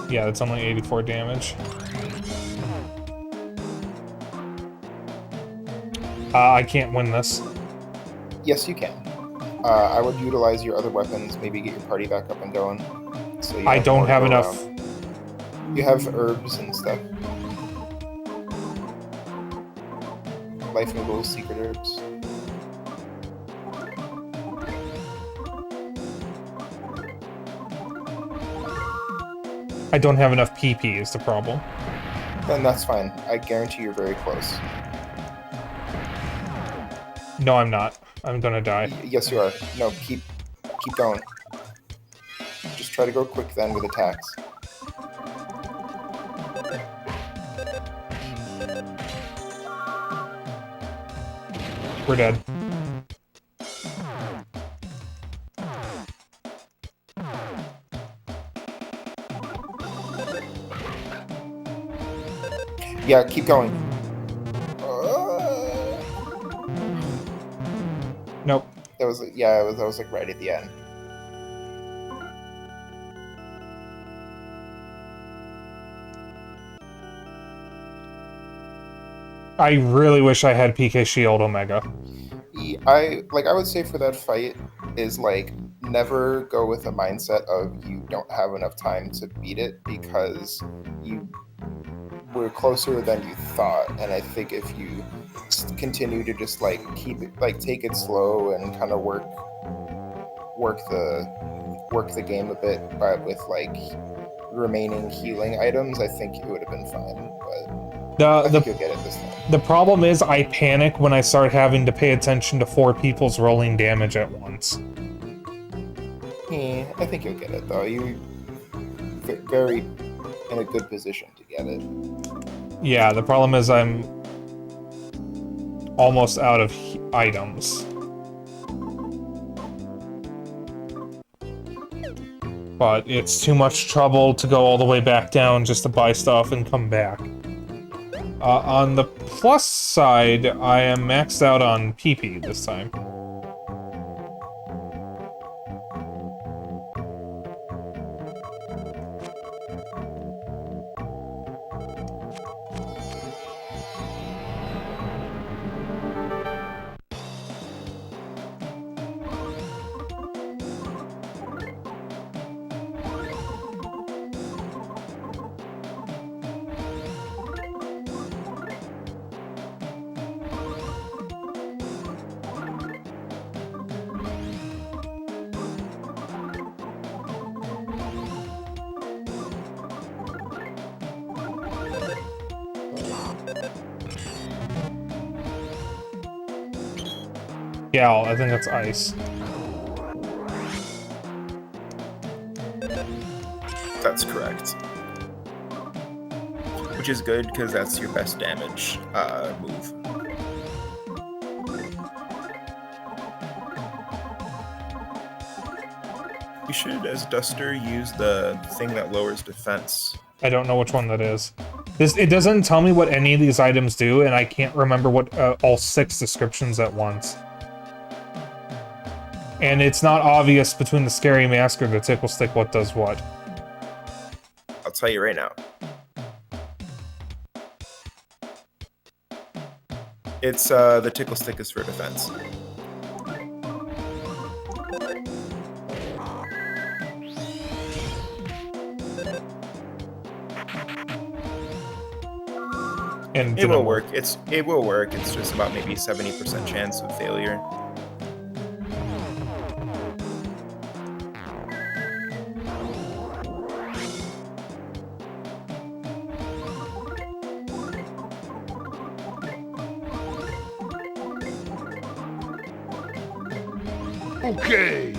Yeah, that's only 84 damage. I can't win this. Yes, you can. I would utilize your other weapons, maybe get your party back up and going. So you I don't more to have go enough. around. You have herbs and stuff. Life noodles, secret herbs. I don't have enough PP is the problem. Then that's fine. I guarantee you're very close. No, I'm not. I'm gonna die. Yes, you are. No, keep going. Just try to go quick then with attacks. We're dead. Yeah, keep going. Nope. That was that was like right at the end. I really wish I had PK Shield Omega. I would say for that fight is like never go with a mindset of you don't have enough time to beat it because you were closer than you thought, and I think if you continue to just like keep it take it slow and kind of work the game a bit, but with like remaining healing items, I think it would have been fine. But I think you'll get it this time. The problem is I panic when I start having to pay attention to 4 people's rolling damage at once. Yeah, I think you'll get it though. You very in a good position to get it. Yeah, the problem is I'm almost out of items. But it's too much trouble to go all the way back down just to buy stuff and come back. On the plus side, I am maxed out on PP this time. Gal, I think that's ice. That's correct. Which is good because that's your best damage move. You should, as Duster, use the thing that lowers defense. I don't know which one that is. It doesn't tell me what any of these items do, and I can't remember what all 6 descriptions at once. And it's not obvious between the Scary Mask or the Tickle Stick what does what. I'll tell you right now. It's the Tickle Stick is for defense. And it will work. It will work. It's just about maybe 70% chance of failure. Okay.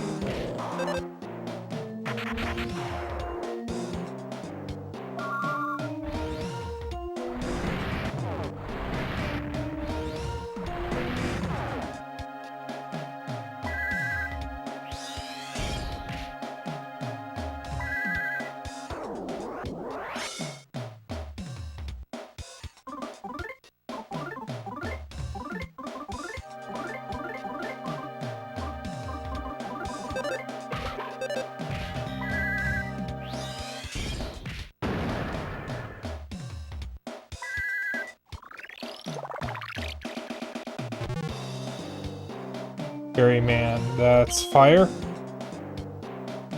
Fairy man, that's fire.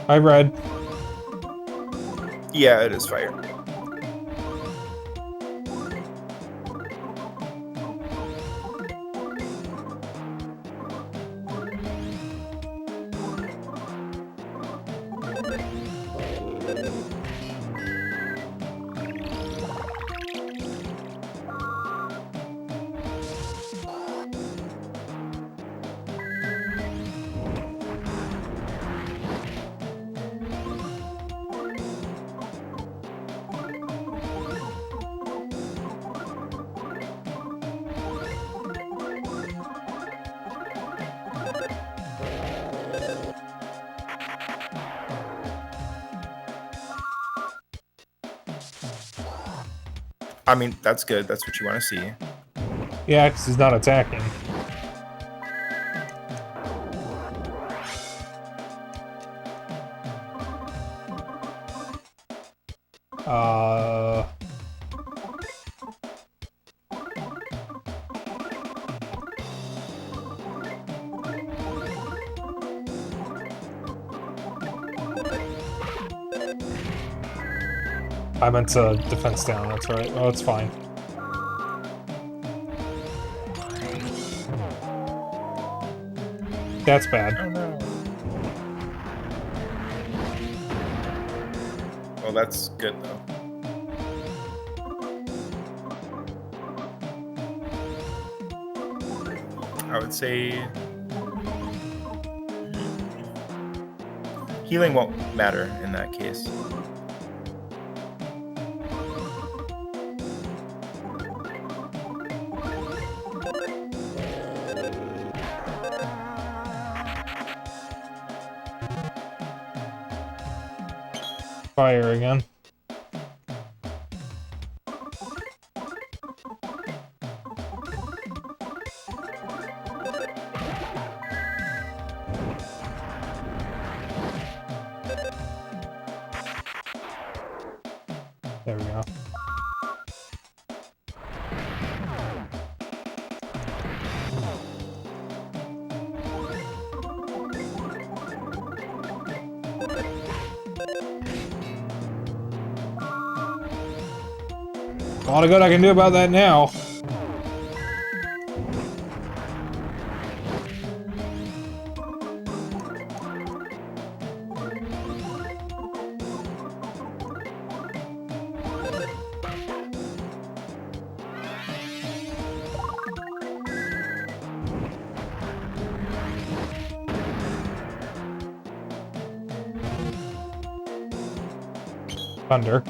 I read. Yeah, it is fire. I mean, that's good. That's what you want to see. Yeah, because he's not attacking. I meant to defense down, that's right. Oh, it's fine. That's bad. Oh no. Well, that's good though. I would say healing won't matter in that case. Fire again. There we go. A lot of good I can do about that now. Thunder.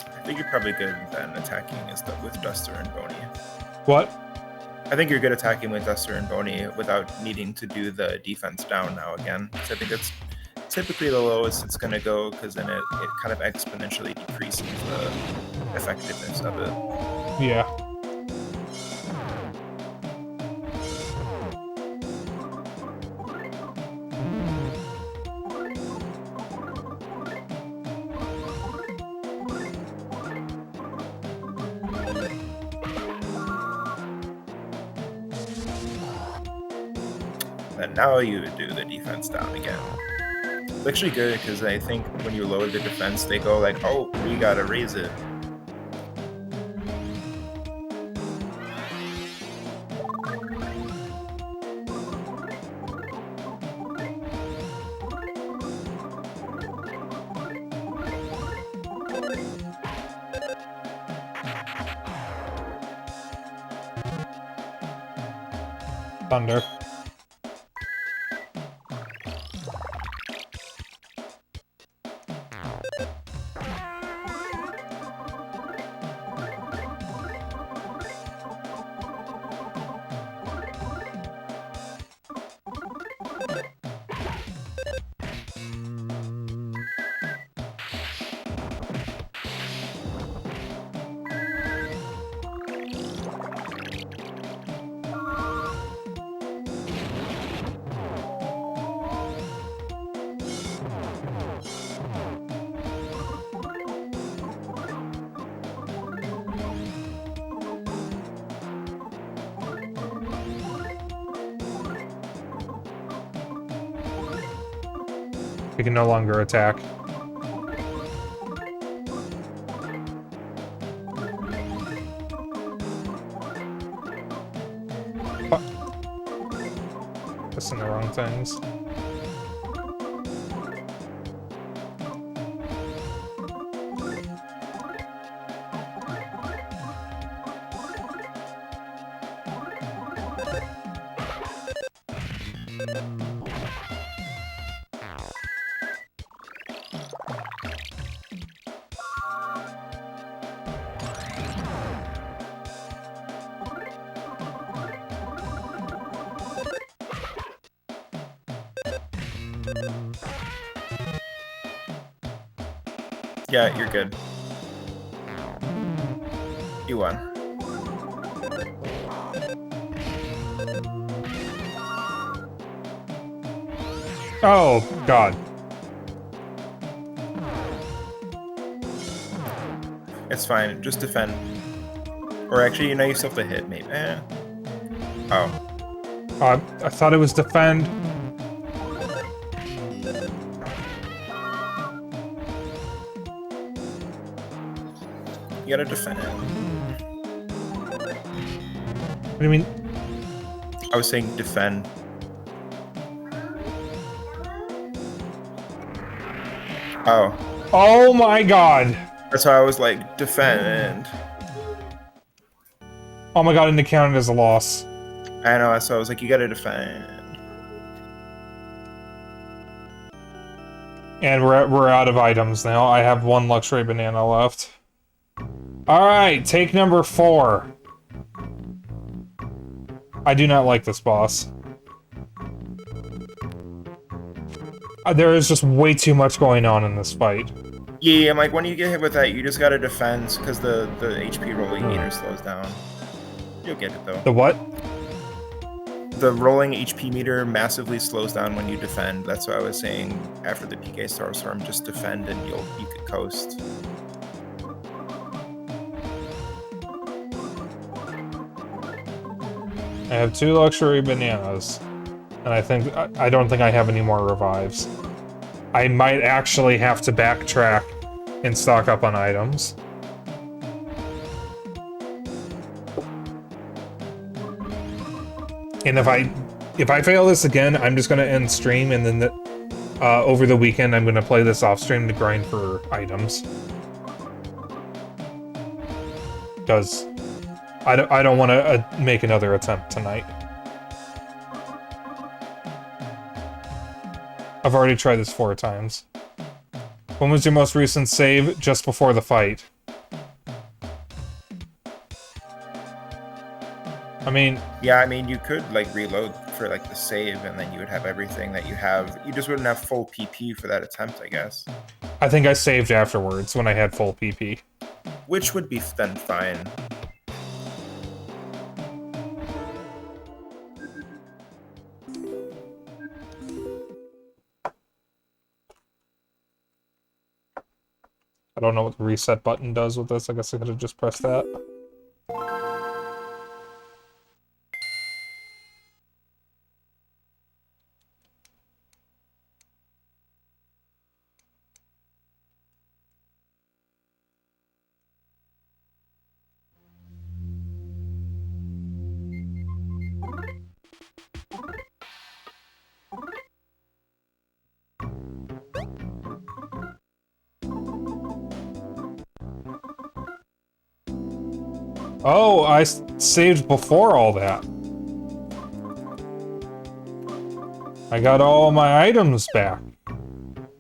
I think you're probably good then attacking with Duster and Boney. What? I think you're good attacking with Duster and Boney without needing to do the defense down now again. So I think that's typically the lowest it's going to go, because then it kind of exponentially decreases the effectiveness of it. Yeah. And now you would do the defense down again. It's actually good, because I think when you lower the defense, they go like, oh, we gotta raise it. Thunder. You can no longer attack. Fuck. Pressing the wrong things. Yeah, you're good. You won. Oh, God. It's fine. Just defend. Or actually, you know, you still have to hit me. Oh. I thought it was defend. You gotta defend. What do you mean? I was saying defend. Oh. Oh my God. That's why I was like, defend. Oh my God, and it counted as a loss. I know, so I was like, you gotta defend. And we're out of items now. I have one luxury banana left. Alright, take number 4. I do not like this boss. There is just way too much going on in this fight. Yeah, I'm like, when you get hit with that, you just gotta defend, because the HP rolling meter slows down. You'll get it, though. The what? The rolling HP meter massively slows down when you defend. That's what I was saying after the PK Starstorm. Just defend and you could coast. I have 2 luxury bananas. And I don't think I have any more revives. I might actually have to backtrack and stock up on items. And if I fail this again, I'm just gonna end stream, and then over the weekend I'm gonna play this off stream to grind for items. Because I don't want to make another attempt tonight. I've already tried this 4 times. When was your most recent save? Just before the fight. I mean... Yeah, I mean, you could, like, reload for, like, the save, and then you would have everything that you have. You just wouldn't have full PP for that attempt, I guess. I think I saved afterwards, when I had full PP. Which would be then fine. I don't know what the reset button does with this. I guess I could have just pressed that. Oh, I saved before all that. I got all my items back.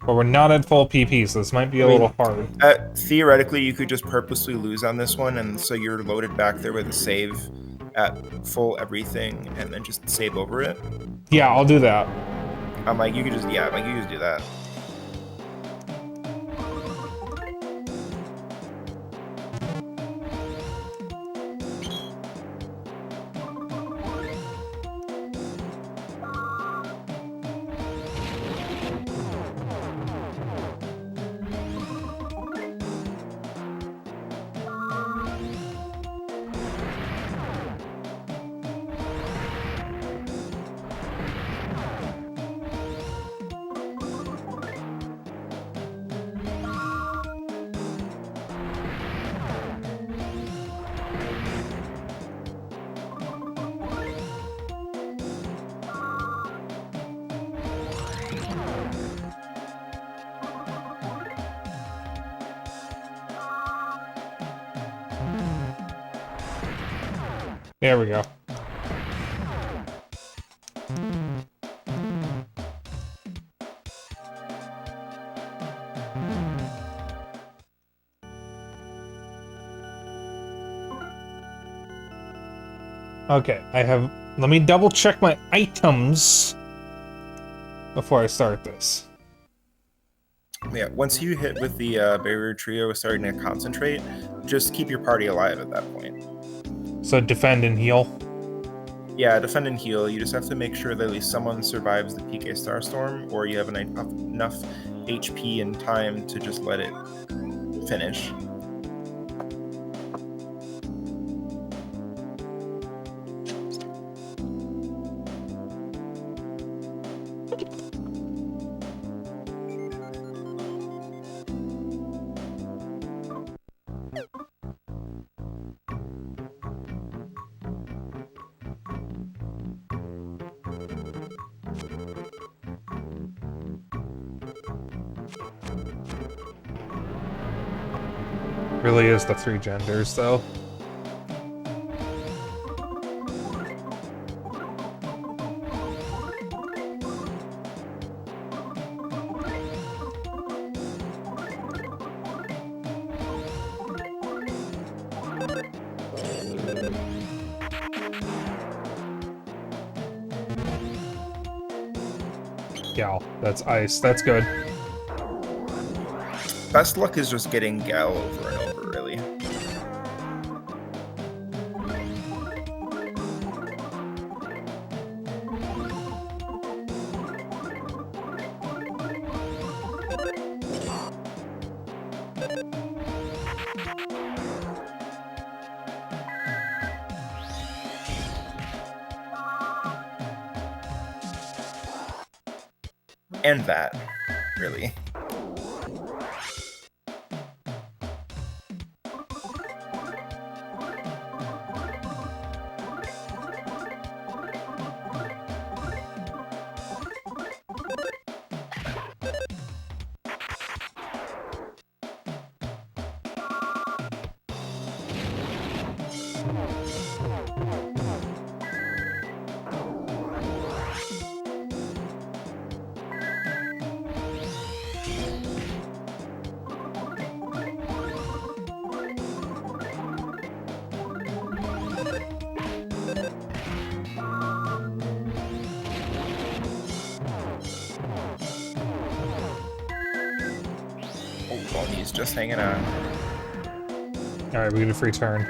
But we're not at full PP, so this might be a little hard. Theoretically, you could just purposely lose on this one, and so you're loaded back there with a save at full everything, and then just save over it. Yeah, I'll do that. You could just, yeah, you could just do that. There we go. Okay, let me double check my items before I start this. Yeah, once you hit with the barrier trio starting to concentrate, just keep your party alive at that point. So defend and heal? Yeah, defend and heal. You just have to make sure that at least someone survives the PK Starstorm, or you have enough HP and time to just let it finish. Really is the 3 genders, though. Gal, that's ice. That's good. Best luck is just getting Gal over and over, really. And that, really. Oh, he's just hanging on. Alright, we get a free turn.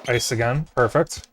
Ice again. Perfect.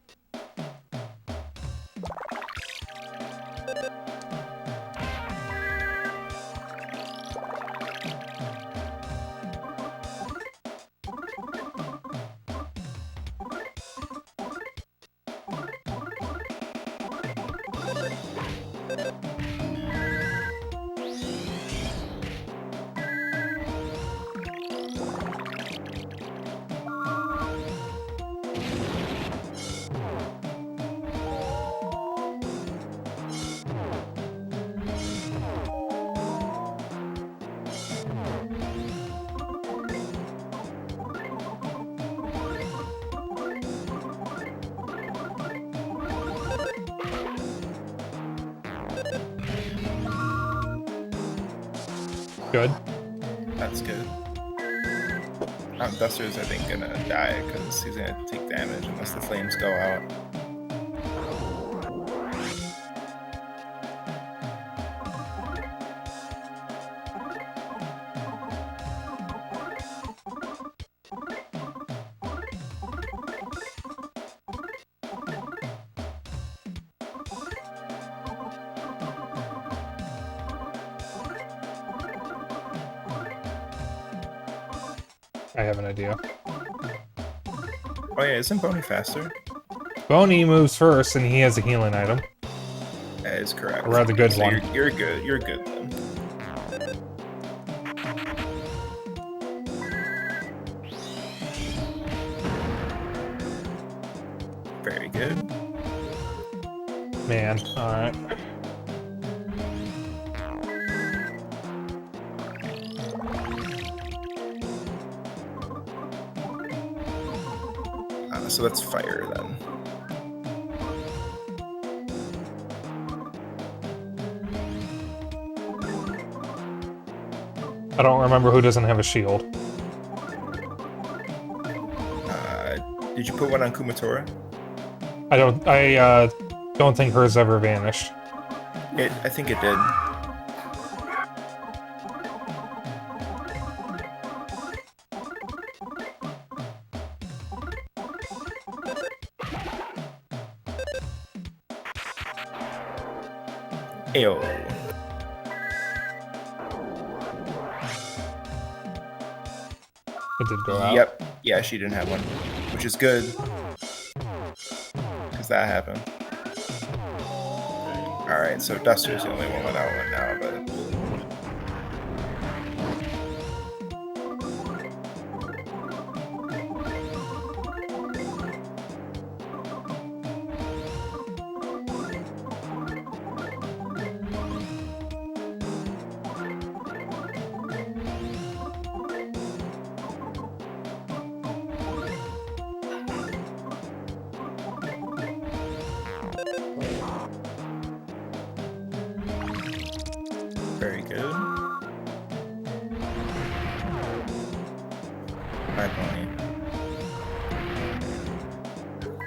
Duster's, I think, gonna die because he's gonna take damage unless the flames go out. I have an idea. Oh yeah, isn't Boney faster? Boney moves first, and he has a healing item. That is correct. A rather good so one. You're good. You're good then. Very good. Man, alright. So that's fire then. I don't remember who doesn't have a shield. Did you put one on Kumatora? I don't think hers ever vanished. I think it did. Ayo. It did go out. Yep. Yeah, she didn't have one, which is good. Because that happened. Alright, so Duster's the only one without one now, but... Very good. Bye, Pony.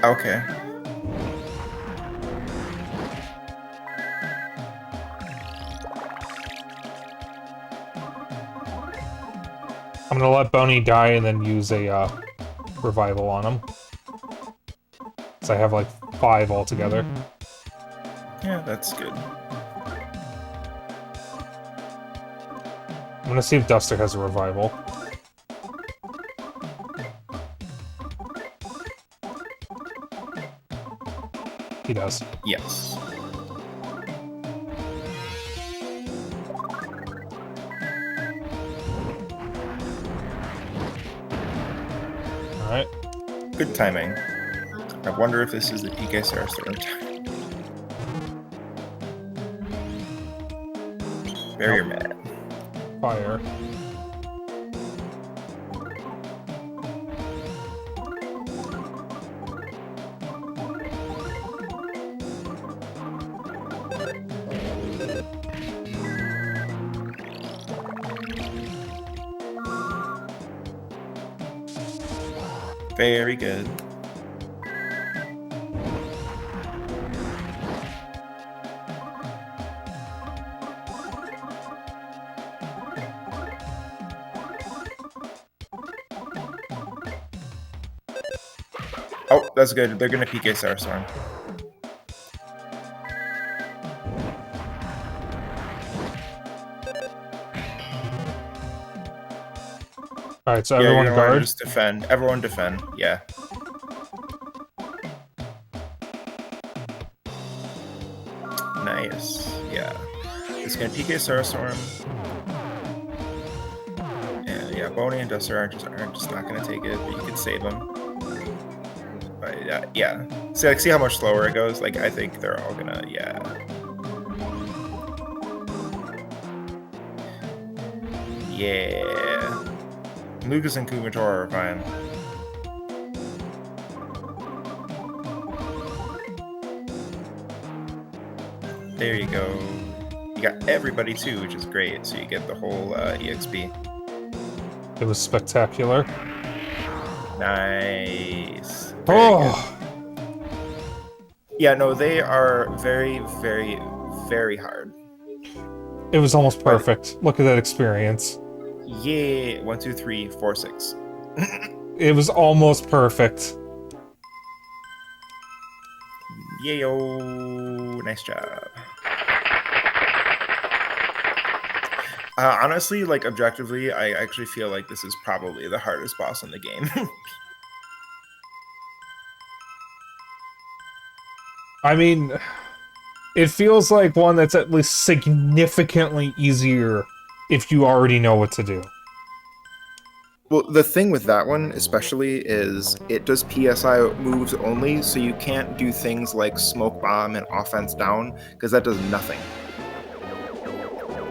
Okay. I'm gonna let Boney die and then use a revival on him. So I have like 5 altogether. Yeah, that's good. I'm gonna see if Duster has a revival. He does. Yes. Alright. Good timing. I wonder if this is the PK Sarastorm time. Barrier mat. Fire. Very good. Oh, that's good. They're gonna PK Sarstorm. Alright, so Yeah, everyone you're gonna guard. just defend. Everyone defend. Yeah. Nice. Yeah. It's gonna PK Sarstorm. And yeah, Boney and Duster aren't just not gonna take it, but you can save them. But yeah. See how much slower it goes? Like, I think they're all gonna, yeah. Yeah. Lucas and Kumatora are fine. There you go. You got everybody too, which is great. So you get the whole EXP. It was spectacular. Nice. Very good. Oh, Yeah, no, they are very, very, very hard. it was almost But perfect. Look at that experience. yeah, 1, 2, 3, 4, 6. It was almost perfect. Yayo, nice job. Honestly, like objectively, I actually feel like this is probably the hardest boss in the game. I mean, it feels like one that's at least significantly easier if you already know what to do. Well, the thing with that one, especially, is it does PSI moves only, so you can't do things like smoke bomb and offense down, because that does nothing.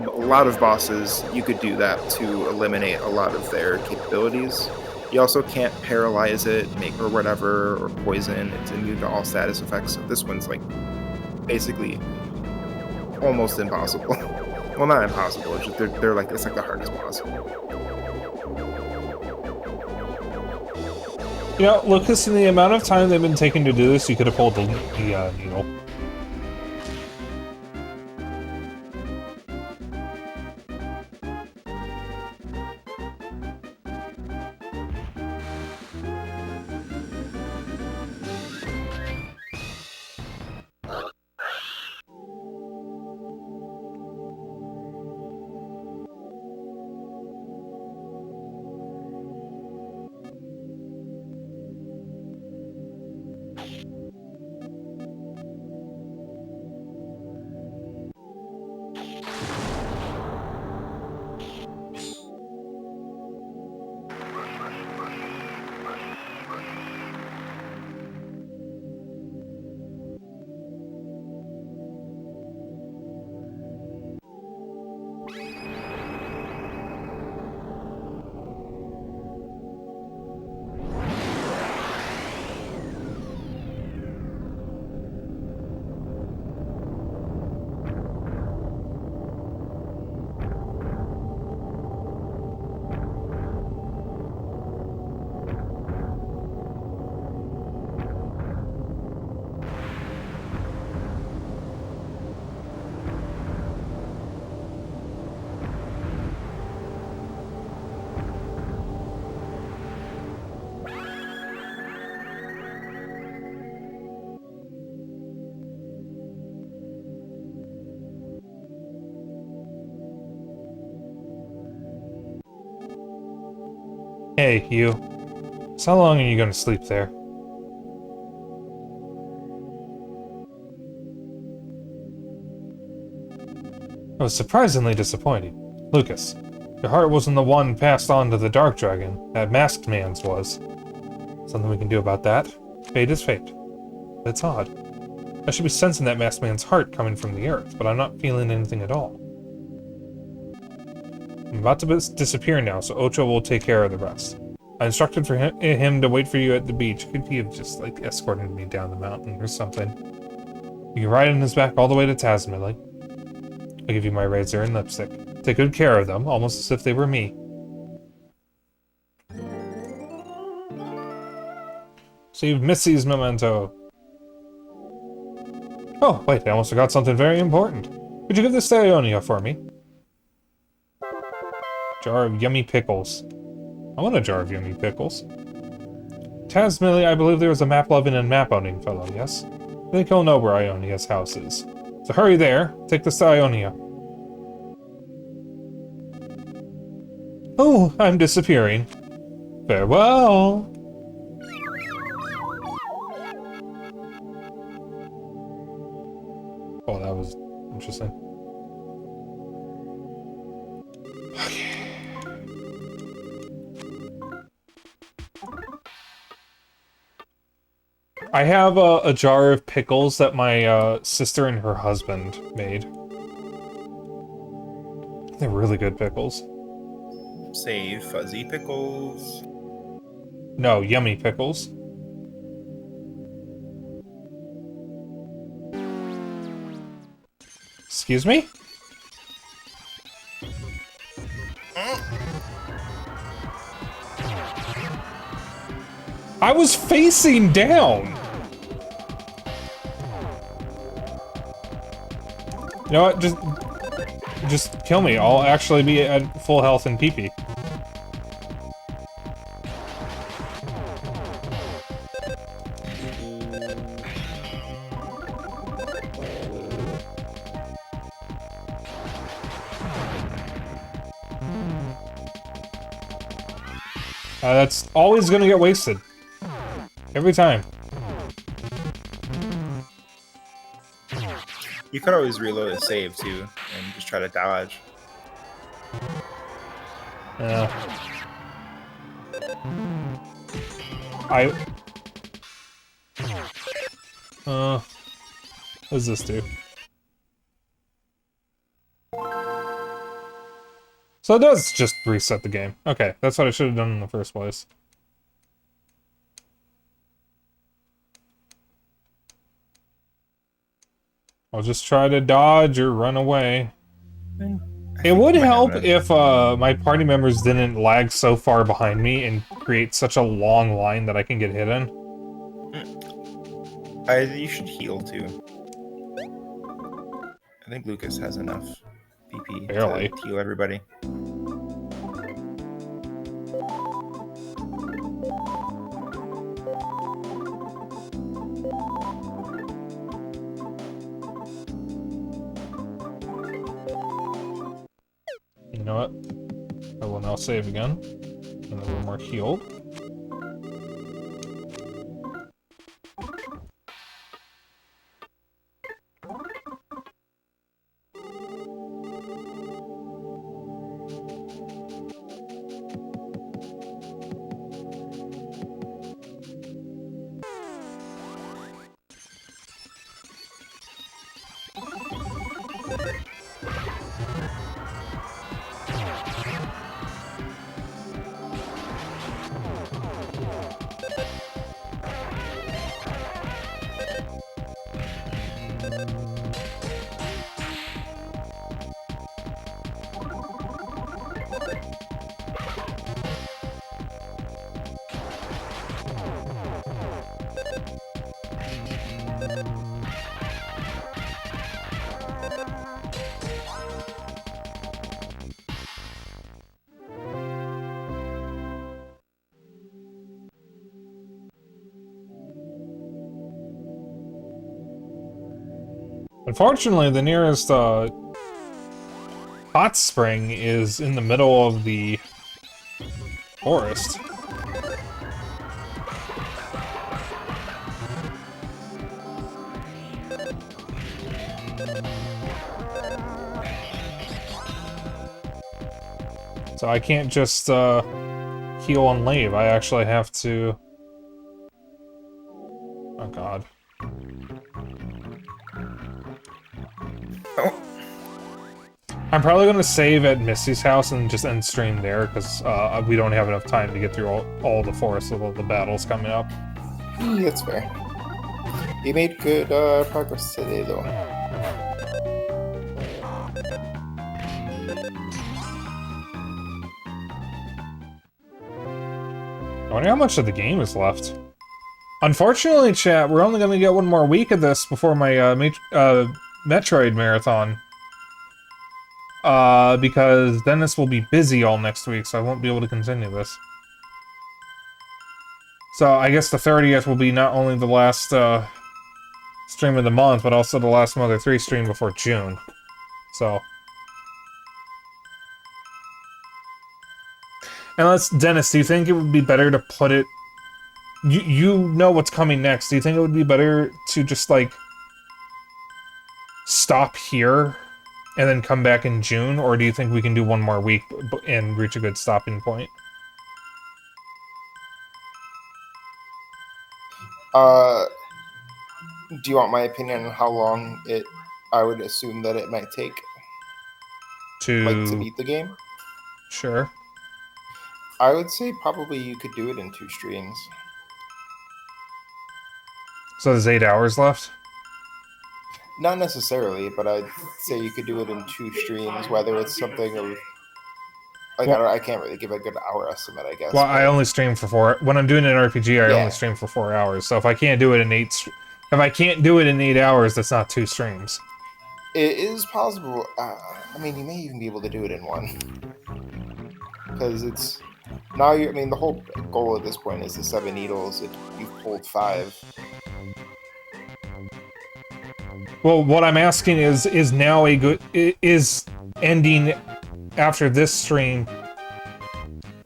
A lot of bosses, you could do that to eliminate a lot of their capabilities. You also can't paralyze it, or whatever, or poison. It's immune to all status effects. So this one's like basically almost impossible. Well, not impossible. It's just they're like it's like the hardest boss. You know, Lucas, in the amount of time they've been taking to do this, you could have pulled the needle. Hey, you. So how long are you gonna sleep there? I was surprisingly disappointed. Lucas, your heart wasn't the one passed on to the Dark Dragon. That masked man's was. Something we can do about that? Fate is fate. It's odd. I should be sensing that masked man's heart coming from the earth, but I'm not feeling anything at all. I'm about to disappear now, so Ocho will take care of the rest. I instructed for him to wait for you at the beach. Could he have just, like, escorted me down the mountain or something? You can ride on his back all the way to Tazmily. I'll give you my razor and lipstick. Take good care of them, almost as if they were me. Save Missy's memento. Oh, wait, I almost forgot something very important. Could you give this to Ionia for me? Jar of yummy pickles. I want a jar of yummy pickles. Tazmily, I believe there is a map-loving and map-owning fellow, yes? I think he'll know where Ionia's house is. So hurry there, take this to Ionia. Oh, I'm disappearing. Farewell! Oh, that was interesting. I have a jar of pickles that my sister and her husband made. They're really good pickles. Say fuzzy pickles. No, yummy pickles. Excuse me? I was facing down! You know what? Just kill me. I'll actually be at full health and PP. That's always gonna get wasted. Every time. You could always reload a save too, and just try to dodge. Yeah. What does this do? So it does just reset the game. Okay, that's what I should have done in the first place. I'll just try to dodge or run away. It would help if my party members didn't lag so far behind me and create such a long line that I can get hit in. You should heal too. I think Lucas has enough PP Barely. to heal everybody. You know what? I will now save again. And then we're more healed. Unfortunately, the nearest hot spring is in the middle of the forest. So I can't just heal and leave. I actually have to... Oh god. Oh. I'm probably gonna save at Misty's house and just end stream there, because we don't have enough time to get through all the forest with all the battles coming up. That's fair. You made good progress today, though. I wonder how much of the game is left. Unfortunately, chat, we're only gonna get one more week of this before my Metroid marathon. Because Dennis will be busy all next week, so I won't be able to continue this. So I guess the 30th will be not only the last stream of the month, but also the last Mother 3 stream before June. So. And Dennis, do you think it would be better to put it... You know what's coming next. Do you think it would be better to just, like, stop here and then come back in June? Or do you think we can do one more week and reach a good stopping point? Do you want my opinion on how long I would assume that it might take? To beat the game? Sure. I would say probably you could do it in 2 streams. So there's 8 hours left? Not necessarily, but I'd say you could do it in 2 streams, whether it's something of... Like Well, I can't really give a good hour estimate, I guess. well, I But only stream for 4. When I'm doing an RPG, I only yeah, stream for 4 hours. So if I can't do it in if I can't do it in 8 hours, that's not 2 streams. it is possible. I mean, you may even be able to do it in one because it's now. I mean, the whole goal at this point is the 7 needles. You've pulled 5. Well, what I'm asking is now a good is ending after this stream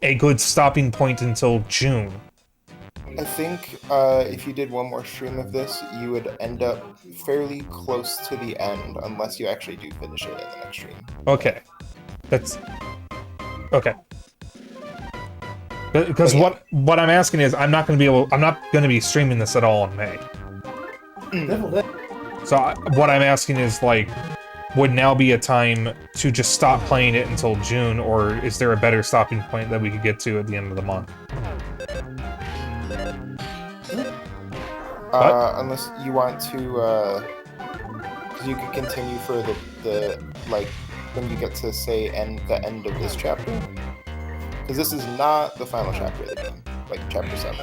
a good stopping point until June. I think if you did one more stream of this, you would end up fairly close to the end, unless you actually do finish it in the next stream. Okay, that's okay. Because yeah. what I'm asking is I'm not going to be streaming this at all in May. So what I'm asking is, like, would now be a time to just stop playing it until June, or is there a better stopping point that we could get to at the end of the month? Unless you want to, because you could continue for the like when you get to say the end of this chapter, because this is not the final chapter of the game, like chapter 7.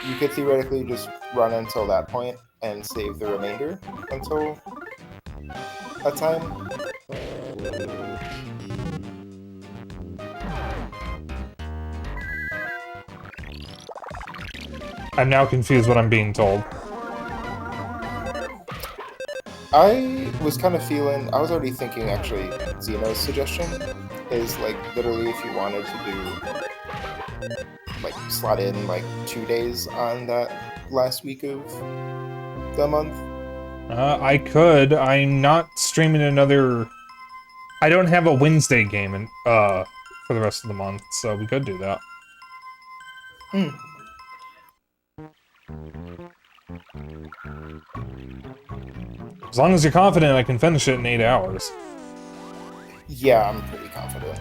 You could theoretically just run until that point and save the remainder until that time. I'm now confused what I'm being told. I was kind of feeling, I was already thinking actually, Xeno's suggestion is like literally if you wanted to do, like slot in like 2 days on that last week of the month. I could. I'm not streaming another... I don't have a Wednesday game for the rest of the month, so we could do that. As long as you're confident I can finish it in 8 hours. Yeah, I'm pretty confident.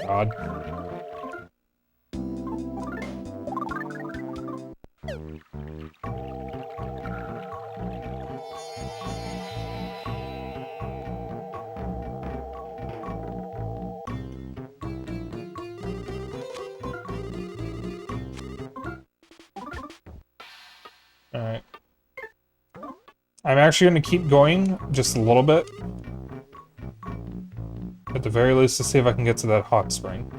God. Alright. I'm actually going to keep going just a little bit. At the very least, to see if I can get to that hot spring.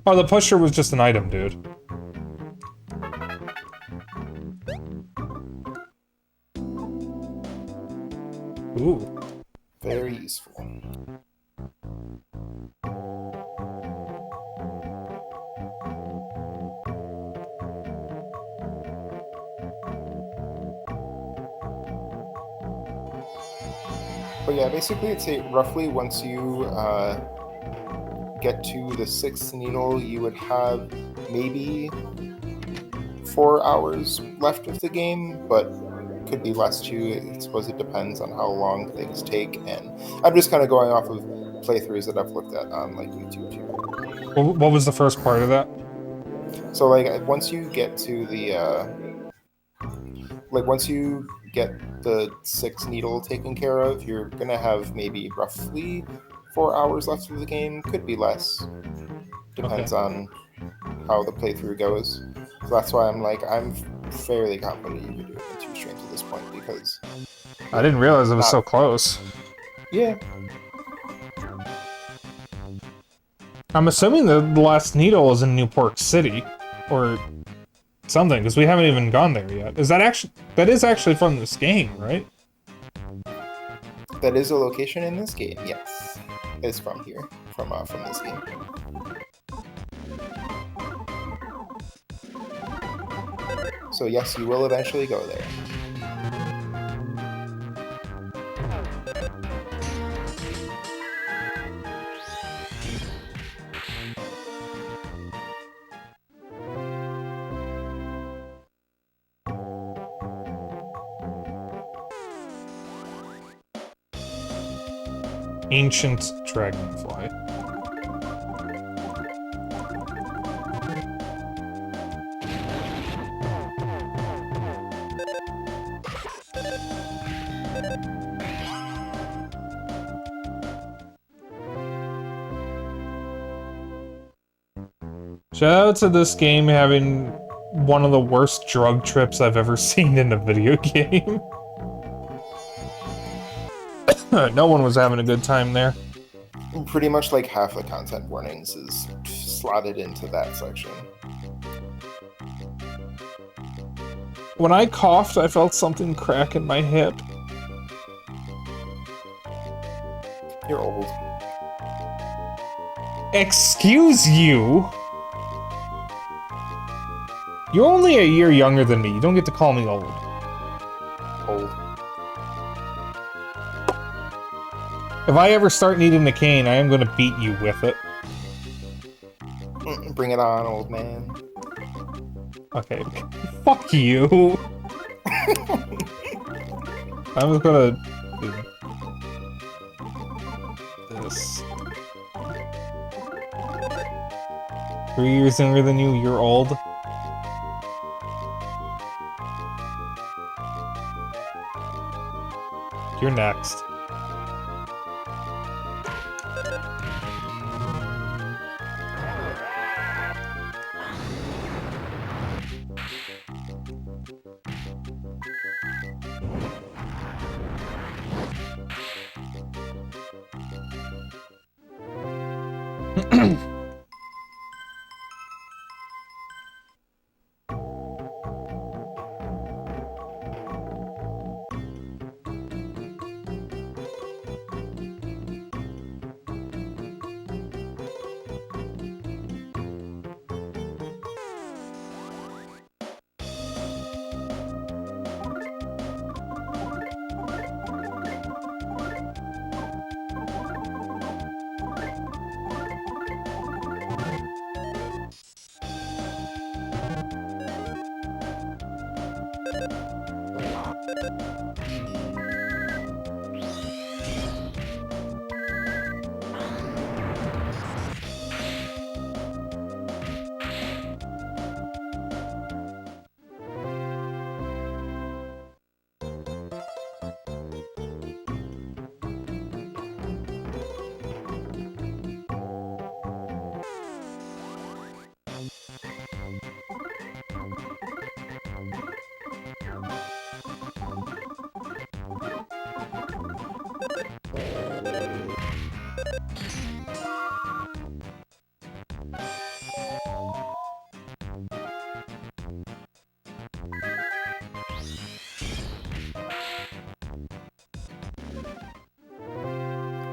Oh, the pusher was just an item, dude. Ooh. Very useful. But yeah, basically it's roughly once you get to the 6th needle, you would have maybe 4 hours left of the game, but could be less too. I suppose it depends on how long things take, and I'm just kind of going off of playthroughs that I've looked at on like YouTube too. What was the first part of that? So like once you get to the once you get the 6th needle taken care of, you're gonna have maybe roughly 4 hours left of the game. Could be less. Depends on how the playthrough goes. So that's why I'm fairly confident you could do it in 2 streams at this point, because I didn't realize it was so close. Yeah. I'm assuming the last needle is in Newport City, or something, because we haven't even gone there yet. That is actually from this game, right? That is a location in this game, yes. It's from here, from this game. So yes, you will eventually go there. Ancient dragonfly. Shout out to this game having one of the worst drug trips I've ever seen in a video game. No one was having a good time there. Pretty much like half the content warnings is slotted into that section. When I coughed, I felt something crack in my hip. You're old. Excuse you? You're only a year younger than me. You don't get to call me old. Old. If I ever start needing a cane, I am going to beat you with it. Bring it on, old man. Okay. Fuck you. I'm just gonna do this. 3 years younger than you, you're old. You're next.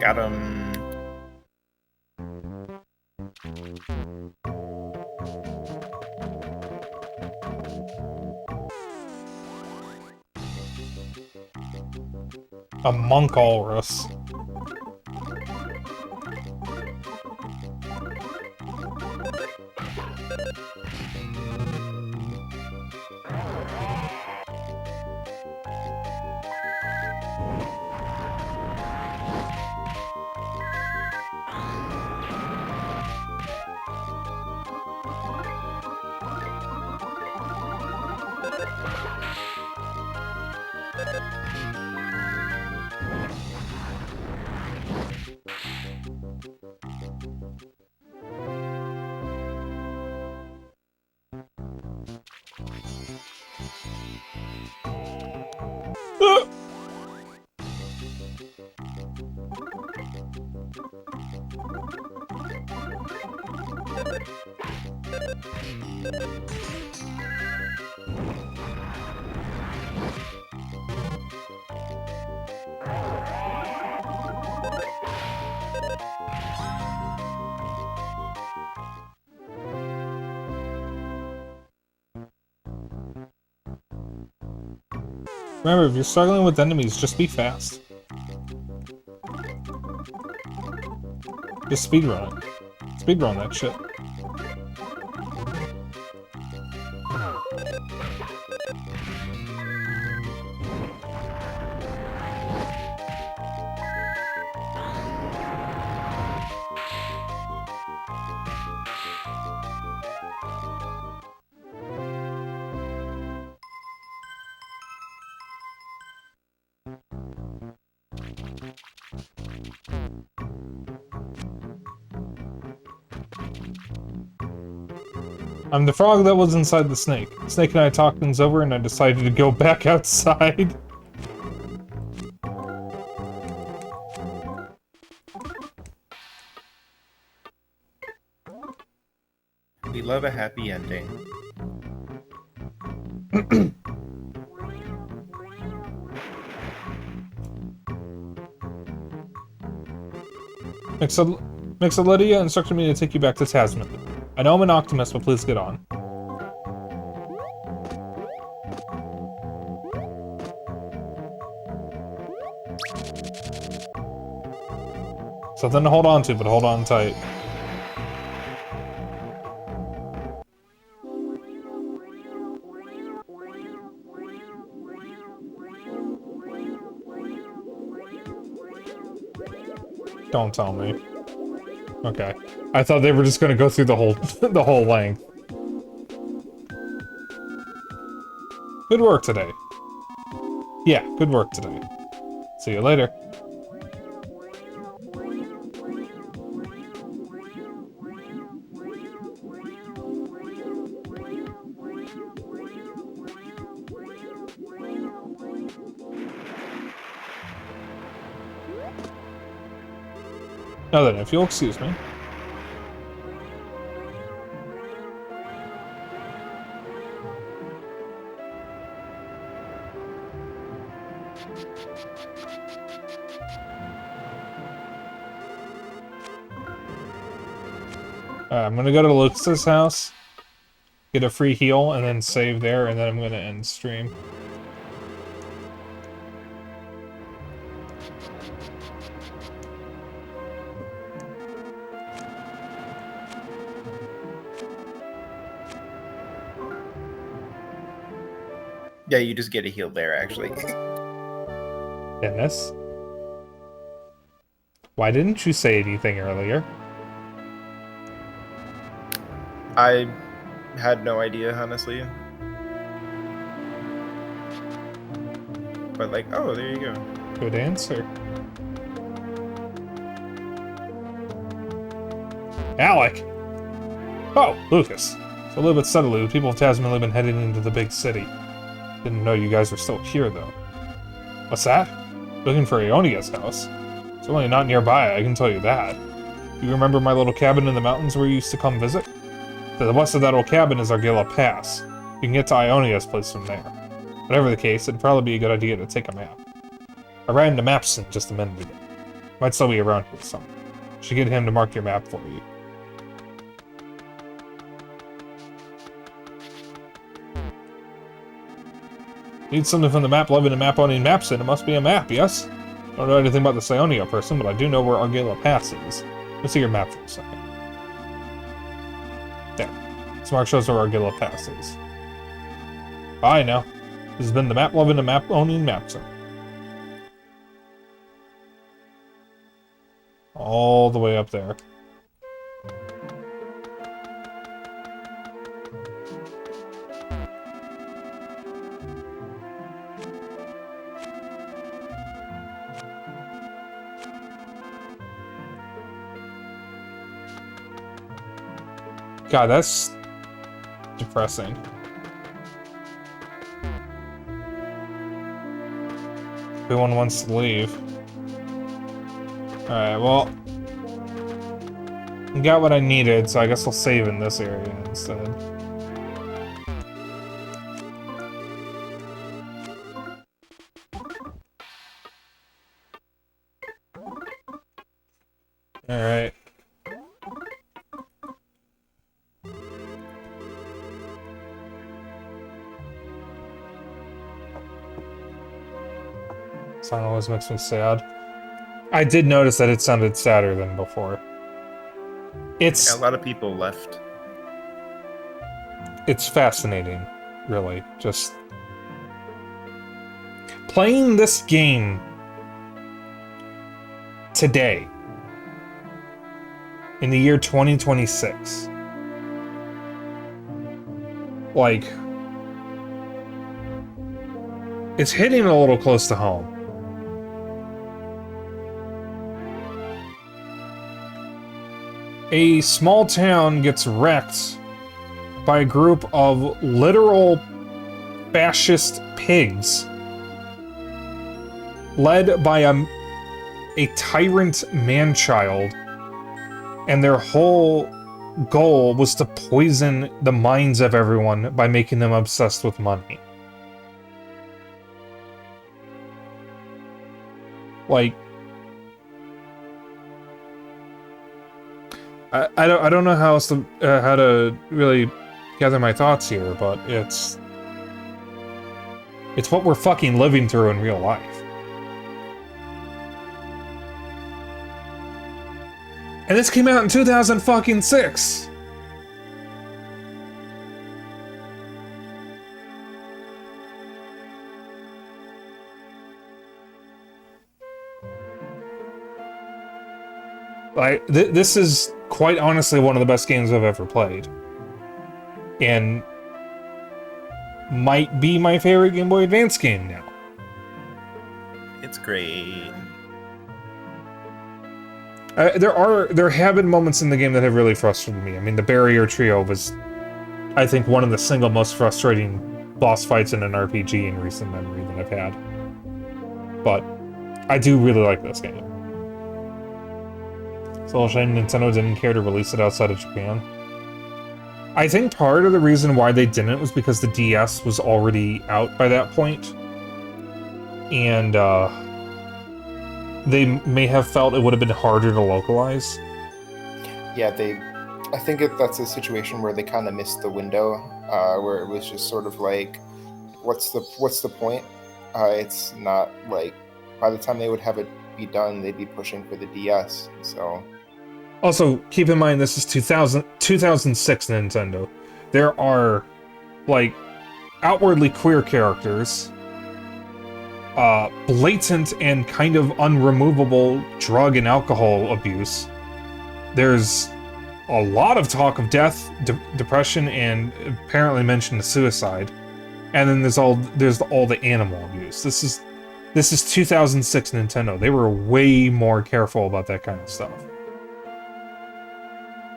Got him. A monk walrus. Remember, if you're struggling with enemies, just be fast. Just speedrun it. Speedrun that shit. I'm the frog that was inside the snake. Snake and I talked things over and I decided to go back outside. We love a happy ending. Mixolydia instructed me to take you back to Tasman. I know I'm an optimist, but please get on. Something to hold on to, but hold on tight. Don't tell me. Okay. I thought they were just gonna go through the whole the whole length. Good work today. Yeah, good work today. See you later. Now then, if you'll excuse me. I'm gonna go to Lux's house, get a free heal, and then save there, and then I'm gonna end stream. Yeah, you just get a heal there, actually. Dennis? Why didn't you say anything earlier? I had no idea, honestly. But like, oh, there you go. Good answer. Alec! Oh, Lucas. So a little bit subtly, the people of Tasman have been heading into the big city. Didn't know you guys were still here, though. What's that? Looking for Ionia's house. It's really not nearby, I can tell you that. You remember my little cabin in the mountains where you used to come visit? To the west of that old cabin is Argilla Pass. You can get to Ionia's place from there. Whatever the case, it'd probably be a good idea to take a map. I ran into Mapson just a minute ago. Might still be around here somewhere. Should get him to mark your map for you. Need something from the map-loving and map-owning Mapson, it must be a map, yes? Don't know anything about the Ionia person, but I do know where Argilla Pass is. Let's see your map for a second. There. This mark shows where Argilla Pass is. Bye now. This has been the map-loving and map-owning Mapson. All the way up there. God, that's depressing. Everyone wants to leave. Alright, well, got what I needed, so I guess I'll save in this area instead. Alright. song always makes me sad. I did notice that it sounded sadder than before. It's a lot of people left. It's fascinating, really. Just playing this game today, in the year 2026. Like, it's hitting a little close to home. A small town gets wrecked by a group of literal fascist pigs led by a tyrant man-child, and their whole goal was to poison the minds of everyone by making them obsessed with money. Like, I don't know how else to how to really gather my thoughts here, but it's what we're fucking living through in real life. And this came out in 2006. Like, this is quite honestly one of the best games I've ever played. And might be my favorite Game Boy Advance game now. It's great. There have been moments in the game that have really frustrated me. I mean, the Barrier Trio was, I think, one of the single most frustrating boss fights in an RPG in recent memory that I've had. But I do really like this game. It's a little shame Nintendo didn't care to release it outside of Japan. I think part of the reason why they didn't was because the DS was already out by that point. And, they may have felt it would have been harder to localize. Yeah, I think that's a situation where they kind of missed the window, where it was just sort of like, what's the point? It's not like, by the time they would have it be done, they'd be pushing for the DS, so... Also, keep in mind, this is 2006 Nintendo. There are, like, outwardly queer characters, blatant and kind of unremovable drug and alcohol abuse. There's a lot of talk of death, depression, and apparently mention of suicide. And then there's all the animal abuse. This is 2006 Nintendo. They were way more careful about that kind of stuff.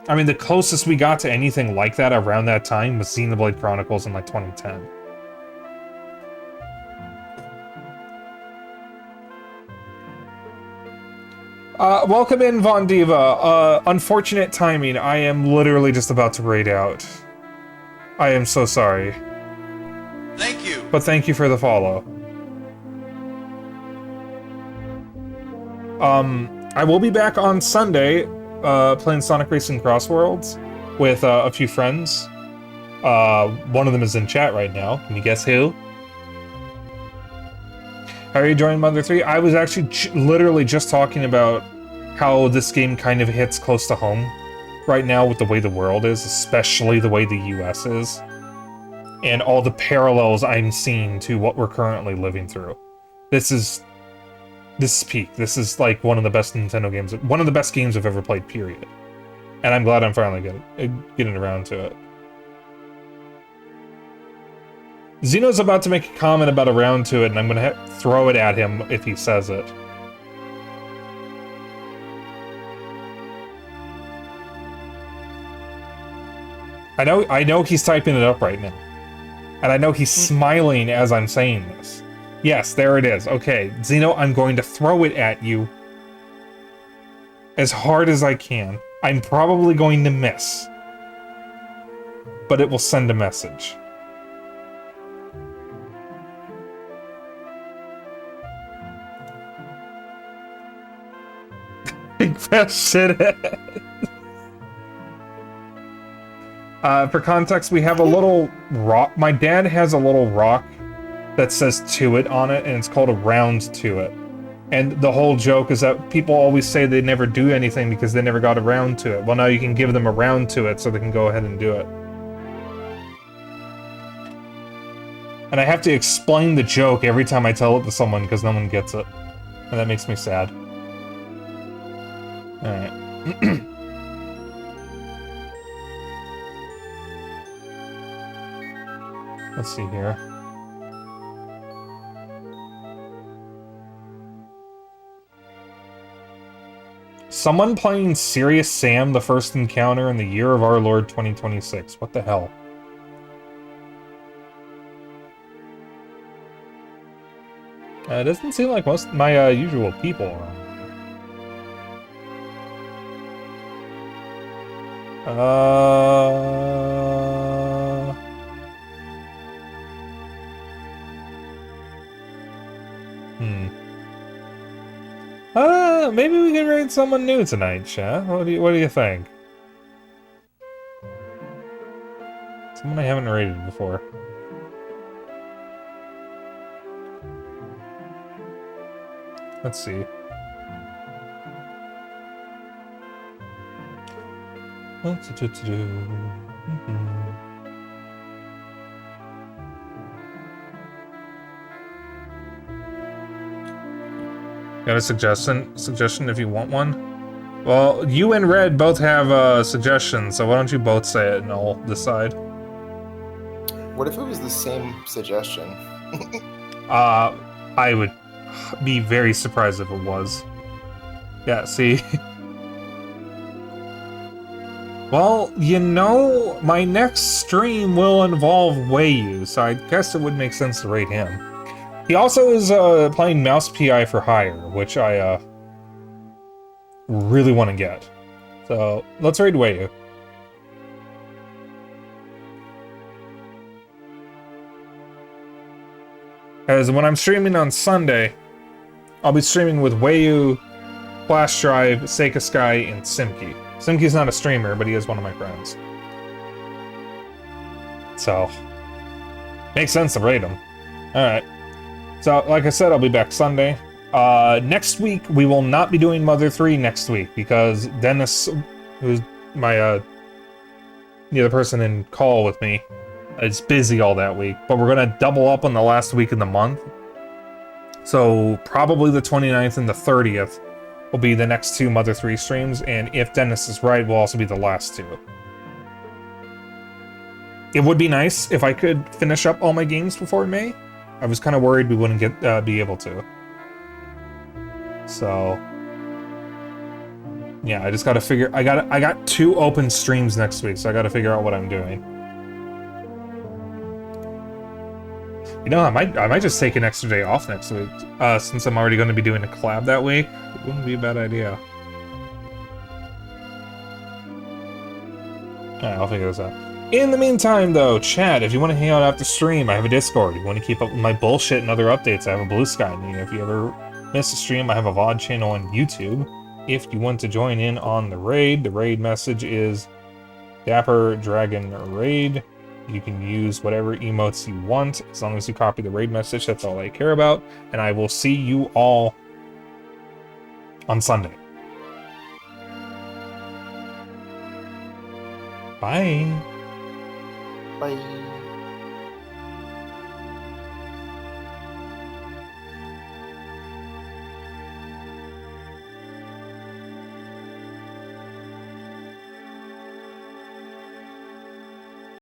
I mean, the closest we got to anything like that around that time was Xenoblade Chronicles in, like, 2010. Welcome in, Von Diva. Unfortunate timing. I am literally just about to raid out. I am so sorry. Thank you. But thank you for the follow. I will be back on Sunday, playing Sonic Racing Cross Worlds with a few friends. One of them is in chat right now. Can you guess who? How are you enjoying Mother 3? I was actually literally just talking about how this game kind of hits close to home right now with the way the world is, especially the way the US is, and all the parallels I'm seeing to what we're currently living through. This is peak. This is like one of the best Nintendo games, one of the best games I've ever played, period. And I'm glad I'm finally getting around to it. Xeno's about to make a comment about around to it, and I'm going to throw it at him if he says it. I know he's typing it up right now. And I know he's smiling as I'm saying this. Yes, there it is. Okay, Xeno, I'm going to throw it at you as hard as I can. I'm probably going to miss. But it will send a message. Big fat shit. For context, we have a little rock. My dad has a little rock that says "to it" on it, and it's called a round to it. And the whole joke is that people always say they never do anything because they never got around to it. Well, now you can give them around to it so they can go ahead and do it. And I have to explain the joke every time I tell it to someone because no one gets it. And that makes me sad. Alright. Let's see here. Someone playing Serious Sam, the first encounter in the year of our Lord 2026. What the hell? It doesn't seem like most of my usual people are on. Maybe we can raid someone new tonight, chat. What do you think? Someone I haven't raided before. Let's see. Got a suggestion if you want one? Well, you and Red both have suggestions, so why don't you both say it and I'll decide. What if it was the same suggestion? I would be very surprised if it was. Yeah, see? Well, you know, my next stream will involve Wayu, so I guess it would make sense to rate him. He also is playing Mouse PI for Hire, which I really want to get. So, let's raid Wayu. As when I'm streaming on Sunday, I'll be streaming with Wayu, Flash Drive, Seika Sky, and Simki. Simki's not a streamer, but he is one of my friends. So, makes sense to raid him. Alright. So, like I said, I'll be back Sunday. Next week, we will not be doing Mother 3 next week, because Dennis, who's my, the other person in call with me, is busy all that week. But we're gonna double up on the last week of the month. So, probably the 29th and the 30th will be the next two Mother 3 streams, and if Dennis is right, will also be the last two. It would be nice if I could finish up all my games before May. I was kind of worried we wouldn't get be able to. So, yeah, I just gotta figure. I got 2 open streams next week, so I gotta figure out what I'm doing. You know, I might just take an extra day off next week, since I'm already going to be doing a collab that week. It wouldn't be a bad idea. Alright, I'll figure this out. In the meantime, though, chat, if you want to hang out after stream, I have a Discord. If you want to keep up with my bullshit and other updates, I have a Blue Sky. And if you ever miss a stream, I have a VOD channel on YouTube. If you want to join in on the raid message is Dapper Dragon Raid. You can use whatever emotes you want, as long as you copy the raid message. That's all I care about. And I will see you all on Sunday. Bye. Bye.